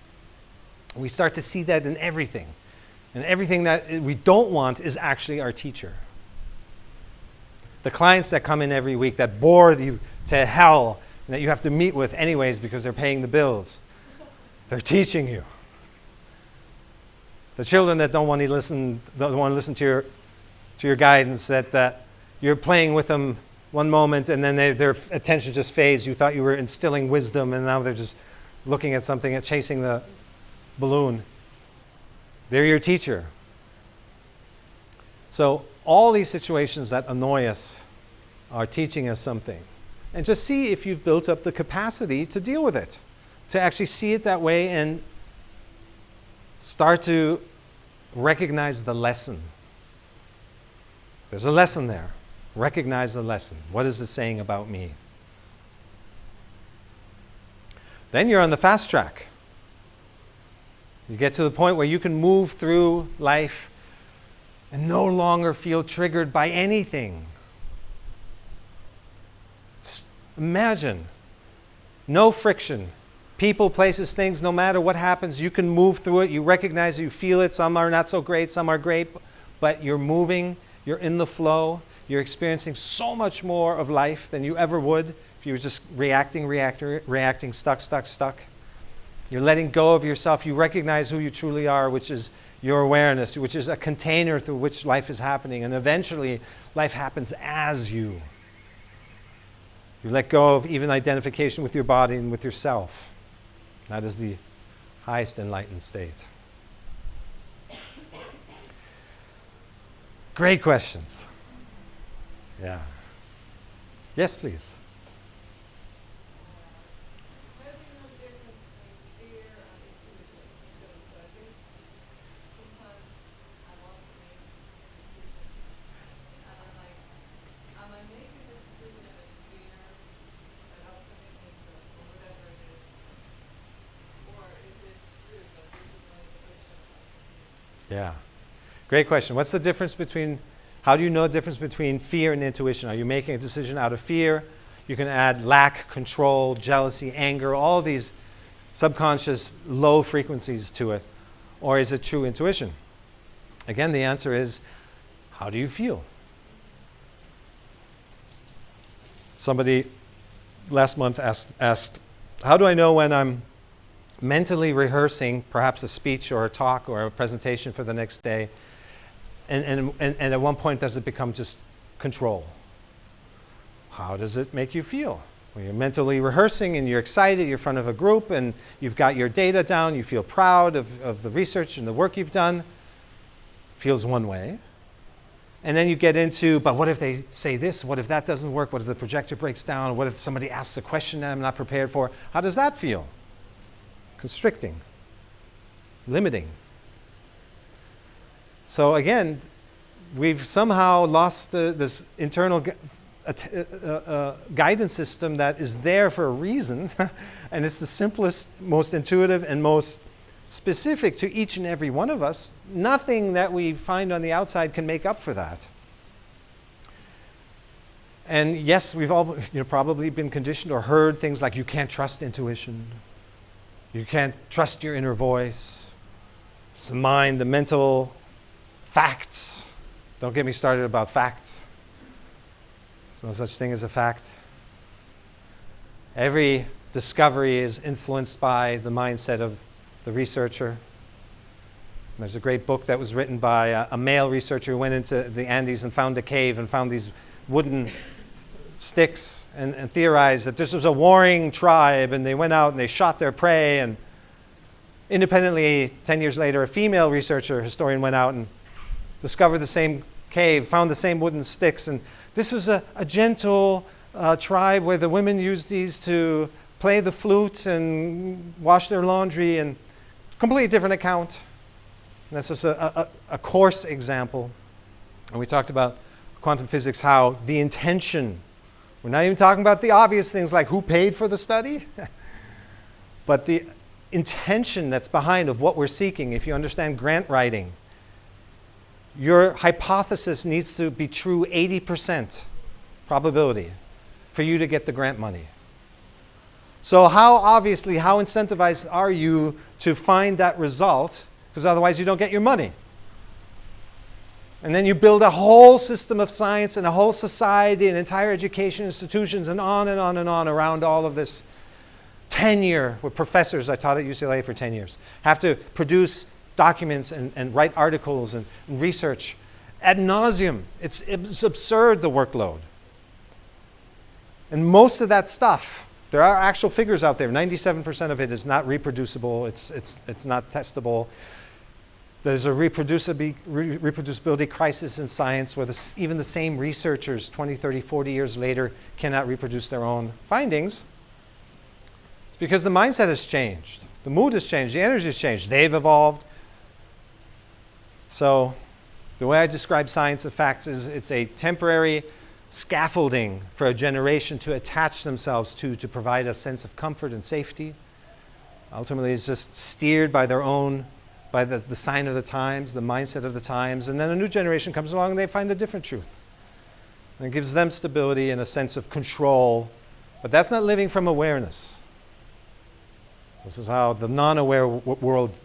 we start to see that in everything. And everything that we don't want is actually our teacher. The clients that come in every week that bore you to hell and that you have to meet with anyways because they're paying the bills, they're teaching you. The children that don't want to listen to your guidance, that you're playing with them one moment and then their attention just fades. You thought you were instilling wisdom and now they're just looking at something and chasing the balloon. They're your teacher. So all these situations that annoy us are teaching us something. And just see if you've built up the capacity to deal with it, to actually see it that way and start to recognize the lesson. There's a lesson there. Recognize the lesson. What is it saying about me? Then you're on the fast track. You get to the point where you can move through life and no longer feel triggered by anything. Just imagine. No friction. People, places, things, no matter what happens, you can move through it. You recognize it, you feel it. Some are not so great, some are great, but you're moving, you're in the flow. You're experiencing so much more of life than you ever would if you were just reacting, stuck. You're letting go of yourself. You recognize who you truly are, which is your awareness, which is a container through which life is happening. And eventually, life happens as you. You let go of even identification with your body and with yourself. That is the highest enlightened state. Great questions. Yeah. Yes, please. How do you know the difference between fear and intuition? Because I think sometimes I want to make a decision and I'm like, am I making this decision out of fear, out of commitment or whatever it is? Or is it true that this is my intuition? Yeah. Great question. What's the difference between, how do you know the difference between fear and intuition? Are you making a decision out of fear? You can add lack, control, jealousy, anger, all of these subconscious low frequencies to it. Or is it true intuition? Again, the answer is, how do you feel? Somebody last month asked, how do I know when I'm mentally rehearsing perhaps a speech or a talk or a presentation for the next day, and at one point does it become just control? How does it make you feel? When you're mentally rehearsing and you're excited, you're in front of a group and you've got your data down, you feel proud of the research and the work you've done, feels one way. And then you get into, but what if they say this? What if that doesn't work? What if the projector breaks down? What if somebody asks a question that I'm not prepared for? How does that feel? Constricting, limiting. So again, we've somehow lost this internal guidance system that is there for a reason, and it's the simplest, most intuitive, and most specific to each and every one of us. Nothing that we find on the outside can make up for that. And yes, we've all probably been conditioned or heard things like, you can't trust intuition. You can't trust your inner voice. It's the mind, the mental facts. Don't get me started about facts. There's no such thing as a fact. Every discovery is influenced by the mindset of the researcher. There's a great book that was written by a male researcher who went into the Andes and found a cave and found these wooden sticks and theorized that this was a warring tribe, and they went out and they shot their prey, and independently 10 years later a female researcher historian went out and discovered the same cave, found the same wooden sticks, and this was a gentle tribe where the women used these to play the flute and wash their laundry, and completely different account. And that's just a coarse example. And we talked about quantum physics, how the intention, we're not even talking about the obvious things like who paid for the study, but the intention that's behind of what we're seeking. If you understand grant writing, your hypothesis needs to be true 80% probability for you to get the grant money. So how incentivized are you to find that result? Because otherwise you don't get your money. And then you build a whole system of science and a whole society and entire education institutions and on and on and on around all of this tenure with professors. I taught at UCLA for 10 years. Have to produce documents and write articles and research ad nauseum. It's absurd, the workload. And most of that stuff, there are actual figures out there. 97% of it is not reproducible. It's not testable. There's a reproducibility crisis in science where even the same researchers 20, 30, 40 years later cannot reproduce their own findings. It's because the mindset has changed. The mood has changed. The energy has changed. They've evolved. So the way I describe science of facts is it's a temporary scaffolding for a generation to attach themselves to provide a sense of comfort and safety. Ultimately, it's just steered by their own, by the sign of the times, the mindset of the times, and then a new generation comes along and they find a different truth. And it gives them stability and a sense of control, but that's not living from awareness. This is how the non-aware world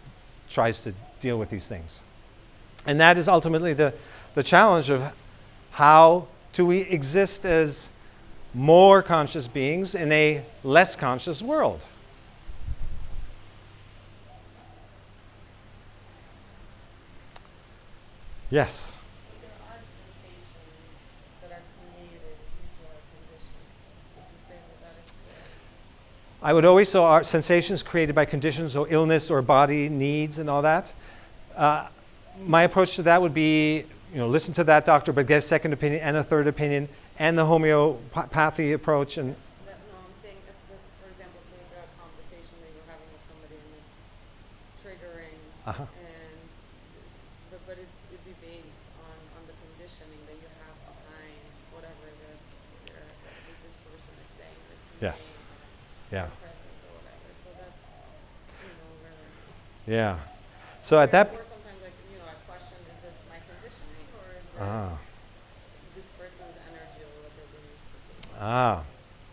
tries to deal with these things. And that is ultimately the challenge of how do we exist as more conscious beings in a less conscious world. Yes? There are sensations that are created due to our condition. Would you say that is correct? I would always say our sensations created by conditions or illness or body needs and all that. My approach to that would be, listen to that doctor, but get a second opinion and a third opinion and the homeopathy approach. And No, I'm saying that, for example, take a conversation that you're having with somebody and it's triggering, but it'd be based on the conditioning that you have behind whatever this person is saying or is yes. conveying, Yeah. their presence or whatever. So that's, where Yeah. So at that or sometimes I question, is it my conditioning or is it this person's energy or what they're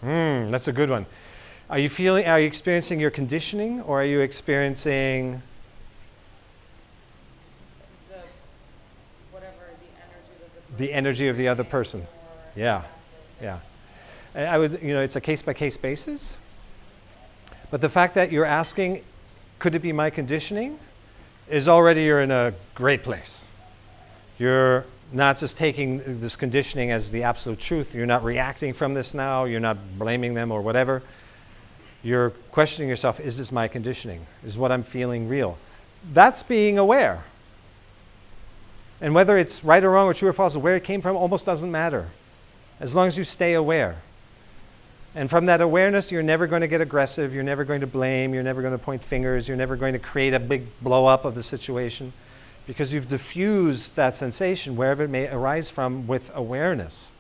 doing? That's a good one. Are you experiencing your conditioning or are you experiencing the energy of the other person? Yeah. Yeah. And I would, it's a case-by-case basis. But the fact that you're asking, could it be my conditioning, is already you're in a great place. You're not just taking this conditioning as the absolute truth. You're not reacting from this now. You're not blaming them or whatever. You're questioning yourself, is this my conditioning? Is what I'm feeling real? That's being aware. And whether it's right or wrong or true or false, or where it came from almost doesn't matter, as long as you stay aware. And from that awareness, you're never going to get aggressive, you're never going to blame, you're never going to point fingers, you're never going to create a big blow up of the situation, because you've diffused that sensation wherever it may arise from with awareness.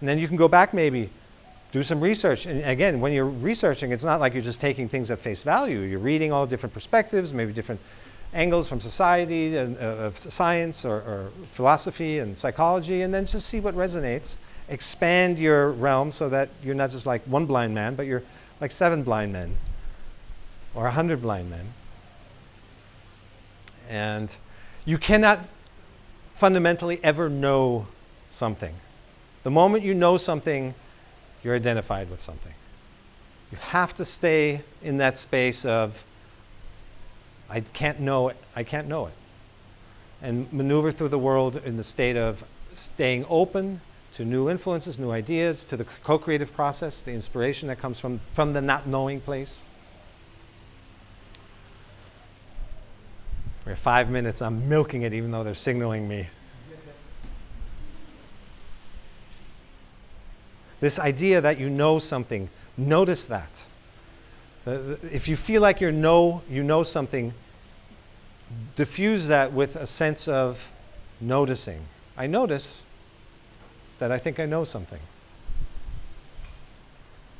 And then you can go back maybe, do some research. And again, when you're researching, it's not like you're just taking things at face value. You're reading all different perspectives, maybe different angles from society and of science or philosophy and psychology, and then just see what resonates. Expand your realm so that you're not just like one blind man, but you're like 7 blind men or 100 blind men. And you cannot fundamentally ever know something. The moment you know something, you're identified with something. You have to stay in that space of, I can't know it, I can't know it. And maneuver through the world in the state of staying open to new influences, new ideas, to the co-creative process, the inspiration that comes from the not knowing place. We have 5 minutes, I'm milking it even though they're signaling me. This idea that you know something, notice that. If you feel like you know something, diffuse that with a sense of noticing. I notice that I think I know something.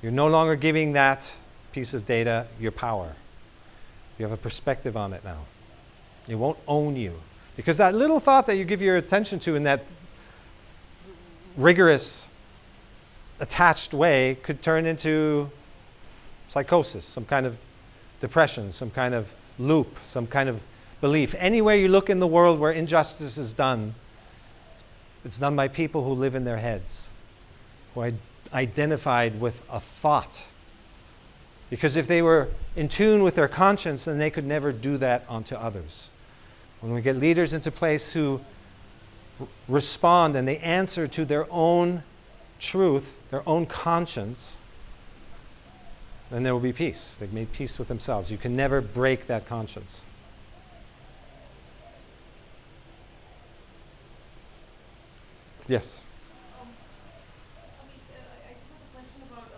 You're no longer giving that piece of data your power. You have a perspective on it now. It won't own you. Because that little thought that you give your attention to in that rigorous, attached way could turn into psychosis, some kind of depression, some kind of loop, some kind of belief. Anywhere you look in the world where injustice is done, it's done by people who live in their heads, who are identified with a thought. Because if they were in tune with their conscience, then they could never do that onto others. When we get leaders into place who respond and they answer to their own truth, their own conscience, then there will be peace. They've made peace with themselves. You can never break that conscience. Yes? I just have a question about,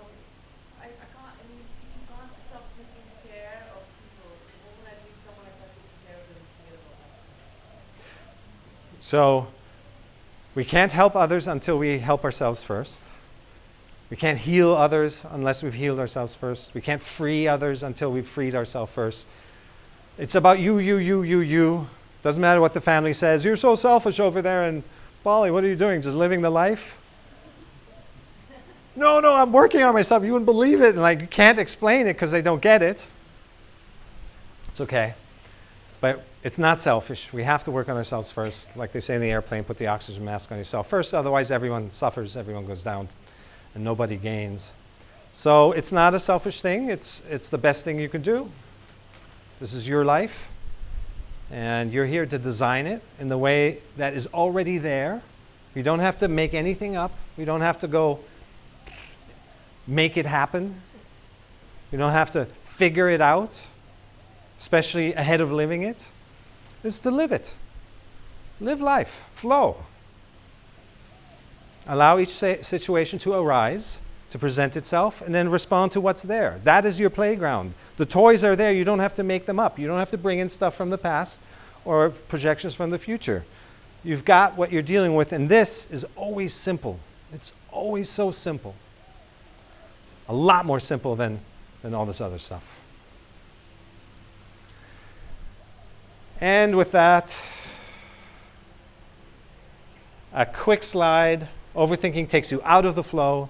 I can't, I mean, if you can't stop taking care of people, the moment I meet someone, I start taking care of them and forget about myself. So, we can't help others until we help ourselves first. We can't heal others unless we've healed ourselves first. We can't free others until we've freed ourselves first. It's about you. Doesn't matter what the family says. You're so selfish over there, and Molly, what are you doing? Just living the life? No, I'm working on myself. You wouldn't believe it. And you can't explain it because they don't get it. It's okay. But it's not selfish. We have to work on ourselves first. Like they say in the airplane, put the oxygen mask on yourself first. Otherwise, everyone suffers. Everyone goes down, and nobody gains. So it's not a selfish thing. It's the best thing you can do. This is your life. And you're here to design it in the way that is already there. You don't have to make anything up. You don't have to go make it happen. You don't have to figure it out, especially ahead of living it. It's to live it. Live life. Flow. Allow each situation to arise, to present itself, and then respond to what's there. That is your playground. The toys are there. You don't have to make them up. You don't have to bring in stuff from the past or projections from the future. You've got what you're dealing with, and this is always simple. It's always so simple. A lot more simple than all this other stuff. And with that, a quick slide. Overthinking takes you out of the flow.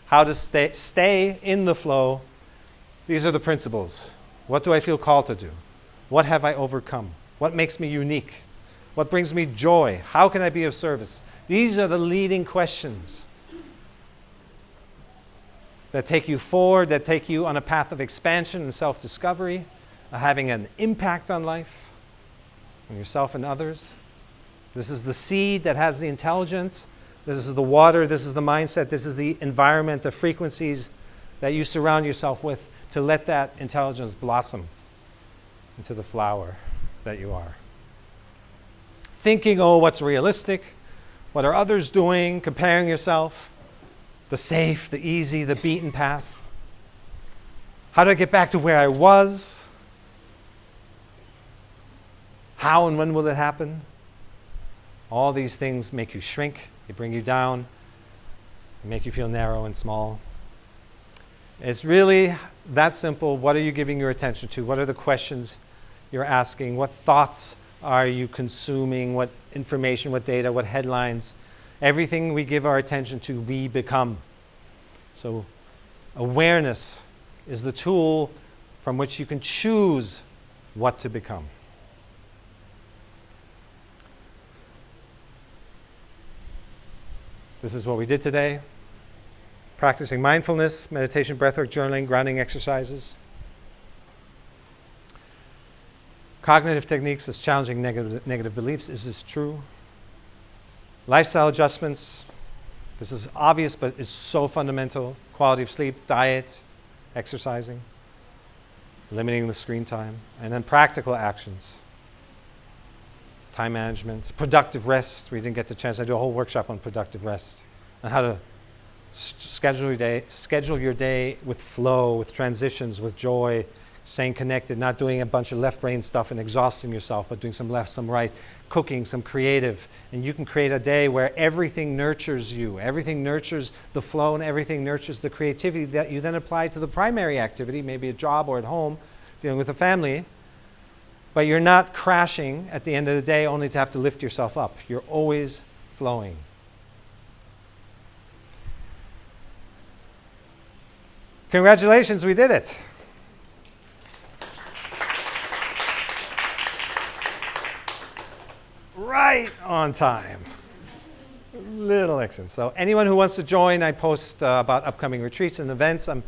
How to stay in the flow. These are the principles. What do I feel called to do? What have I overcome? What makes me unique? What brings me joy? How can I be of service? These are the leading questions that take you forward, that take you on a path of expansion and self-discovery, having an impact on life, on yourself and others. This is the seed that has the intelligence. This is the water, this is the mindset, this is the environment, the frequencies that you surround yourself with to let that intelligence blossom into the flower that you are. Thinking, what's realistic? What are others doing? Comparing yourself. The safe, the easy, the beaten path. How do I get back to where I was? How and when will it happen? All these things make you shrink. They bring you down. They make you feel narrow and small. It's really that simple. What are you giving your attention to? What are the questions you're asking? What thoughts are you consuming? What information, what data, what headlines? Everything we give our attention to, we become. So awareness is the tool from which you can choose what to become. This is what we did today. Practicing mindfulness, meditation, breathwork, journaling, grounding exercises. Cognitive techniques is challenging negative beliefs. Is this true? Lifestyle adjustments. This is obvious, but it's so fundamental. Quality of sleep, diet, exercising, limiting the screen time. And then practical actions. Time management, productive rest. We didn't get the chance. I do a whole workshop on productive rest and how to schedule your day with flow, with transitions, with joy, staying connected, not doing a bunch of left brain stuff and exhausting yourself, but doing some left, some right, cooking, some creative. And you can create a day where everything nurtures you, everything nurtures the flow, and everything nurtures the creativity that you then apply to the primary activity, maybe a job or at home, dealing with a family. But you're not crashing at the end of the day only to have to lift yourself up. You're always flowing. Congratulations, we did it. Right on time. Little excellent. So anyone who wants to join, I post about upcoming retreats and events. I'm